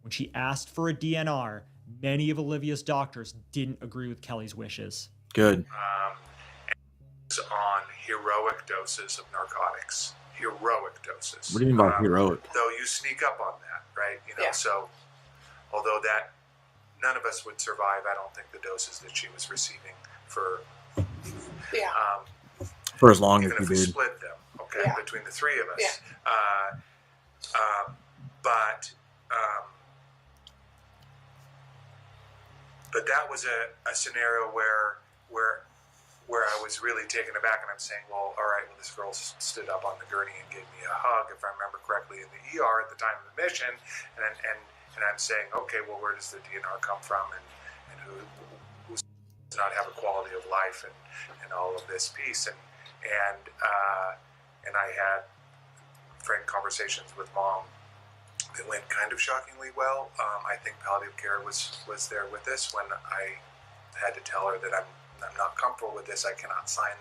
When she asked for a DNR, many of Olivia's doctors didn't agree with Kelly's wishes. Good. On heroic doses of narcotics. Heroic doses. What do you mean by heroic? Though you sneak up on that, right? So although that none of us would survive, I don't think the doses that she was receiving for For as long even as if you we did. split them, between the three of us. But that was a scenario where I was really taken aback, and I'm saying, well, all right, well, this girl stood up on the gurney and gave me a hug, if I remember correctly, in the ER at the time of the mission, and I'm saying, okay, well, where does the DNR come from, and who does not have a quality of life, and all of this piece, and I had frank conversations with Mom that went kind of shockingly well. I think palliative care was there with this when I had to tell her that I'm not comfortable with this. I cannot sign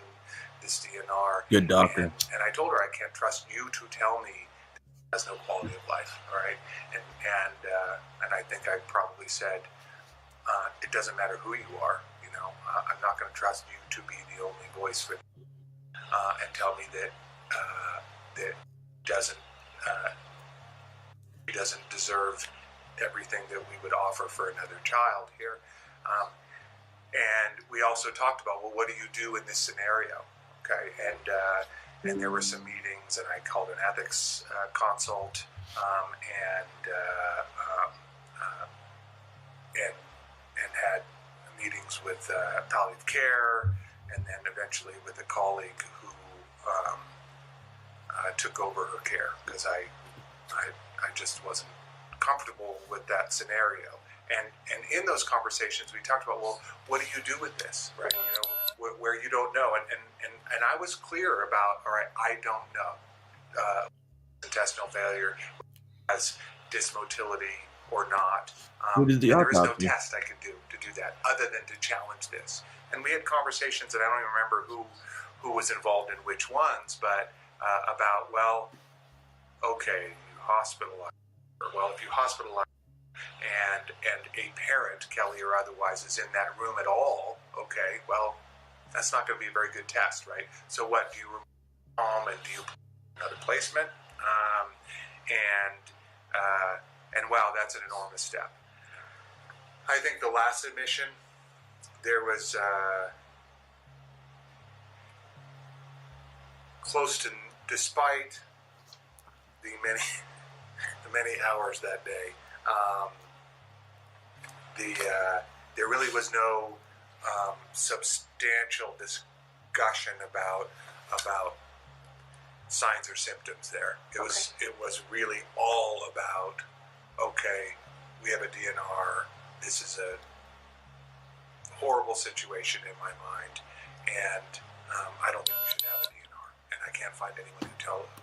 this DNR. Good doctor. And I told her I can't trust you to tell me it has no quality of life. All right. And I think I probably said it doesn't matter who you are. I'm not going to trust you to be the only voice for and tell me that that he doesn't deserve everything that we would offer for another child here. And we also talked about, well, what do you do in this scenario? Okay, and there were some meetings, and I called an ethics consult, and had meetings with palliative care, and then eventually with a colleague who took over her care, because I just wasn't comfortable with that scenario. And in those conversations, we talked about, well, what do you do with this, right? Where you don't know. And I was clear about, all right, I don't know. Intestinal failure has dysmotility or not. Who did the there is no autopsy? test I could do to do that other than to challenge this. And we had conversations that I don't even remember who was involved in which ones, but about, well, okay, you hospitalize her. Well, if you hospitalize and a parent, Kelly or otherwise, is in that room at all, okay, well, that's not going to be a very good test, right? So what, do you remove and do you put another placement? And wow, that's an enormous step. I think the last admission, there was close to, despite the many hours that day, there really was no substantial discussion about signs or symptoms there. It was really all about, okay, we have a DNR. This is a horrible situation in my mind, and I don't think we should have a DNR. And I can't find anyone who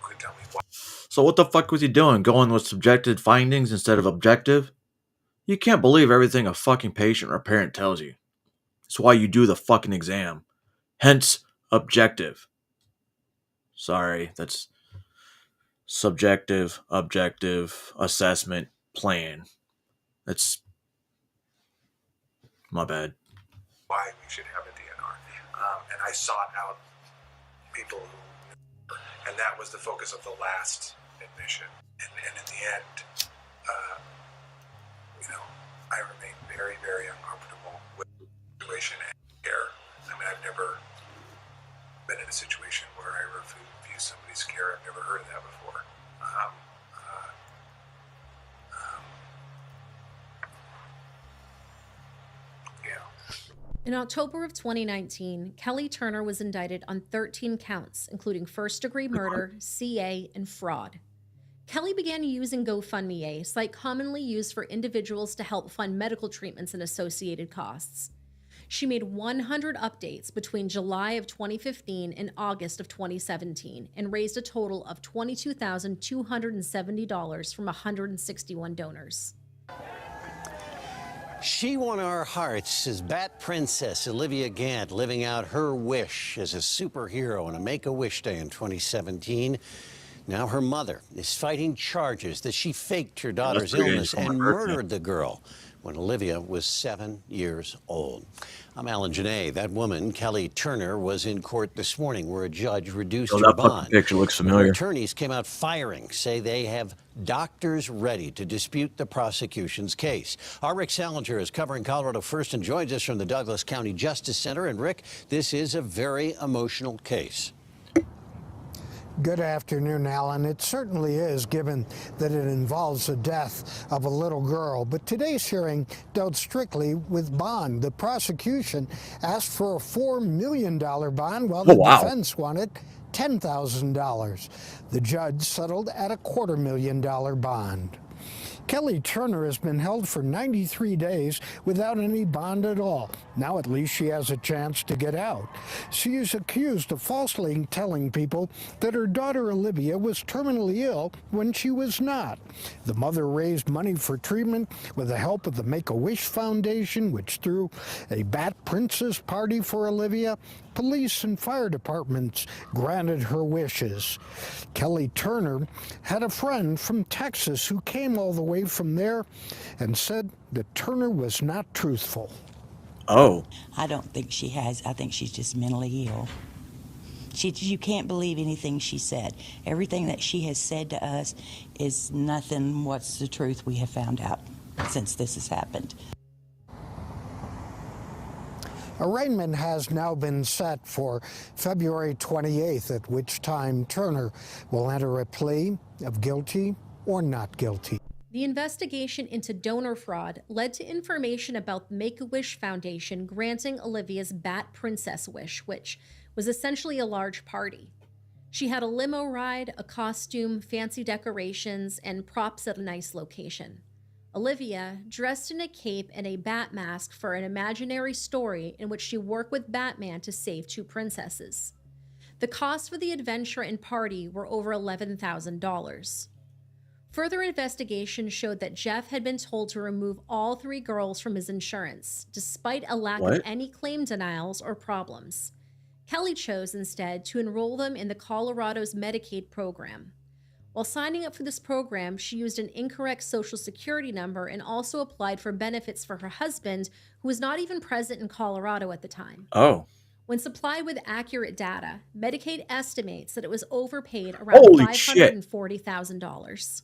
could tell me why. So what the fuck was he doing? Going with subjective findings instead of objective? You can't believe everything a fucking patient or parent tells you. That's why you do the fucking exam. Hence, objective. Sorry, that's subjective, objective, assessment, plan. That's my bad. Why we should have a DNR. And I sought out people who, and that was the focus of the last admission. And in the end, I remain very, very uncomfortable with the situation and care. I mean, I've never been in a situation where I refuse somebody's care. I've never heard of that before. In October of 2019, Kelly Turner was indicted on 13 counts, including first-degree murder, CA, and fraud. Kelly began using GoFundMe, a site commonly used for individuals to help fund medical treatments and associated costs. She made 100 updates between July of 2015 and August of 2017 and raised a total of $22,270 from 161 donors. She won our hearts as Bat Princess Olivia Gant, living out her wish as a superhero on a Make-A-Wish Day in 2017. Now her mother is fighting charges that she faked her daughter's illness and murdered the girl when Olivia was 7 years old. I'm Alan Janae. That woman, Kelly Turner, was in court this morning where a judge reduced her bond. Picture looks familiar. Her attorneys came out firing, say they have doctors ready to dispute the prosecution's case. Our Rick Salinger is covering Colorado First and joins us from the Douglas County Justice Center. And Rick, this is a very emotional case. Good afternoon, Alan. It certainly is, given that it involves the death of a little girl. But today's hearing dealt strictly with bond. The prosecution asked for a $4 million bond, while the defense wanted $10,000. The judge settled at a $250,000 bond. Kelly Turner has been held for 93 days without any bond at all. Now at least she has a chance to get out. She is accused of falsely telling people that her daughter Olivia was terminally ill when she was not. The mother raised money for treatment with the help of the Make-A-Wish Foundation, which threw a Bat Princess party for Olivia. Police and fire departments granted her wishes. Kelly Turner had a friend from Texas who came all the way away from there and said that Turner was not truthful. Oh. I don't think she has. I think she's just mentally ill. You can't believe anything she said. Everything that she has said to us is nothing what's the truth we have found out since this has happened. Arraignment has now been set for February 28th, at which time Turner will enter a plea of guilty or not guilty. The investigation into donor fraud led to information about the Make-A-Wish Foundation granting Olivia's Bat Princess wish, which was essentially a large party. She had a limo ride, a costume, fancy decorations, and props at a nice location. Olivia, dressed in a cape and a bat mask for an imaginary story in which she worked with Batman to save two princesses. The costs for the adventure and party were over $11,000. Further investigation showed that Jeff had been told to remove all three girls from his insurance, despite a lack of any claim denials or problems. Kelly chose instead to enroll them in the Colorado's Medicaid program. While signing up for this program, she used an incorrect Social Security number and also applied for benefits for her husband, who was not even present in Colorado at the time. Oh. When supplied with accurate data, Medicaid estimates that it was overpaid around $540,000.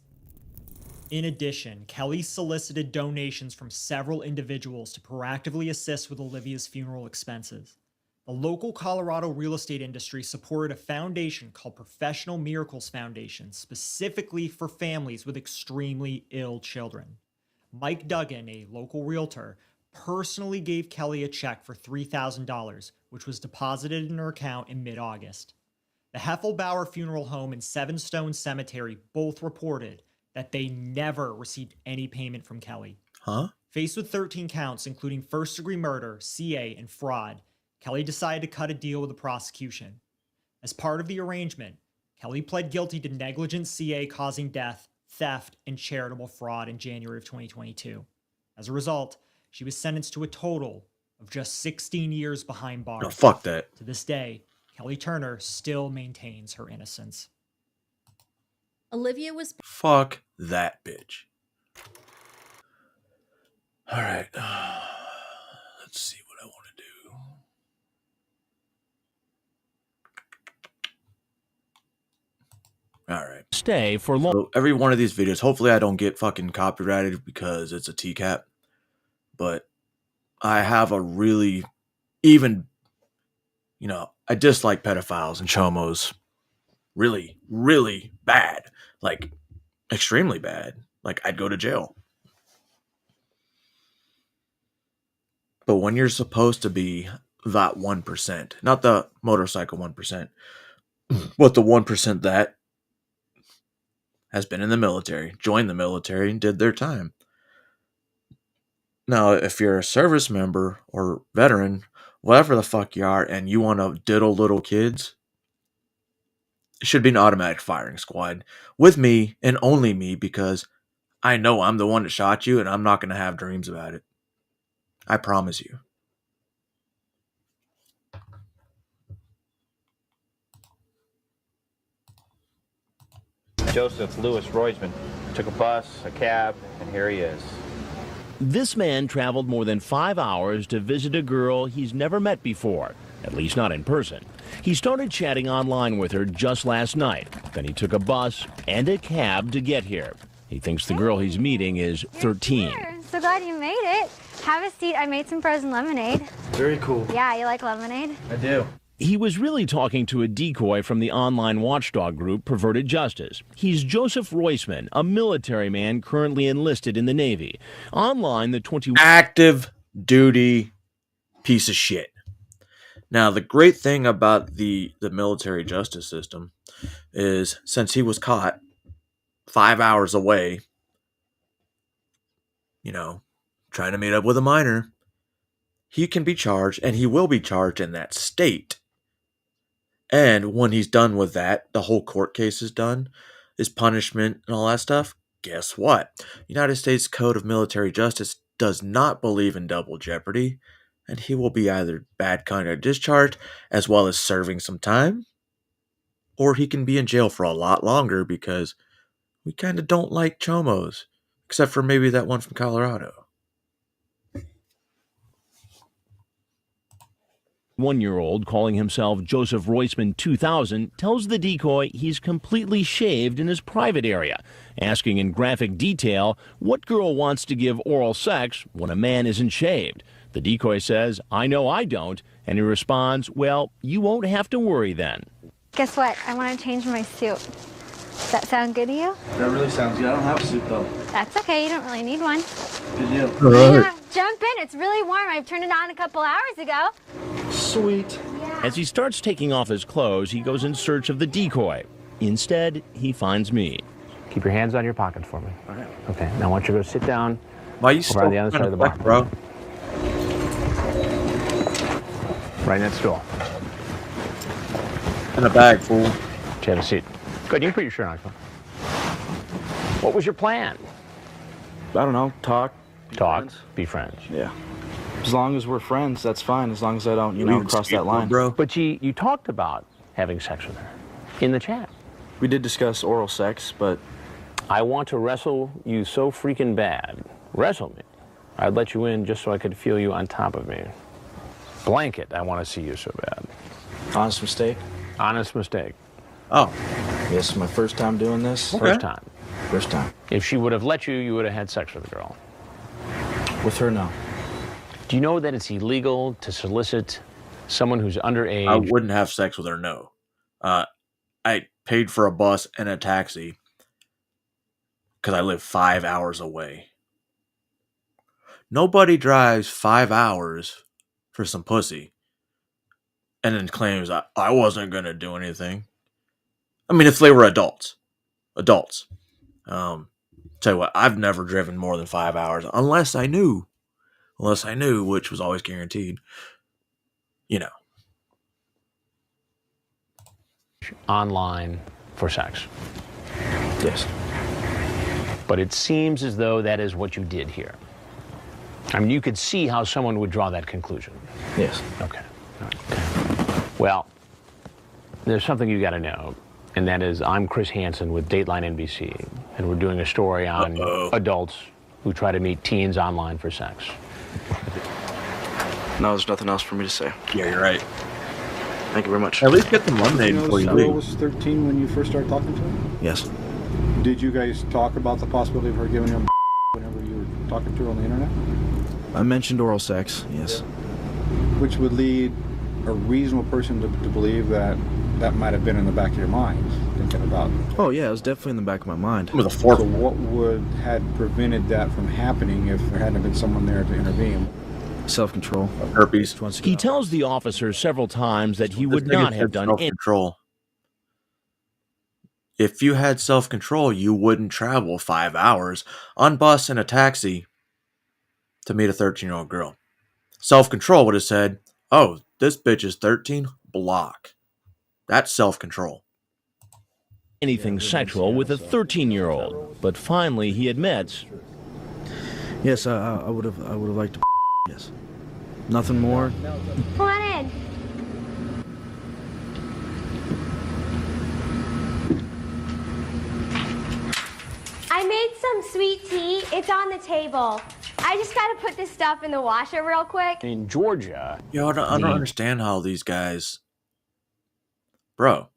In addition, Kelly solicited donations from several individuals to proactively assist with Olivia's funeral expenses. The local Colorado real estate industry supported a foundation called Professional Miracles Foundation, specifically for families with extremely ill children. Mike Duggan, a local realtor, personally gave Kelly a check for $3,000, which was deposited in her account in mid-August. The Heffelbauer Funeral Home and Seven Stone Cemetery both reported that they never received any payment from Kelly. Huh? Faced with 13 counts, including first-degree murder, CA, and fraud, Kelly decided to cut a deal with the prosecution. As part of the arrangement, Kelly pled guilty to negligent CA causing death, theft, and charitable fraud in January of 2022. As a result, she was sentenced to a total of just 16 years behind bars. No, fuck that. To this day, Kelly Turner still maintains her innocence. Olivia was... Fuck that bitch. All right. Let's see what I want to do. All right. Stay for long. So every one of these videos, hopefully I don't get fucking copyrighted because it's a TCAP. But I have a really, even, I dislike pedophiles and chomos really, really bad. Like, extremely bad. Like, I'd go to jail. But when you're supposed to be that 1%, not the motorcycle 1%, but the 1% that has been in the military, joined the military, and did their time. Now, if you're a service member or veteran, whatever the fuck you are, and you want to diddle little kids, it should be an automatic firing squad with me and only me, because I know I'm the one that shot you and I'm not going to have dreams about it. I promise you. Joseph Louis Roisman took a bus, a cab, and here he is. This man traveled more than 5 hours to visit a girl he's never met before, at least not in person. He started chatting online with her just last night. Then he took a bus and a cab to get here. He thinks the girl he's meeting is 13. So glad you made it. Have a seat. I made some frozen lemonade. Very cool. Yeah, you like lemonade? I do. He was really talking to a decoy from the online watchdog group Perverted Justice. He's Joseph Roisman, a military man currently enlisted in the Navy. Online, the 21... Active duty piece of shit. Now, the great thing about the military justice system is, since he was caught 5 hours away, trying to meet up with a minor, he can be charged, and he will be charged in that state. And when he's done with that, the whole court case is done, his punishment and all that stuff, guess what? United States Code of Military Justice does not believe in double jeopardy, and he will be either bad conduct discharged, as well as serving some time, or he can be in jail for a lot longer, because we kind of don't like chomos, Except for maybe that one from Colorado. 1-year-old, calling himself Joseph Roisman 2000, tells the decoy he's completely shaved in his private area, asking in graphic detail what girl wants to give oral sex when a man isn't shaved. The decoy says, "I know I don't," and he responds, "Well, you won't have to worry then." Guess what? I want to change my suit. Does that sound good to you? That really sounds good. I don't have a suit though. That's okay. You don't really need one. Good deal. Yeah, jump in. It's really warm. I turned it on a couple hours ago. Sweet. As he starts taking off his clothes, he goes in search of the decoy. Instead, he finds me. Keep your hands on your pockets for me. Okay. Now I want you to go sit down. Why you over still on the other side of the bar, bro? Right in that stool. In a bag, fool. Have a seat. Good. You can put your shirt on. What was your plan? I don't know. Talk. Be friends. Yeah. As long as we're friends, that's fine. As long as I don't, cross that line. Bro. But you talked about having sex with her in the chat. We did discuss oral sex, but I want to wrestle you so freaking bad. Wrestle me. I'd let you in just so I could feel you on top of me. Blanket, I want to see you so bad. Honest mistake? Honest mistake. Oh. Yes, my first time doing this. Okay. First time. First time. If she would have let you, you would have had sex with the girl. With her, no. Do you know that it's illegal to solicit someone who's underage? I wouldn't have sex with her, no. I paid for a bus and a taxi because I live 5 hours away. Nobody drives 5 hours for some pussy and then claims I wasn't going to do anything. I mean, if they were adults. Tell you what, I've never driven more than 5 hours unless I knew, which was always guaranteed. Online for sex. Yes. But it seems as though that is what you did here. I mean, you could see how someone would draw that conclusion. Yes. Okay. Well, there's something you got to know, and that is I'm Chris Hansen with Dateline NBC, and we're doing a story on adults who try to meet teens online for sex. No, there's nothing else for me to say. Yeah, you're right. Thank you very much. At least get some lemonade before you leave. was 13 when you first started talking to her? Yes. Did you guys talk about the possibility of her giving him whenever you were talking to her on the internet? I mentioned oral sex, yes. Which would lead a reasonable person to believe that might have been in the back of your mind, thinking about it. Oh, yeah, it was definitely in the back of my mind. With a fork. So what had prevented that from happening if there hadn't been someone there to intervene? Self-control. Herpes. He tells the officer several times that he would not have done anything. Self-control. If you had self-control, you wouldn't travel 5 hours on bus and a taxi to meet a 13-year-old girl. Self-control would have said, "Oh, this bitch is 13, block." That's self-control. Anything sexual with a 13-year-old, but finally he admits. Yes, I would have liked to. Yes. Nothing more. Come on in. I made some sweet tea. It's on the table. I just gotta put this stuff in the washer real quick. In Georgia. Yo, I don't understand how these guys. Bro.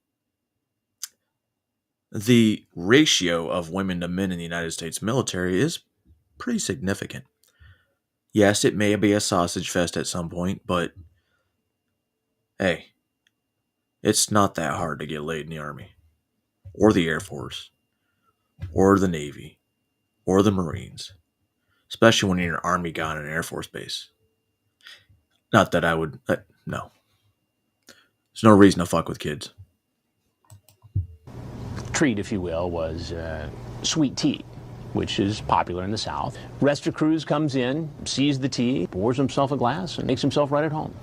The ratio of women to men in the United States military is pretty significant. Yes, it may be a sausage fest at some point, but hey, it's not that hard to get laid in the Army, or the Air Force, or the Navy, or the Marines, especially when you're an Army guy on an Air Force base. Not that I would, no. There's no reason to fuck with kids. Treat, if you will, was sweet tea, which is popular in the South. Rester Cruz comes in, sees the tea, pours himself a glass, and makes himself right at home.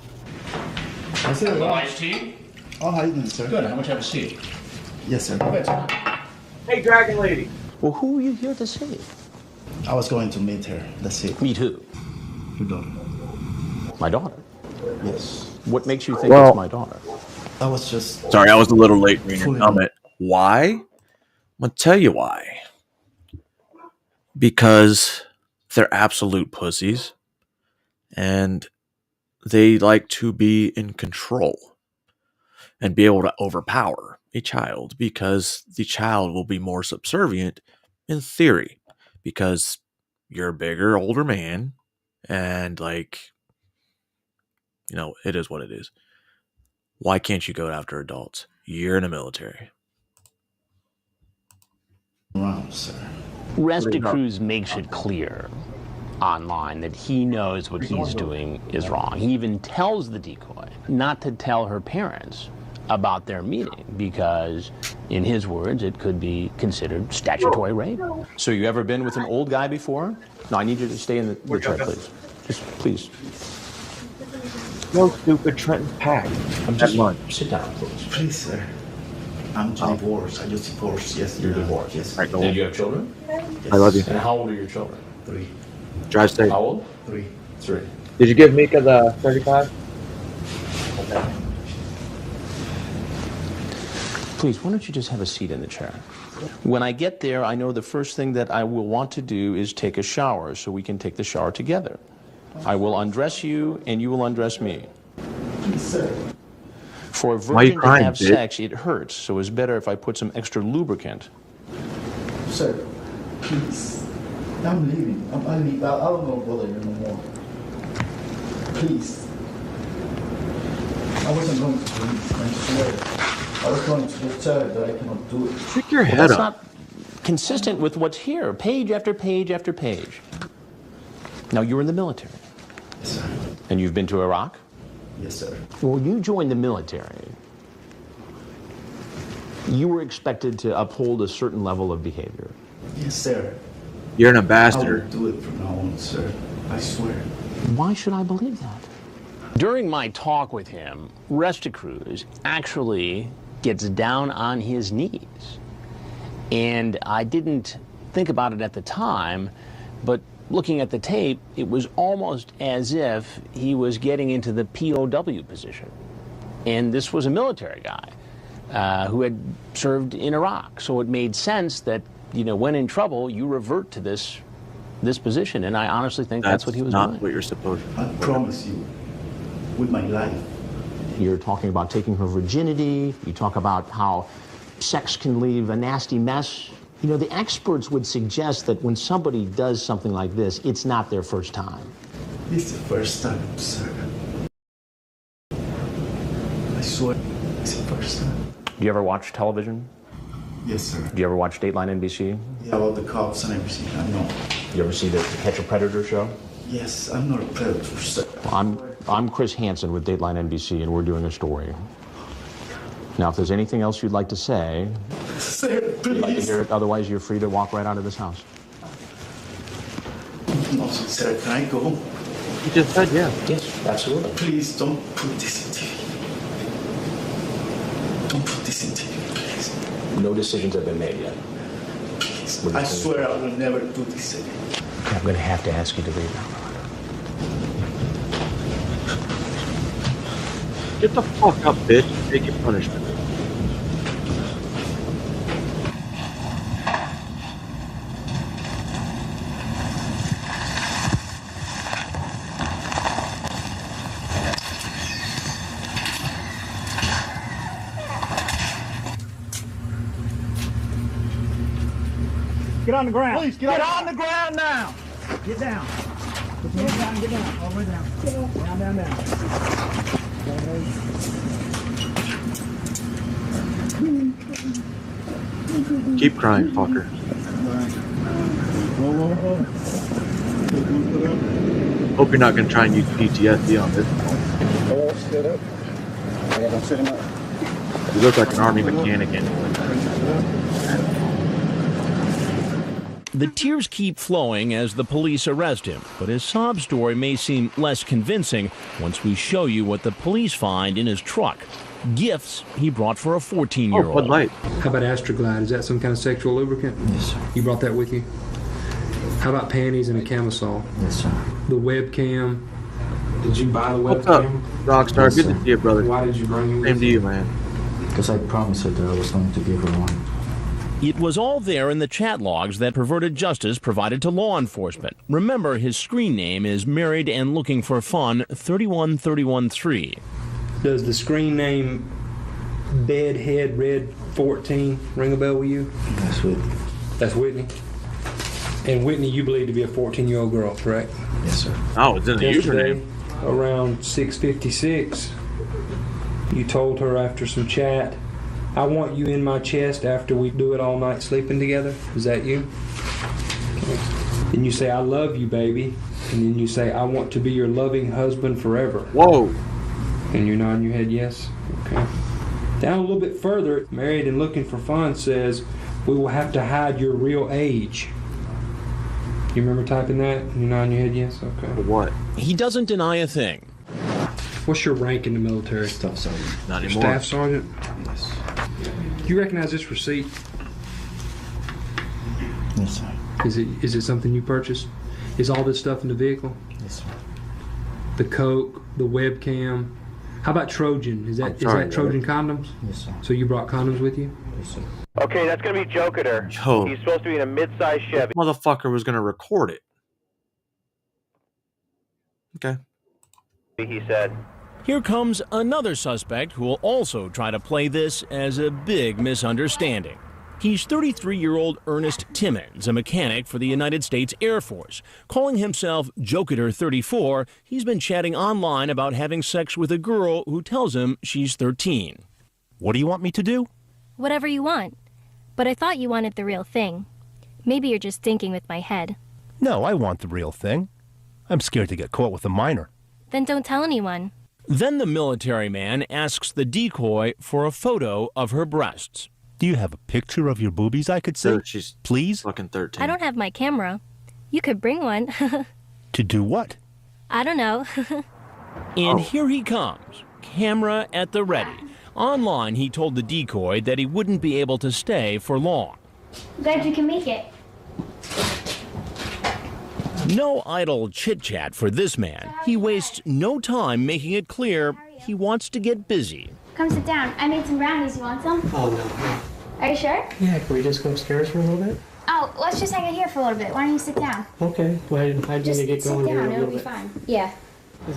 That's it. Iced tea? Oh, how you doing, sir? Good. How much have a seat? Yes, sir. Hey, Dragon Lady. Well, who are you here to see? I was going to meet her. That's it. Meet who? Your daughter. My daughter? Yes. What makes you think it's my daughter? I was just... Sorry, I was a little late reading your comment. Why? I'm going to tell you why. because they're absolute pussies and they like to be in control and be able to overpower a child because the child will be more subservient in theory because you're a bigger, older man and like, you know, it is what it is. Why can't you go after adults? You're in the military. Wrong, sir. Rusty Cruz makes it clear online that he knows what he's doing is wrong. He even tells the decoy not to tell her parents about their meeting because, in his words, it could be considered statutory rape. So you ever been with an old guy before? No, I need you to stay in the chair, please. Just please. No stupid Trenton Pack. I'm just sit down, please. Please, sir. I'm divorced. I just divorced yesterday. You're divorced. Yes. Right, and you have children? Yes. I love you. And how old are your children? 3. Drive safe. How old? 3. 3. Did you give Mika the 35? Okay. Please, why don't you just have a seat in the chair? When I get there, I know the first thing that I will want to do is take a shower so we can take the shower together. I will undress you and you will undress me. Please, sir. For a virgin to have sex, it hurts, so it's better if I put some extra lubricant. Sir, please. I'm leaving. I don't know bother you no more. Please. I wasn't going to do this, I swear. I was going to tell her that I cannot do it. Pick your head That's up. not consistent with what's here, page after page after page. Now, you're in the military. Yes, sir. And you've been to Iraq? Yes, sir. When you joined the military, you were expected to uphold a certain level of behavior. Yes, sir. You're an I ambassador. will do it from now on, sir. I swear. Why should I believe that? During my talk with him, Rusty Cruz actually gets down on his knees. And I didn't think about it at the time, but looking at the tape, it was almost as if he was getting into the POW position. And this was a military guy who had served in Iraq. So it made sense that, you know, when in trouble, you revert to this position. And I honestly think that's what he was not doing. what you're supposed to do. I promise you, with my life. You're talking about taking her virginity. You talk about how sex can leave a nasty mess. You know, the experts would suggest that when somebody does something like this, it's not their first time. It's the first time, sir. I swear, it's the first time. Do you ever watch television? Yes, sir. Do you ever watch Dateline NBC? Yeah, about the cops and everything, I know. You ever see the Catch a Predator show? Yes, I'm not a predator, sir. I'm Chris Hansen with Dateline NBC, and we're doing a story. Now, if there's anything else you'd like to say, sir, please. You'd like to hear it. Otherwise, you're free to walk right out of this house. No, sir, can I go? You just said yeah. Yes, absolutely. Please don't put this in TV. Don't put this in TV, please. No decisions have been made yet. Please. I swear I will never do this again. Okay, I'm going to have to ask you to leave now. Get the fuck up, bitch. Take your punishment. Get on the ground. Please get on the ground now. Get down. Put your hands down. Get down. All the way down. Down, down, down. Keep crying, fucker. Hope you're not gonna try and use PTSD on this. Sit up. Yeah, don't sit him up. You look like an army mechanic anyway. The tears keep flowing as the police arrest him, but his sob story may seem less convincing once we show you what the police find in his truck. Gifts he brought for a 14-year-old. Oh, Bud Light. How about Astroglide? Is that some kind of sexual lubricant? Yes, sir. You brought that with you? How about panties and a camisole? Yes, sir. The webcam. Did you buy the What's up, webcam? Rockstar? Yes, Good sir. to see you, brother. Why did you bring it with Same to you, man. Because I promised her that I was going to give her one. It was all there in the chat logs that Perverted Justice provided to law enforcement. Remember, his screen name is Married and Looking for Fun 31313. Does the screen name Bedhead Red 14 ring a bell with you? That's Whitney. That's Whitney. And Whitney, you believe to be a 14-year-old girl, correct? Yes, sir. Oh, it's in the Yesterday, username. around 6:56, you told her after some chat, I want you in my chest after we do it all night sleeping together. Is that you? Okay. Then you say, I love you, baby. And then you say, I want to be your loving husband forever. Whoa. And you're nodding your head yes? Okay. Down a little bit further, Married and Looking for Fun says, we will have to hide your real age. You remember typing that? You're nodding your head yes? Okay. What? He doesn't deny a thing. What's your rank in the military? Staff sergeant. Not anymore. Staff sergeant? Yes. Do you recognize this receipt? Yes, sir. Is it something you purchased? Is all this stuff in the vehicle? Yes, sir. The Coke, the webcam. How about Trojan? Is that Trojan condoms? Yes, sir. So you brought condoms with you? Yes, sir. Okay, that's going to be Joker. Yo. He's supposed to be in a mid-sized Chevy. Motherfucker was going to record it. Okay. He said. Here comes another suspect who will also try to play this as a big misunderstanding. He's 33-year-old Ernest Timmons, a mechanic for the United States Air Force. Calling himself Joketer34, he's been chatting online about having sex with a girl who tells him she's 13. What do you want me to do? Whatever you want. But I thought you wanted the real thing. Maybe you're just thinking with my head. No, I want the real thing. I'm scared to get caught with a minor. Then don't tell anyone. Then the military man asks the decoy for a photo of her breasts. Do you have a picture of your boobies I could see? So she's please? Fucking 13. I don't have my camera. You could bring one. To do what? I don't know. And here he comes, camera at the ready. Online, he told the decoy that he wouldn't be able to stay for long. Glad you can make it. No idle chit-chat for this man. He wastes no time making it clear he wants to get busy. Come sit down. I made some brownies. You want some? Oh, no. Are you sure? Yeah, can we just go upstairs for a little bit? Oh, let's just hang out here for a little bit. Why don't you sit down? Okay. Well, I need to get going here a little bit. Fine. Yeah.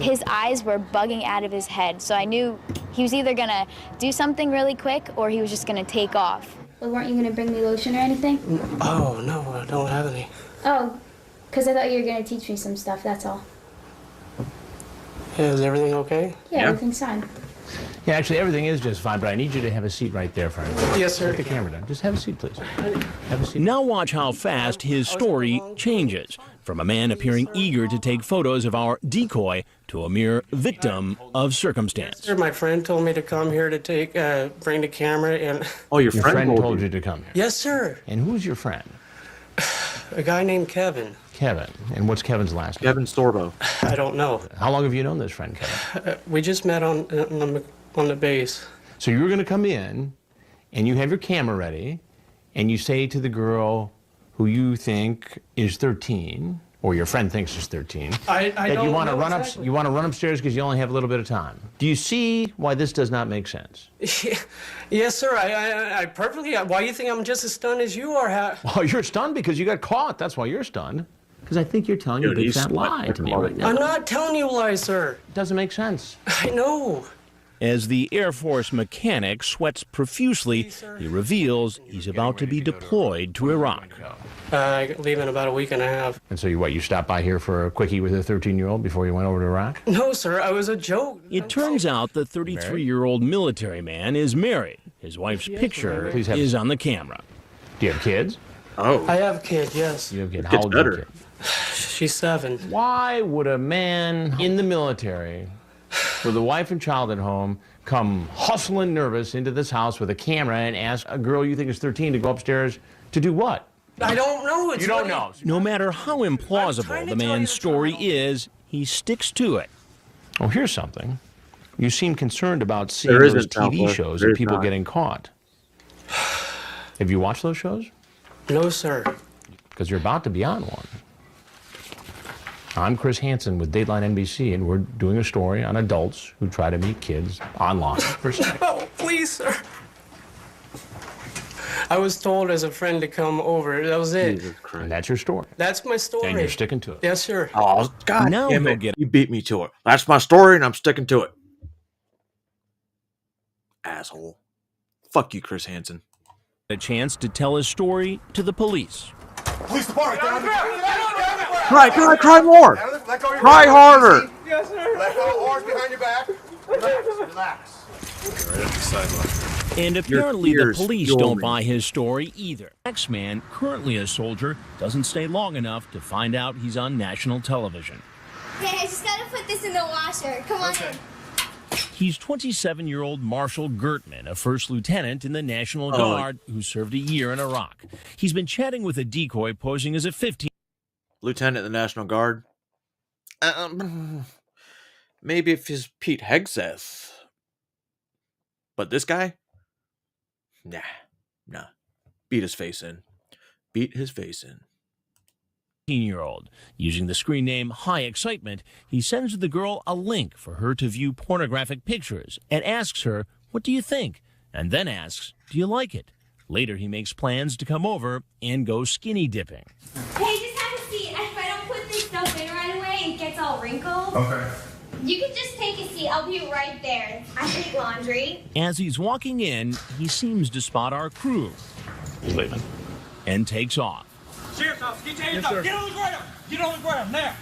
His eyes were bugging out of his head, so I knew he was either gonna do something really quick or he was just gonna take off. Well, weren't you gonna bring me lotion or anything? Oh, no, I don't have any. Oh, because I thought you were gonna teach me some stuff, that's all. Is everything okay? Yeah, everything's fine. Yeah, actually, everything is just fine, but I need you to have a seat right there, friend. Yes, sir. Put the camera down. Just have a seat, please. Have a seat. Now watch how fast his story changes. From a man appearing eager to take photos of our decoy to a mere victim of circumstance. Sir, my friend told me to come here to bring the camera and... Oh, your friend told you to come here? Yes, sir. And who's your friend? A guy named Kevin. Kevin. And what's Kevin's last name? Kevin Storbo. I don't know. How long have you known this friend, Kevin? We just met on the base. So you're going to come in, and you have your camera ready, and you say to the girl who you think is 13, or your friend thinks is 13, I that don't you want to know run exactly. you want to run upstairs because you only have a little bit of time. Do you see why this does not make sense? Yes, sir. I perfectly. Why do you think I'm just as stunned as you are? Well, you're stunned because you got caught. That's why you're stunned. Because I think you're telling a big fat lie to me right now. I'm not telling you lies, sir. It doesn't make sense. I know. As the Air Force mechanic sweats profusely, he reveals he's about to be deployed to Iraq. I leave in about a week and a half. And so you stopped by here for a quickie with a 13-year-old before you went over to Iraq? No, sir. I was a joke. It turns out the 33-year-old military man is married. His wife's picture is on the camera. Do you have kids? Oh. I have a kid, yes. You have a kid. How old is your kid? She's 7. Why would a man in the military with a wife and child at home come hustling nervous into this house with a camera and ask a girl you think is 13 to go upstairs to do what? I don't know. You don't know. No matter how implausible the man's story is, he sticks to it. Oh, here's something. You seem concerned about seeing There those isn't, TV Southwest. shows There of is people not. getting caught. Have you watched those shows? No, sir. Because you're about to be on one. I'm Chris Hansen with Dateline NBC, and we're doing a story on adults who try to meet kids online for sex. Oh, please, sir. I was told as a friend to come over. That was it. And that's your story. That's my story. And you're sticking to it. Yes, sir. Oh, God Now damn he'll it. get- You beat me to it. That's my story, and I'm sticking to it. Asshole. Fuck you, Chris Hansen. A chance to tell his story to the police. Police department, down on the ground. Cry more. Let go of your Cry hands. harder. Easy. Yes, sir. Let go of arms behind your back. Relax. Right at the sideline. And apparently the tears police fuel don't me. buy his story either. Next man, currently a soldier, doesn't stay long enough to find out he's on national television. Hey, I just gotta put this in the washer. Come on in. He's 27-year-old Marshall Gertman, a first lieutenant in the National Oh. Guard who served a year in Iraq. He's been chatting with a decoy posing as a 15. Lieutenant in the National Guard. Maybe if he's Pete Hegseth. But this guy? Nah. Beat his face in. Beat his face in. 15-year-old. Using the screen name High Excitement, he sends the girl a link for her to view pornographic pictures and asks her, "What do you think?" And then asks, "Do you like it?" Later, he makes plans to come over and go skinny dipping. Hey, just have a seat. If I don't put this stuff in right away, it gets all wrinkled. Okay. You can just take a seat. I'll be right there. I take laundry. As he's walking in, he seems to spot our crew. He's leaving. And takes off. Sheriff's office, get your hands up. Get on the ground. Get on the ground now.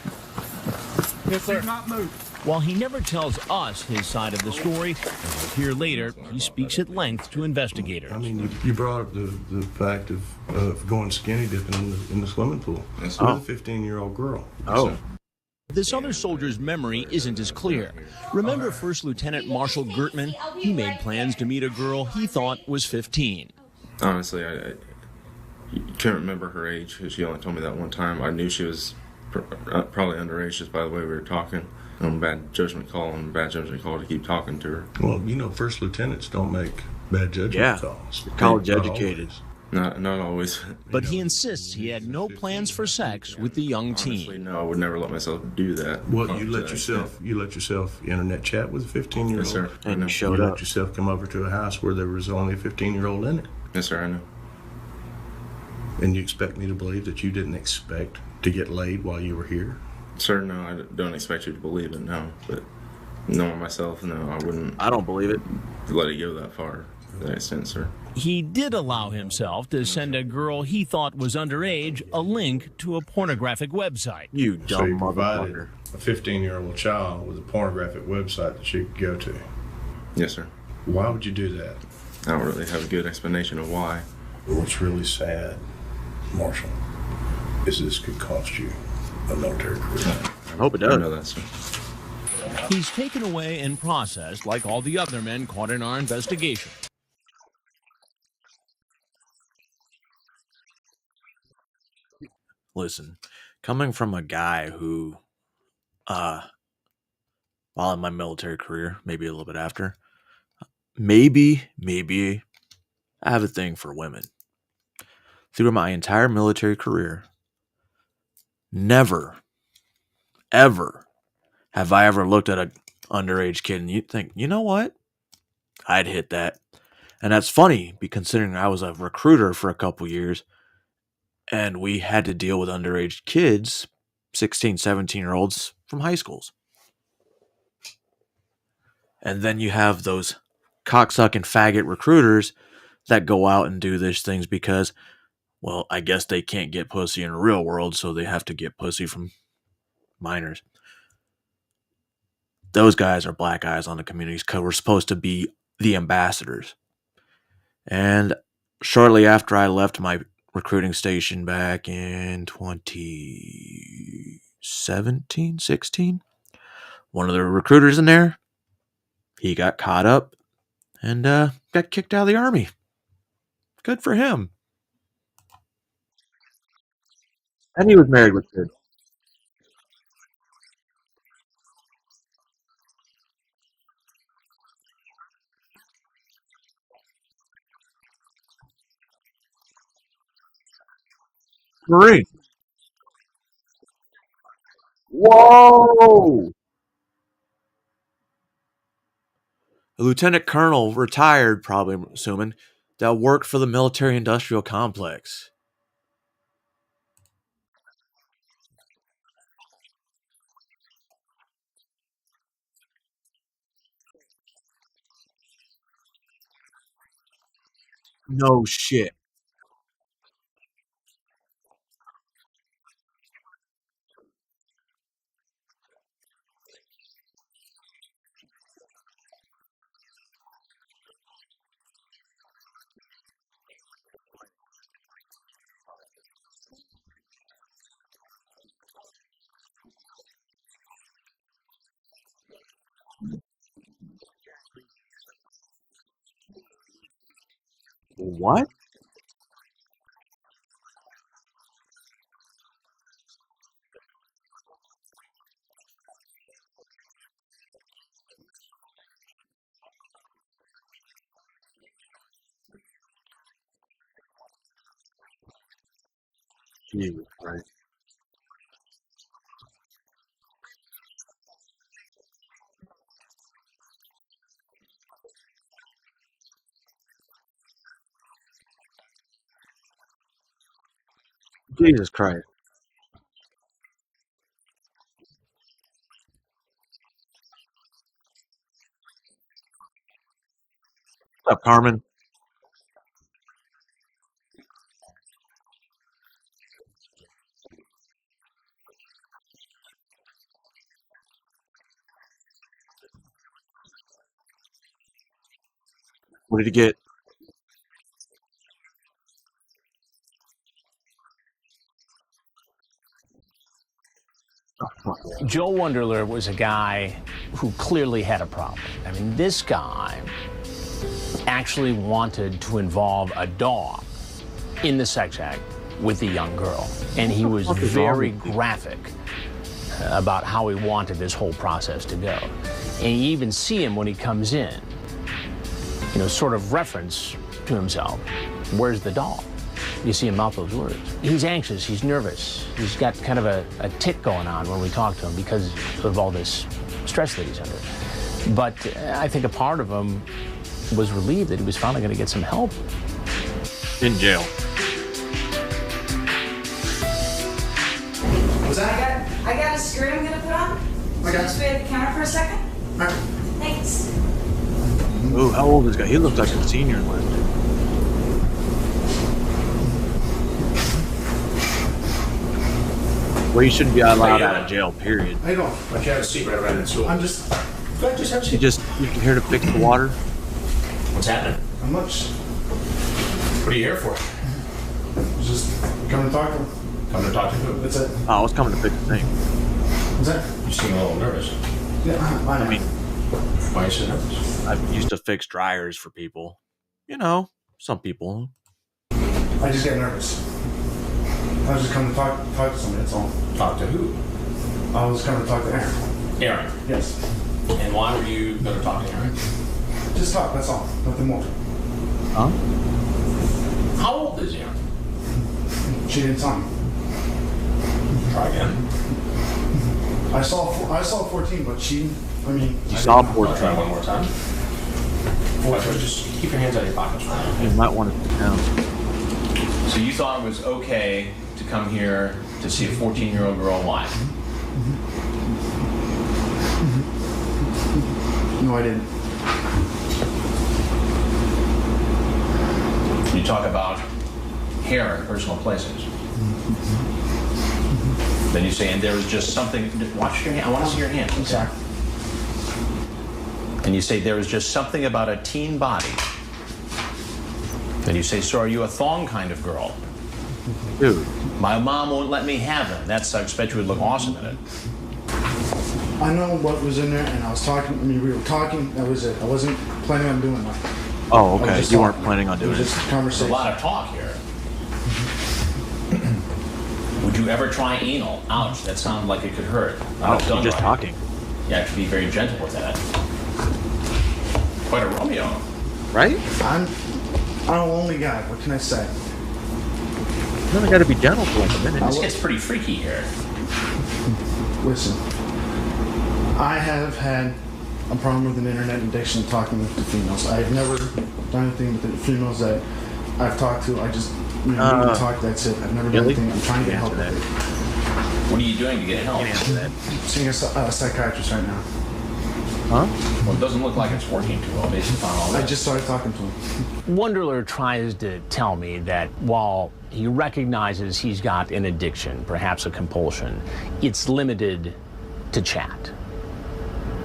Yes, sir. Do not move. While he never tells us his side of the story, as we'll hear later, he speaks at length to investigators. I mean, you brought up the fact of going skinny dipping in the swimming pool. With a 15-year-old girl. Oh. So, This other soldier's memory isn't as clear. Remember First Lieutenant Marshall Gertman? He made plans to meet a girl he thought was 15. honestly, I couldn't remember her age. She only told me that one time. I knew she was probably underage just by the way we were talking. Bad judgment call to keep talking to her. Well, you know, first lieutenants don't make bad judgment calls. College educated. Not always. But he insists he had no plans for sex with the young Honestly, teen. no, I would never let myself do that. What, you let yourself internet chat with a 15-year-old? Yes, sir. And you You showed let up. yourself come over to a house where there was only a 15-year-old in it? Yes, sir, I know. And you expect me to believe that you didn't expect to get laid while you were here? Sir, no, I don't expect you to believe it, no. But knowing myself, no, I wouldn't I don't believe it. let it go that far to that extent, sir. He did allow himself to send a girl he thought was underage a link to a pornographic website. You So dumb you provided motherfucker. a 15-year-old child with a pornographic website that she could go to. Yes, sir. Why would you do that? I don't really have a good explanation of why. What's really sad, Marshall, is this could cost you a military career. I hope it I does. know that, sir. He's taken away and processed like all the other men caught in our investigation. Listen, coming from a guy who, while in my military career, maybe a little bit after, maybe I have a thing for women. Through my entire military career, never, ever have I ever looked at an underage kid and you think, you know what? I'd hit that. And that's funny, considering I was a recruiter for a couple years and we had to deal with underage kids, 16, 17-year-olds from high schools. And then you have those cocksucking faggot recruiters that go out and do these things because, well, I guess they can't get pussy in the real world, so they have to get pussy from minors. Those guys are black eyes on the communities because we're supposed to be the ambassadors. And shortly after I left my recruiting station back in 2017, 16, one of the recruiters in there, he got caught up and got kicked out of the Army. Good for him. And he was married with kids. Marine. Whoa! A lieutenant colonel, retired, probably, I'm assuming, that worked for the military-industrial complex. No shit. What? Jesus Christ. Jesus Christ. What's up, Carmen? What did he get? Joe Wunderler was a guy who clearly had a problem. I mean, this guy actually wanted to involve a dog in the sex act with the young girl. And he was very graphic about how he wanted this whole process to go. And you even see him when he comes in, you know, sort of reference to himself, where's the dog? You see him mouth those words. He's anxious, he's nervous. He's got kind of a tick going on when we talk to him because of all this stress that he's under. But I think a part of him was relieved that he was finally going to get some help. In jail. What's that? I got a skirt I'm gonna put on. Okay. Just wait at the counter for a second. All right. Thanks. Ooh, how old is this guy? He looks like a senior in life. Well, you shouldn't be allowed out of jail, period. How you doing? Why don't you have a seat right around the stool? I'm just. Go ahead, just have a seat. You here to fix the water? What's happening? How much? What are you here for? Just come to talk to him. Come to talk to who? That's it. Oh, I was coming to fix the thing. What's that? You seem a little nervous. Yeah, I mean, why are you so nervous? I used to fix dryers for people. You know, some people. I just get nervous. I was just coming to talk to somebody, that's all. Talk to who? I was coming to talk to Aaron. Aaron. Yes. And why were you going to talk to Aaron? Just talk, that's all. Nothing more. Huh? How old is Aaron? She didn't tell me. Try again. I saw 14, but she, I mean. You saw 14. Try one more time. 14. Just keep your hands out of your pockets for now. You might want to sit down. So you thought it was okay to come here to see a 14-year-old girl live? No, I didn't. You talk about hair in personal places. Then you say, and there was just something. Watch your hand. I want to see your hand. Sorry. And you say there was just something about a teen body. Then you say, so are you a thong kind of girl? Dude. My mom won't let me have them. That's, I expect you would look awesome in it. I know what was in there, and I was talking. I mean, we were talking. That was it. I wasn't planning on doing that. Oh, okay. You weren't planning on doing it. Just There's conversation. a lot of talk here. Would you ever try anal? Ouch, that sounded like it could hurt. Oh, you're just talking. Yeah, to be very gentle with that. Quite a Romeo. Right? I'm a lonely guy. What can I say? You only got to be gentle for like a minute. This gets pretty freaky here. Listen, I have had a problem with an internet addiction talking to females. I've never done anything with the females that I've talked to. I just talk, that's it. I've never done anything. I'm trying to get help with it. What are you doing to get help? Seeing a psychiatrist right now. Huh? Well, it doesn't look like it's working too well based upon all that. I just started talking to him. Wunderler tries to tell me that while he recognizes he's got an addiction, perhaps a compulsion, it's limited to chat.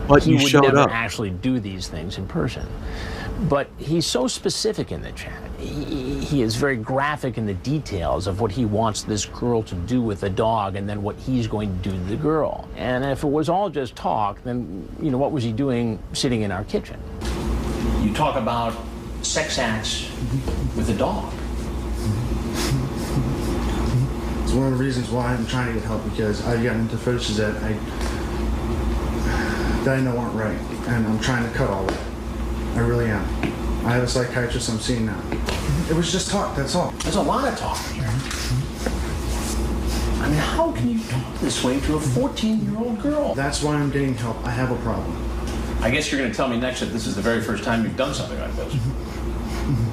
But he you would showed never up. actually do these things in person. But he's so specific in the chat. He is very graphic in the details of what he wants this girl to do with the dog and then what he's going to do to the girl. And if it was all just talk, then, what was he doing sitting in our kitchen? You talk about sex acts with a dog. It's one of the reasons why I'm trying to get help, because I've gotten into fetishes that I know aren't right, and I'm trying to cut all that. I really am. I have a psychiatrist I'm seeing now. It was just talk, that's all. There's a lot of talk here. I mean, how can you talk this way to a 14-year-old girl? That's why I'm getting help. I have a problem. I guess you're going to tell me next that this is the very first time you've done something like this.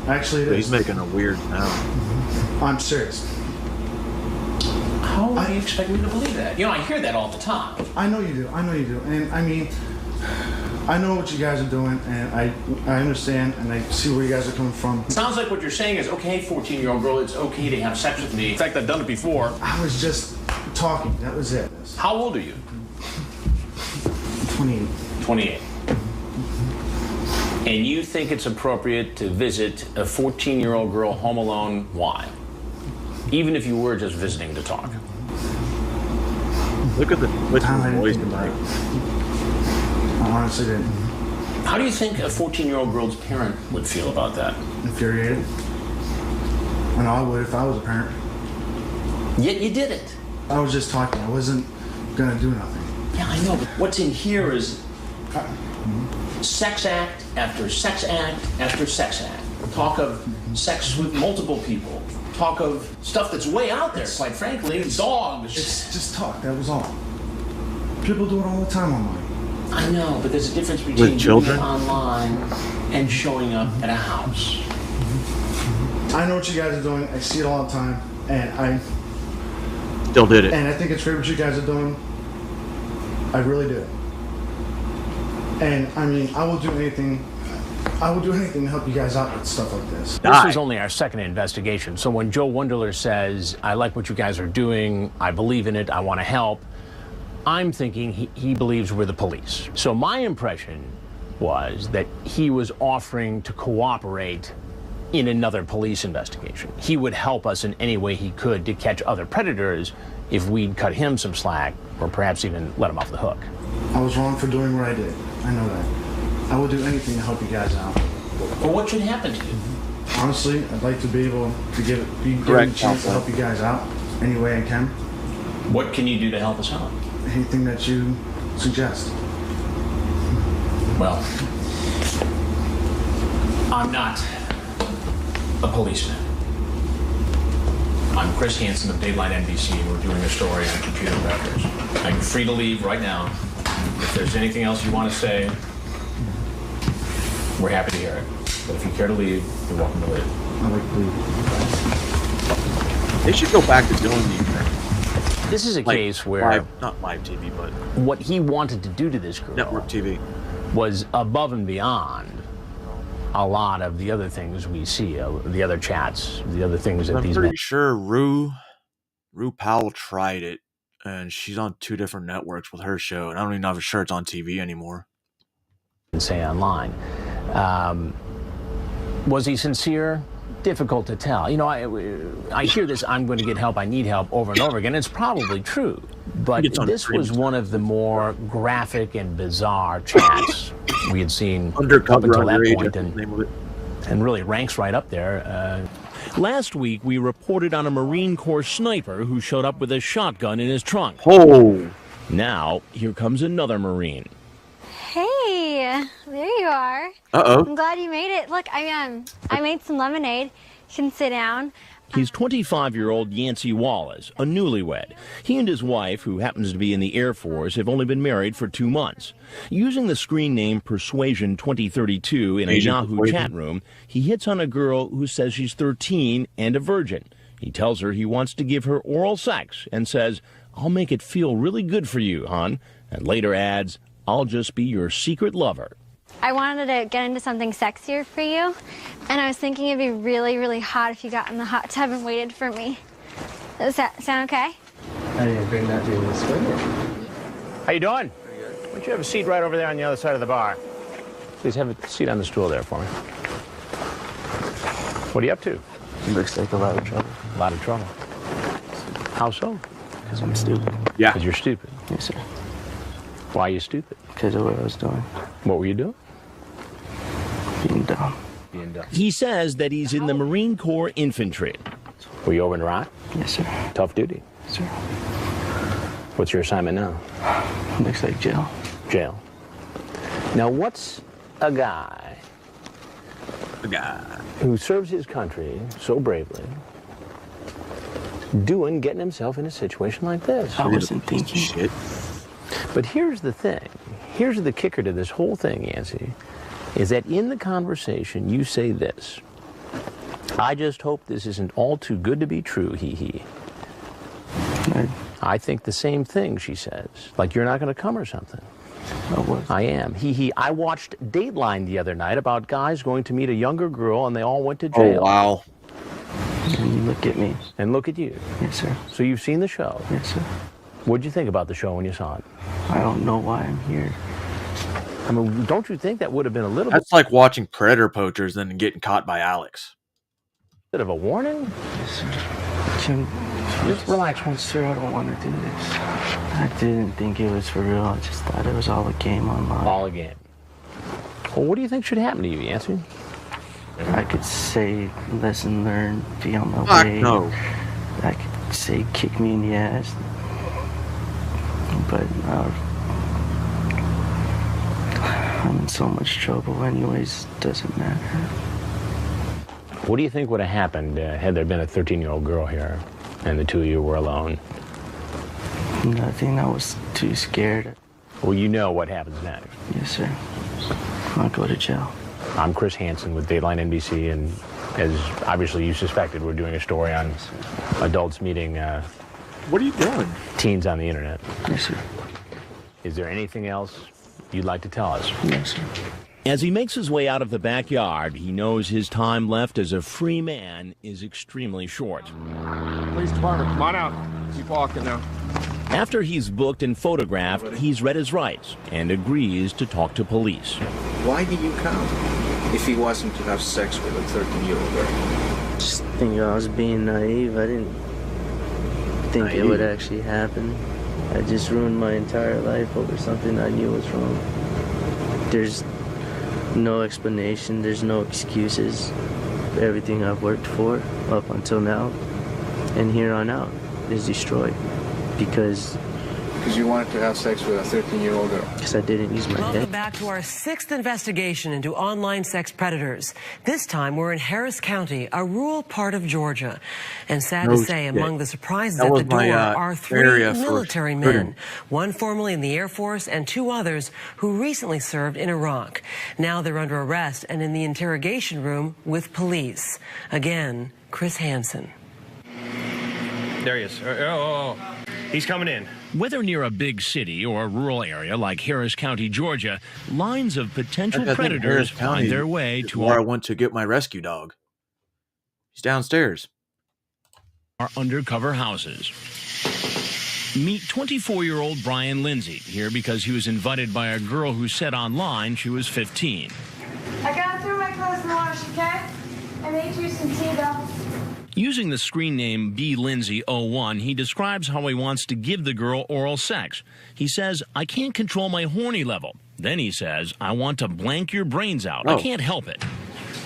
Actually, it is. He's making a weird sound. I'm serious. How do you expect me to believe that? I hear that all the time. I know you do. I know you do. And I mean, I know what you guys are doing, and I understand, and I see where you guys are coming from. It sounds like what you're saying is, okay, 14-year-old girl, it's okay to have sex with me. In fact, I've done it before. I was just talking. That was it. How old are you? 28. 28. And you think it's appropriate to visit a 14-year-old girl home alone? Why? Even if you were just visiting to talk. Look at the voice tonight. I honestly didn't. How do you think a 14-year-old girl's parent would feel about that? Infuriated. I know I would if I was a parent. Yet you did it. I was just talking. I wasn't gonna do nothing. Yeah, I know, but what's in here is sex act after sex act after sex act. Talk of sex with multiple people. Talk of stuff that's way out there, quite frankly. Dogs. It's just talk. That was all. People do it all the time online. I know, but there's a difference between doing it online and showing up at a house. I know what you guys are doing. I see it all the time, and I still did it. And I think it's great what you guys are doing. I really do. And I mean, I will do anything. I will do anything to help you guys out with stuff like this. This is only our second investigation. So when Joe Wunderler says, I like what you guys are doing, I believe in it, I want to help, I'm thinking he believes we're the police. So my impression was that he was offering to cooperate in another police investigation. He would help us in any way he could to catch other predators if we'd cut him some slack or perhaps even let him off the hook. I was wrong for doing what I did. I know that. I will do anything to help you guys out. Well, what should happen to you? Honestly, I'd like to be able to be given a chance to help you guys out any way I can. What can you do to help us out? Anything that you suggest. Well, I'm not a policeman. I'm Chris Hansen of Dateline NBC, and we're doing a story on computer records. I'm free to leave right now. If there's anything else you want to say, we're happy to hear it. But if you care to leave, you're welcome to leave. I'd like to leave. They should go back to doing these things. This is a case where not live TV, but what he wanted to do to this girl, network TV, was above and beyond a lot of the other things we see, the other chats, the other things that I'm pretty sure Rue Powell tried it, and she's on 2 different networks with her show, and I don't even know for sure it's on TV anymore. Say online. Was he sincere? Difficult to tell. I hear this, I'm going to get help, I need help, over and over again. It's probably true. But this was one of the more graphic and bizarre chats we had seen up until that point, and really ranks right up there. Last week, we reported on a Marine Corps sniper who showed up with a shotgun in his trunk. Oh! Now, here comes another Marine. Hey, there you are. Uh-oh. I'm glad you made it. Look, I made some lemonade. You can sit down. He's 25-year-old Yancey Wallace, a newlywed. He and his wife, who happens to be in the Air Force, have only been married for 2 months. Using the screen name Persuasion 2032 in a Yahoo chat room, he hits on a girl who says she's 13 and a virgin. He tells her he wants to give her oral sex and says, "I'll make it feel really good for you, hon," and later adds, "I'll just be your secret lover." I wanted to get into something sexier for you, and I was thinking it'd be really, really hot if you got in the hot tub and waited for me. Does that sound okay? I didn't bring that to this way. How you doing? Why don't you have a seat right over there on the other side of the bar? Please have a seat on the stool there for me. What are you up to? It looks like a lot of trouble. A lot of trouble. How so? Because I'm stupid. Yeah. Because you're stupid. Yes, sir. Why are you stupid? Because of what I was doing. What were you doing? Being dumb. Being dumb. He says that he's in the Marine Corps Infantry. Were you over in Iraq? Yes, sir. Tough duty? Yes, sir. What's your assignment now? Looks like jail. Jail. Now, what's a guy who serves his country so bravely doing getting himself in a situation like this? I wasn't thinking. Shit. But here's the thing. Here's the kicker to this whole thing, Yancey, is that in the conversation you say this: "I just hope this isn't all too good to be true, hee." I think the same thing, she says. Like you're not going to come or something. I am. Hee. I watched Dateline the other night about guys going to meet a younger girl and they all went to jail. Oh, wow. And you look at me. And look at you. Yes, sir. So you've seen the show? Yes, sir. What'd you think about the show when you saw it? I don't know why I'm here. I mean, don't you think that would have been a little That's like watching Predator Poachers and getting caught by Alex. bit of a warning? Yes, sir. Just relax once, sir. I don't want to do this. I didn't think it was for real. I just thought it was all a game online. All a game. Well, what do you think should happen to you, Yancey? I could say lesson learned, be on my way. No. I could say kick me in the ass. But I'm in so much trouble anyways, doesn't matter. What do you think would have happened had there been a 13-year-old girl here and the two of you were alone? Nothing. I was too scared. Well, you know what happens next. Yes, sir. I'll go to jail. I'm Chris Hansen with Dateline NBC, and as obviously you suspected, we're doing a story on adults meeting what are you doing? Teens on the internet. Yes, sir. Is there anything else you'd like to tell us? Yes, sir. As he makes his way out of the backyard, he knows his time left as a free man is extremely short. Police department, come on out. Keep walking now. After he's booked and photographed, he's read his rights and agrees to talk to police. Why did you come if he wasn't to have sex with a 13-year-old girl? Just think I was being naive. I didn't think it would actually happen. I just ruined my entire life over something I knew was wrong. There's no explanation. There's no excuses. Everything I've worked for up until now and here on out is destroyed because you wanted to have sex with a 13-year-old girl. Because I didn't use my head. Welcome back to our 6th investigation into online sex predators. This time we're in Harris County, a rural part of Georgia. And sad to say, among the surprises at the door are 3 military men, one formerly in the Air Force and 2 others who recently served in Iraq. Now they're under arrest and in the interrogation room with police. Again, Chris Hansen. There he is. He's coming in. Whether near a big city or a rural area like Harris County, Georgia, lines of potential predators find their way to where I went to get my rescue dog. He's downstairs. Our undercover houses. Meet 24-year-old Brian Lindsay, here because he was invited by a girl who said online she was 15. I gotta throw my clothes in the wash, okay? I made you some tea, though. Using the screen name BLindsay01, he describes how he wants to give the girl oral sex. He says, "I can't control my horny level." Then he says, "I want to blank your brains out. I can't help it."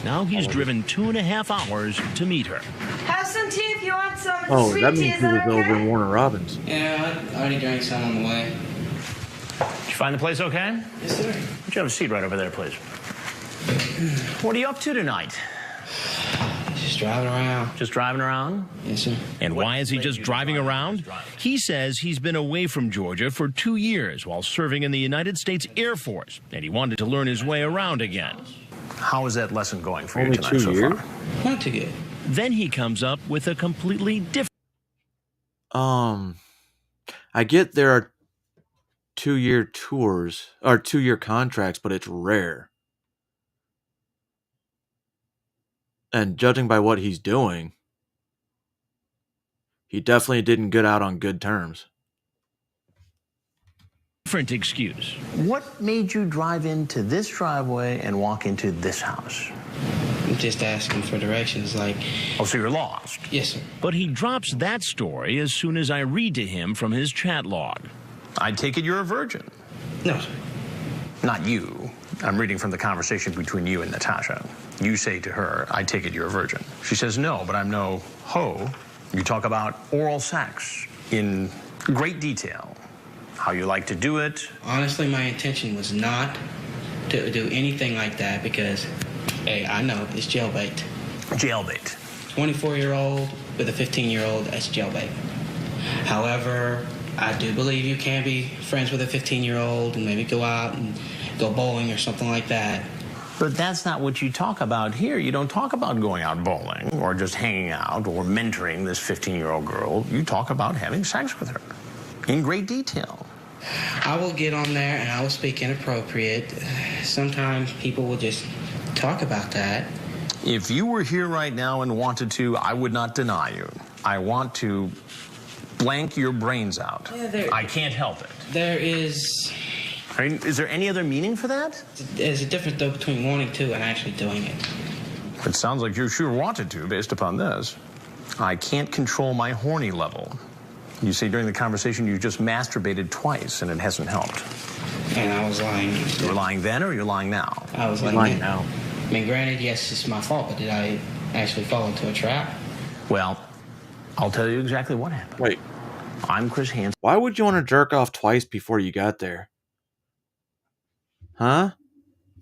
Now he's driven 2.5 hours to meet her. Have some tea if you want some. Oh, sweet that tea, means is he was that okay? over in Warner Robins. Yeah, I already drank some on the way. Did you find the place okay? Yes, sir. Why don't you have a seat right over there, please? What are you up to tonight? Just driving around. Just driving around? Yes, sir. And why is he just driving around? He says he's been away from Georgia for 2 years while serving in the United States Air Force, and he wanted to learn his way around again. How is that lesson going for you Only tonight 2 so years? far? Not too good. Then he comes up with a completely different. I get there are 2-year tours or 2-year contracts, but it's rare. And judging by what he's doing, he definitely didn't get out on good terms. Different excuse. What made you drive into this driveway and walk into this house? I'm just asking for directions, like... Oh, so you're lost? Yes, sir. But he drops that story as soon as I read to him from his chat log. I take it you're a virgin. No, sir. Not you. I'm reading from the conversation between you and Natasha. You say to her, I take it you're a virgin. She says, no, but I'm no hoe. You talk about oral sex in great detail. How you like to do it. Honestly, my intention was not to do anything like that because, hey, I know it's jailbait. Jailbait. 24-year-old with a 15-year-old, that's jailbait. However, I do believe you can be friends with a 15-year-old and maybe go out and go bowling or something like that. But that's not what you talk about here. You don't talk about going out bowling or just hanging out or mentoring this 15-year-old girl. You talk about having sex with her in great detail. I will get on there and I will speak inappropriate. Sometimes people will just talk about that. If you were here right now and wanted to, I would not deny you. I want to blank your brains out. Yeah, I can't help it. There is... I mean, is there any other meaning for that? There's a difference, though, between wanting to and actually doing it. It sounds like you sure wanted to, based upon this. I can't control my horny level. You say during the conversation you just masturbated twice, and it hasn't helped. And I was lying. You were lying then, or you're lying now? I was lying now. I mean, granted, yes, it's my fault, but did I actually fall into a trap? Well, I'll tell you exactly what happened. Wait. I'm Chris Hansen. Why would you want to jerk off twice before you got there? Huh?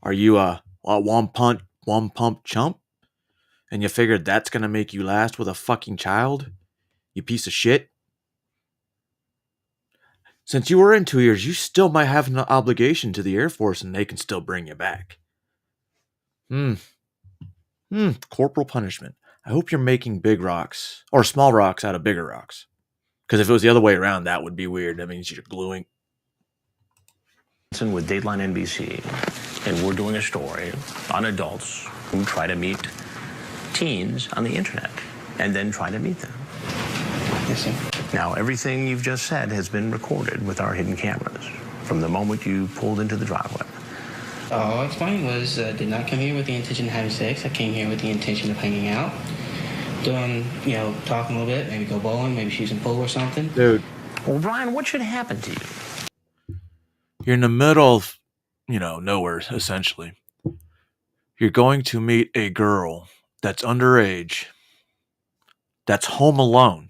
Are you a one pump chump? And you figured that's going to make you last with a fucking child? You piece of shit? Since you were in 2 years, you still might have an obligation to the Air Force and they can still bring you back. Corporal punishment. I hope you're making big rocks or small rocks out of bigger rocks. Because if it was the other way around, that would be weird. That means you're gluing. With Dateline NBC, and we're doing a story on adults who try to meet teens on the internet and then try to meet them. Yes, sir. Now, everything you've just said has been recorded with our hidden cameras from the moment you pulled into the driveway. All I explained was did not come here with the intention of having sex. I came here with the intention of hanging out, doing, talking a little bit, maybe go bowling, maybe shoot some pool or something. Dude. Well, Brian, what should happen to you? You're in the middle of, nowhere, essentially. You're going to meet a girl that's underage, that's home alone.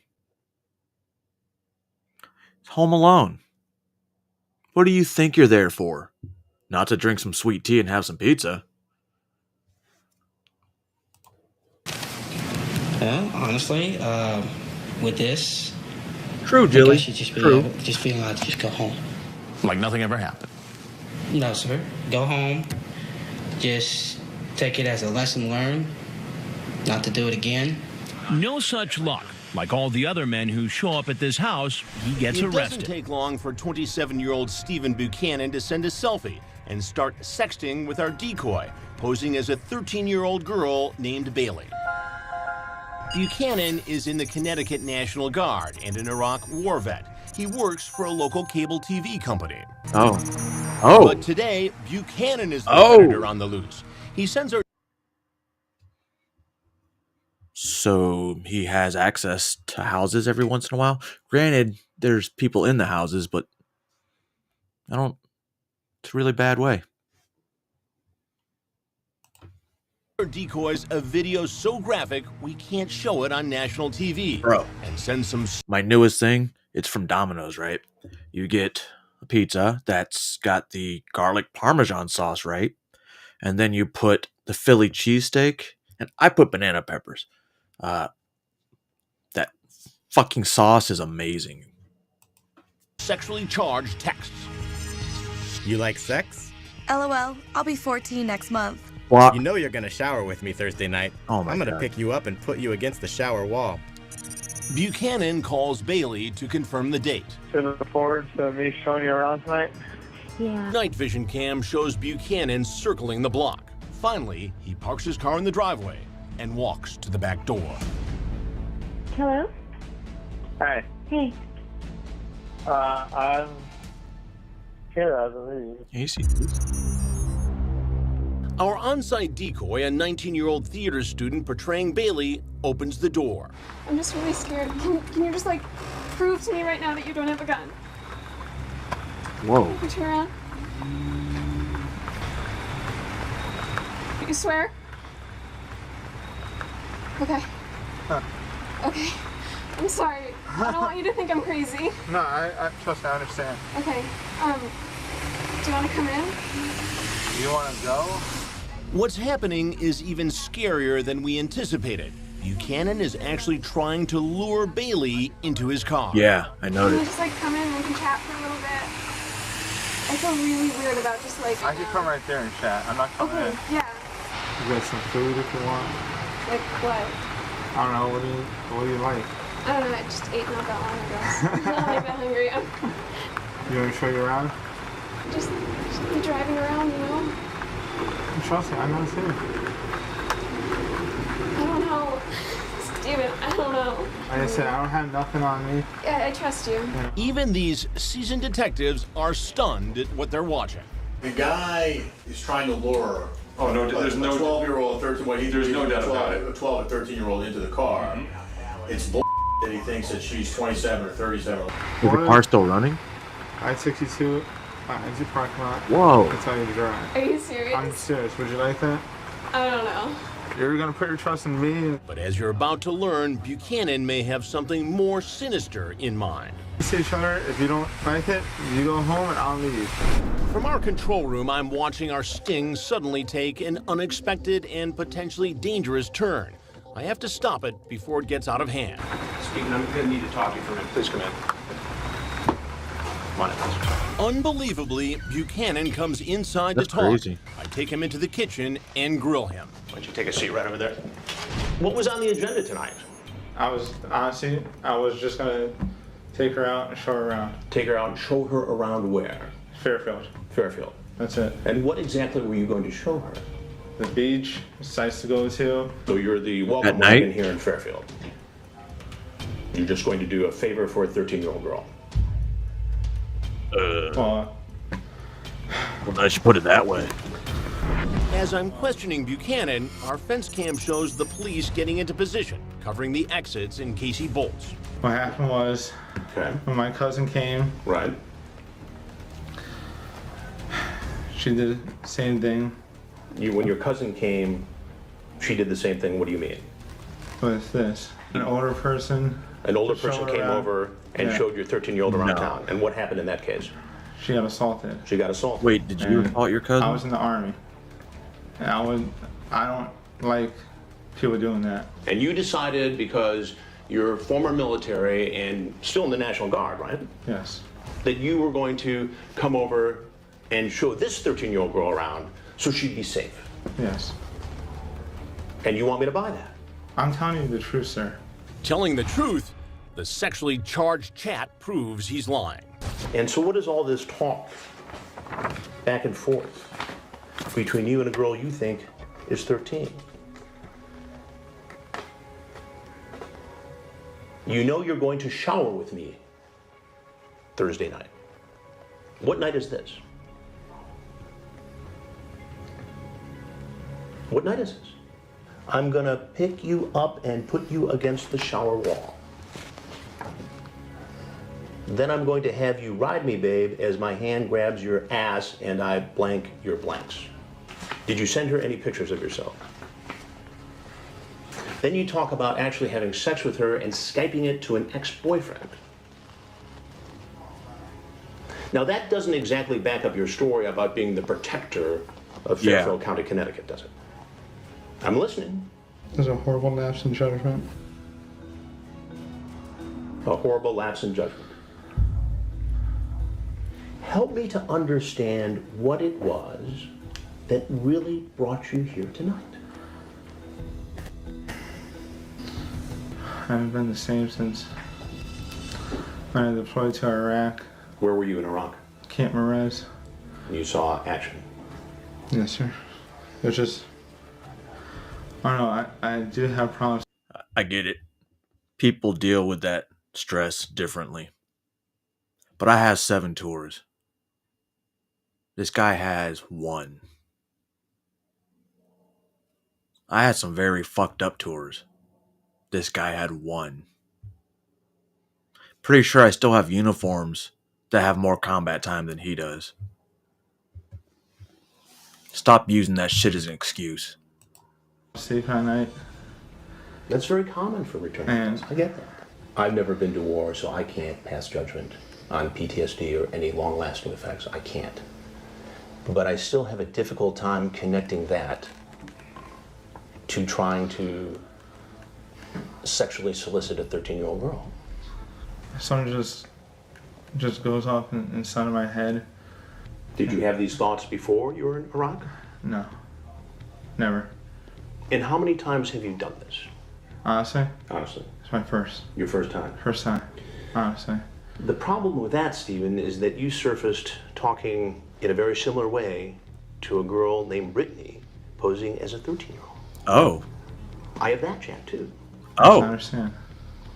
Home alone. What do you think you're there for? Not to drink some sweet tea and have some pizza. Well, honestly, with this, true, I Jilly. think I should just be just feel allowed to just go home. Like nothing ever happened? No, sir. Go home. Just take it as a lesson learned, not to do it again. No such luck. Like all the other men who show up at this house, he gets It arrested. doesn't take long for 27-year-old Stephen Buchanan to send a selfie and start sexting with our decoy, posing as a 13-year-old girl named Bailey. Buchanan is in the Connecticut National Guard and an Iraq war vet. He works for a local cable TV company. Oh. But today, Buchanan is the predator on the loose. He sends her... So he has access to houses every once in a while. Granted, there's people in the houses, but it's a really bad way. decoys a video so graphic we can't show it on national TV. Bro. And send some... My newest thing, it's from Domino's, right? You get a pizza that's got the garlic Parmesan sauce, right? And then you put the Philly cheesesteak, and I put banana peppers. That fucking sauce is amazing. Sexually charged texts. You like sex? LOL, I'll be 14 next month. What? You know you're gonna shower with me Thursday night. Oh my I'm gonna God. pick you up and put you against the shower wall. Buchanan calls Bailey to confirm the date. Looking forward to me showing you around tonight. Yeah. Night vision cam shows Buchanan circling the block. Finally, he parks his car in the driveway and walks to the back door. Hello? Hey. Hey. I'm here, I believe. Easy. Our on-site decoy, a 19-year-old theater student portraying Bailey, opens the door. I'm just really scared. Can you just, like, prove to me right now that you don't have a gun? Whoa. Can you turn around? You swear? Okay. Huh. Okay. I'm sorry. I don't want you to think I'm crazy. No, I trust me, I understand. Okay. Do you want to come in? You want to go? What's happening is even scarier than we anticipated. Buchanan is actually trying to lure Bailey into his car. Yeah, I Can you noticed. just, like, come in and we can chat for a little bit? I feel really weird about just, like... I can come right there and chat. I'm not coming in. Yeah. You got some food if you want. Like, what? I don't know, what do you like? I don't know, I just ate not that long ago. I'm not like that hungry. You want me to show you around? Just be driving around, you know? Trust me, I know it's here. I don't know. Steven, I don't know. Like I said, I don't have nothing on me. Yeah, I trust you. Even these seasoned detectives are stunned at what they're watching. The guy is trying to lure. Oh no, there's no 12-year-old, 13. Well, there's no doubt about it. A 12 or 13-year-old into the car. It's bull that he thinks that she's 27 or 37. Is the car still running? I-62, exit parking lot. Whoa. That's how you drive. Are you serious? I'm serious. Would you like that? I don't know. You're gonna put your trust in me. But as you're about to learn, Buchanan may have something more sinister in mind. We see each other. If you don't like it, you go home and I'll leave. From our control room, I'm watching our sting suddenly take an unexpected and potentially dangerous turn. I have to stop it before it gets out of hand. Stephen, I'm going to need to talk to you for a minute. Please come in. Come on in. Unbelievably, Buchanan comes inside That's to talk. crazy. I take him into the kitchen and grill him. Why don't you take a seat right over there? What was on the agenda tonight? I was just gonna take her out and show her around. Take her out and show her around where? Fairfield. Fairfield. That's it. And what exactly were you going to show her? The beach, sites to go to. So you're the At welcome night? wagon here in Fairfield. You're just going to do a favor for a 13-year-old girl. Well, I should put it that way. As I'm questioning Buchanan, our fence cam shows the police getting into position, covering the exits in case he bolts. What happened was, when my cousin came, right? She did the same thing. When your cousin came, she did the same thing. What do you mean? With this, an older person. An older Show person her came around. over and Yeah. showed your 13-year-old around No. town. And what happened in that case? She got assaulted. She got assaulted. Wait, did you And assault your cousin? I was in the army. And I don't like people doing that. And you decided, because you're former military and still in the National Guard, right? Yes. That you were going to come over and show this 13-year-old girl around so she'd be safe. Yes. And you want me to buy that? I'm telling you the truth, sir. Telling the truth, the sexually charged chat proves he's lying. And so what is all this talk back and forth between you and a girl you think is 13? You know you're going to shower with me Thursday night. What night is this? What night is this? I'm gonna pick you up and put you against the shower wall. Then I'm going to have you ride me, babe, as my hand grabs your ass and I blank your blanks. Did you send her any pictures of yourself? Then you talk about actually having sex with her and Skyping it to an ex-boyfriend. Now that doesn't exactly back up your story about being the protector of Fairfield County, Connecticut, does it? I'm listening. There's a horrible lapse in judgment. A horrible lapse in judgment. Help me to understand what it was that really brought you here tonight. I haven't been the same since when I deployed to Iraq. Where were you in Iraq? Camp Merez. And you saw action? Yes, sir. It's just, I don't know, I do have problems. I get it. People deal with that stress differently. But I have 7 tours. This guy has 1. I had some very fucked up tours. This guy had 1. Pretty sure I still have uniforms that have more combat time than he does. Stop using that shit as an excuse. Sleep at night. That's very common for returning. I get that. I've never been to war, so I can't pass judgment on PTSD or any long-lasting effects. I can't. But I still have a difficult time connecting that to trying to sexually solicit a 13-year-old girl. Something just goes off inside of my head. Did you have these thoughts before you were in Iraq? No, never. And how many times have you done this? Honestly? Honestly. It's my first. Your first time? First time, honestly. The problem with that, Stephen, is that you surfaced talking in a very similar way to a girl named Brittany posing as a 13-year-old. Oh. I have that chat too. Oh. I understand.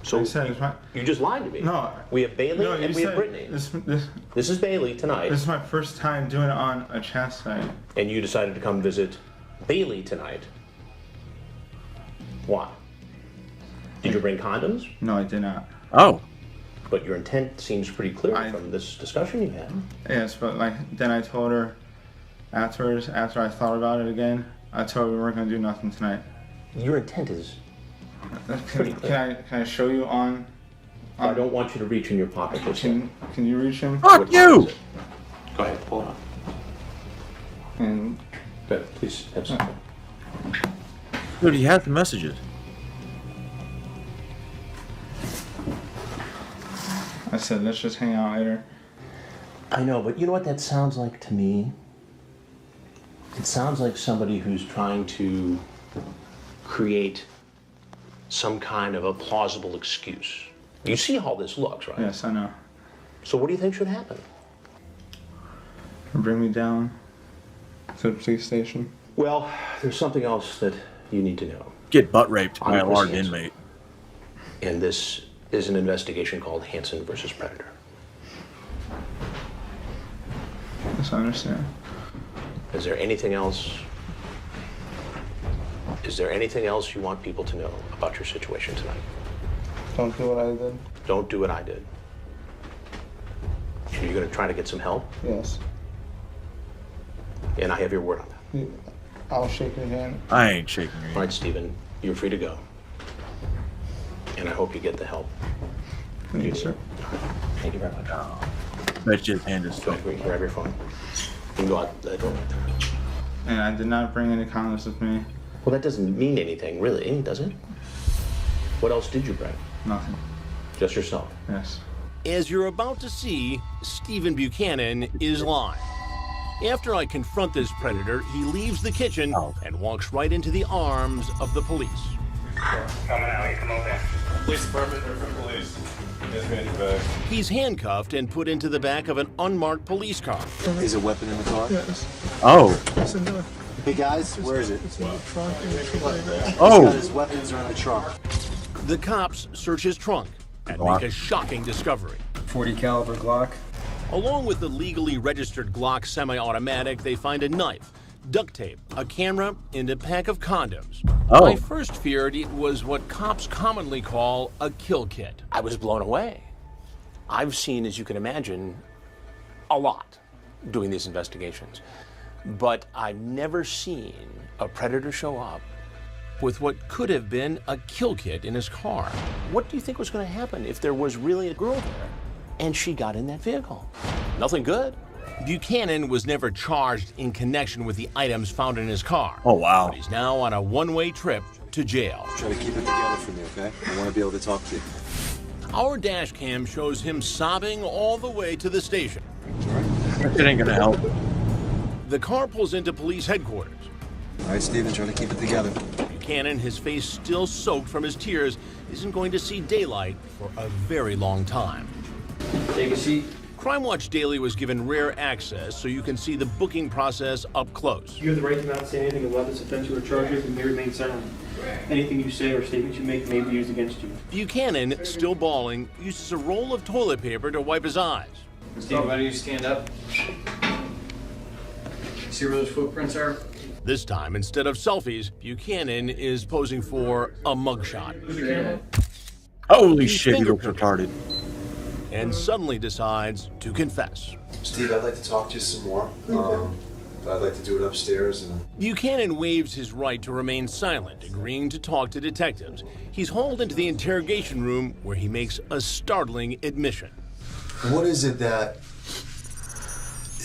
So I you just lied to me. No. We have Bailey No, and we have Brittany. This is Bailey tonight. This is my first time doing it on a chat site. And you decided to come visit Bailey tonight. Why? Did you bring condoms? No, I did not. Oh. But your intent seems pretty clear from this discussion you had. Yes, but then I told her afterwards, after I thought about it again, I told her we weren't going to do nothing tonight. Your intent is pretty clear. Can I show you on... I don't want you to reach in your pocket. Can you reach him? Fuck you! Go ahead, pull it up. And... Please, have something. Dude, he had the messages. I said, let's just hang out later. I know, but you know what that sounds like to me? It sounds like somebody who's trying to create some kind of a plausible excuse. You see how this looks, right? Yes, I know. So what do you think should happen? Bring me down to the police station. Well, there's something else that you need to know. Get butt raped by a I'm Chris large Hansen. inmate. And this is an investigation called Hansen versus Predator. Yes, I understand. Is there anything else? Is there anything else you want people to know about your situation tonight? Don't do what I did. Don't do what I did. You're going to try to get some help? Yes. And I have your word on that. I'll shake your hand. I ain't shaking your hand. All right, Stephen, you're free to go. And I hope you get the help. Thank you, sir. Thank you very much. Bet your hand is Go ahead, grab your phone. You can go out the door right there. And I did not bring any condoms with me. Well, that doesn't mean anything, really, does it? What else did you bring? Nothing. Just yourself? Yes. As you're about to see, Stephen Buchanan is lying. After I confront this predator, he leaves the kitchen and walks right into the arms of the police. Coming out, you come over. Police department, they're from police. Yes, man, your bag. He's handcuffed and put into the back of an unmarked police car. Is a weapon in the car? Yes. Oh. It's in the... Hey guys, where is it? It's in the trunk. Oh. His weapons are in the trunk. The cops search his trunk and make a shocking discovery. .40 caliber Glock. Along with the legally registered Glock semi-automatic, they find a knife, duct tape, a camera, and a pack of condoms. Oh. I first feared it was what cops commonly call a kill kit. I was blown away. I've seen, as you can imagine, a lot doing these investigations. But I've never seen a predator show up with what could have been a kill kit in his car. What do you think was going to happen if there was really a girl there and she got in that vehicle? Nothing good. Buchanan was never charged in connection with the items found in his car. Oh, wow. But he's now on a one-way trip to jail. Try to keep it together for me, okay? I want to be able to talk to you. Our dash cam shows him sobbing all the way to the station. It ain't gonna help. The car pulls into police headquarters. All right, Steven, try to keep it together. Buchanan, his face still soaked from his tears, isn't going to see daylight for a very long time. Take a seat. Crime Watch Daily was given rare access so you can see the booking process up close. You have the right to not say anything about this offense or charges and may remain silent. Anything you say or statements you make may be used against you. Buchanan, still bawling, uses a roll of toilet paper to wipe his eyes. Steve, why don't you stand up? See where those footprints are? This time, instead of selfies, Buchanan is posing for a mugshot. Holy shit, he looks retarded. And suddenly decides to confess. Steve, I'd like to talk to you some more. I'd like to do it upstairs. Buchanan waives his right to remain silent, agreeing to talk to detectives. He's hauled into the interrogation room where he makes a startling admission. What is it that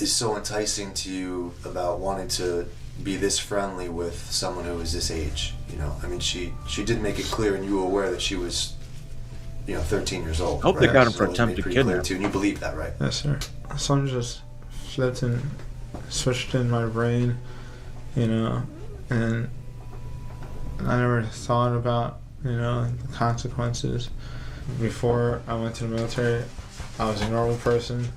is so enticing to you about wanting to be this friendly with someone who is this age? You know, I mean, she did make it clear, and you were aware that she was, 13 years old. Hope they got him for attempted kidnapping. And you believe that, right? Yes, sir. Something just flipped and switched in my brain, and I never thought about, the consequences. Before I went to the military, I was a normal person,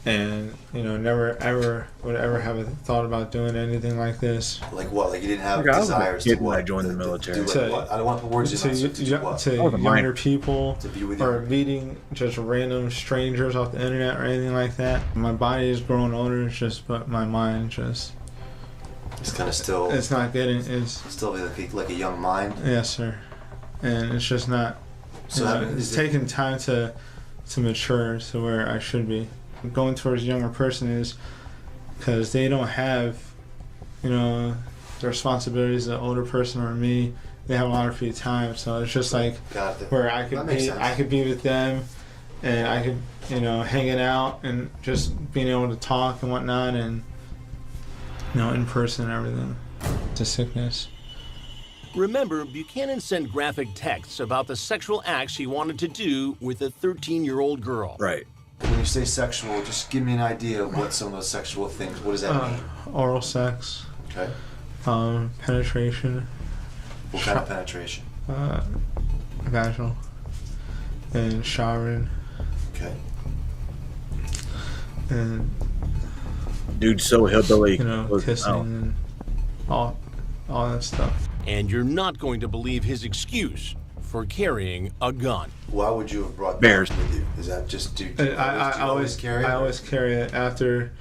and never ever would ever have a thought about doing anything like this. Like what? Like you didn't have desires to when I joined the military. What? I don't want to put words in my mouth. To younger people, or meeting just random strangers off the internet or anything like that. My body is growing older, but my mind just. It's kind of still. It's not getting. It's still like a young mind. Yes, sir. And it's just not. So it's taking time to mature to where I should be. Going towards a younger person is because they don't have, the responsibilities of the older person or me. They have a lot of free time, so it's just like where I could be with them, and I could, hanging out and just being able to talk and whatnot, and in person and everything. It's a sickness. Remember, Buchanan sent graphic texts about the sexual acts he wanted to do with a 13-year-old girl. Right. When you say sexual, just give me an idea of what some of those sexual things, what does that mean? Oral sex. Okay. Penetration. What kind of penetration? Vaginal. And showering. Okay. And dude, so hillbilly. Kissing and all that stuff. And you're not going to believe his excuse for carrying a gun. Why would you have brought bears with you? Is that just I always carry it? I always carry it after,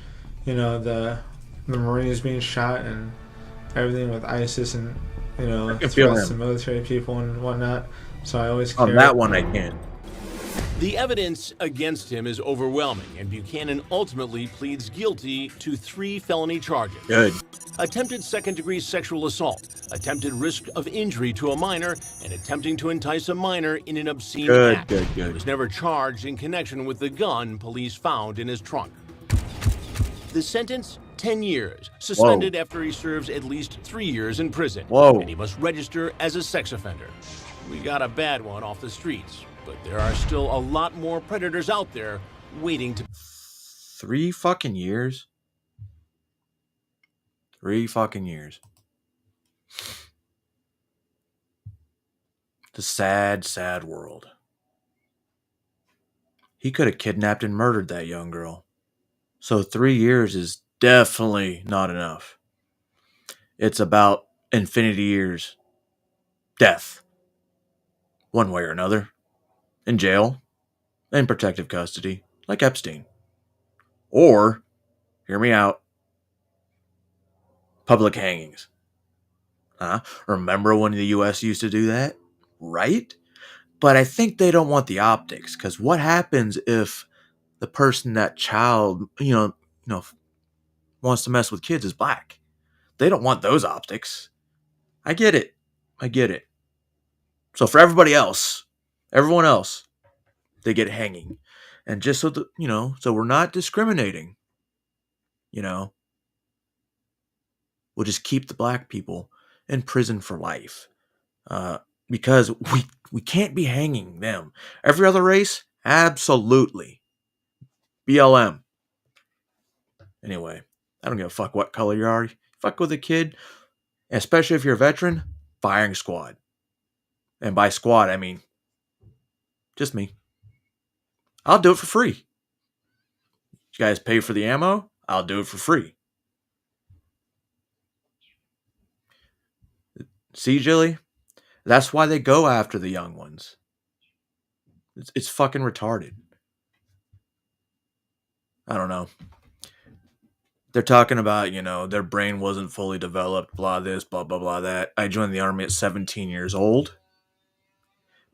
the Marines being shot and everything with ISIS and threats to military people and whatnot. So I always carry on that one. I can't. The evidence against him is overwhelming, and Buchanan ultimately pleads guilty to 3 felony charges. Good. Attempted second-degree sexual assault, attempted risk of injury to a minor, and attempting to entice a minor in an obscene act. Good. He was never charged in connection with the gun police found in his trunk. The sentence, 10 years, suspended after he serves at least 3 years in prison. Whoa. And he must register as a sex offender. We got a bad one off the streets, but there are still a lot more predators out there waiting to... 3 fucking years? 3 fucking years. The sad, sad world. He could have kidnapped and murdered that young girl. So 3 years is definitely not enough. It's about infinity years. Death. One way or another. In jail. In protective custody. Like Epstein. Or, hear me out, public hangings. Remember when the U.S. used to do that? Right? But I think they don't want the optics, because what happens if the person, that child, wants to mess with kids is black? They don't want those optics. I get it. So for everybody else, everyone else, they get hanging. And just so so we're not discriminating. We'll just keep the black people in prison for life. Because we can't be hanging them. Every other race, absolutely. BLM. Anyway, I don't give a fuck what color you are. Fuck with a kid, especially if you're a veteran, firing squad. And by squad, I mean just me. I'll do it for free. You guys pay for the ammo, I'll do it for free. See, Jilly? That's why they go after the young ones. It's fucking retarded. I don't know. They're talking about, their brain wasn't fully developed, blah this, blah, blah, blah that. I joined the Army at 17 years old.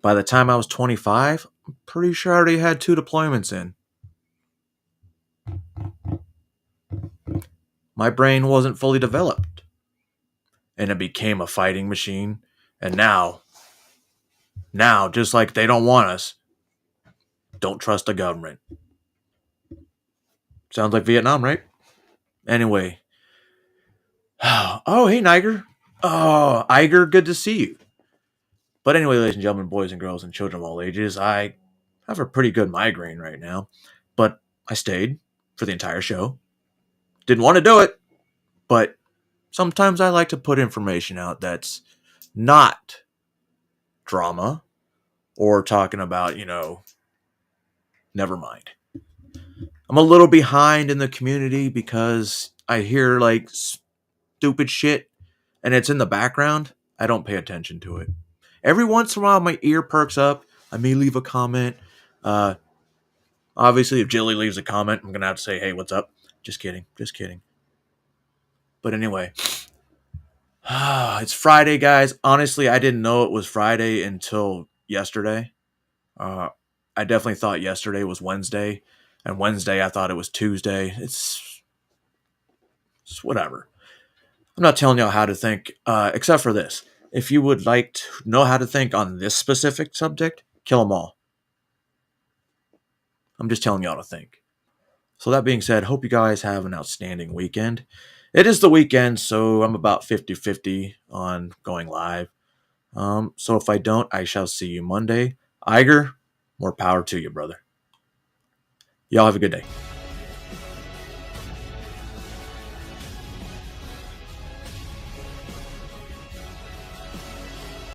By the time I was 25, I'm pretty sure I already had 2 deployments in. My brain wasn't fully developed. And it became a fighting machine. And now, just like they don't want us, don't trust the government. Sounds like Vietnam, right? Anyway. Oh, hey, Niger. Oh, Iger, good to see you. But anyway, ladies and gentlemen, boys and girls and children of all ages, I have a pretty good migraine right now. But I stayed for the entire show. Didn't want to do it. But sometimes I like to put information out that's not drama or talking about, never mind. I'm a little behind in the community because I hear like stupid shit and it's in the background. I don't pay attention to it. Every once in a while, my ear perks up. I may leave a comment. Obviously, if Jilly leaves a comment, I'm going to have to say, hey, what's up? Just kidding. But anyway, it's Friday, guys. Honestly, I didn't know it was Friday until yesterday. I definitely thought yesterday was Wednesday. And Wednesday, I thought it was Tuesday. It's whatever. I'm not telling y'all how to think, except for this. If you would like to know how to think on this specific subject, kill them all. I'm just telling y'all to think. So that being said, hope you guys have an outstanding weekend. It is the weekend, so I'm about 50-50 on going live. So if I don't, I shall see you Monday. Iger, more power to you, brother. Y'all have a good day.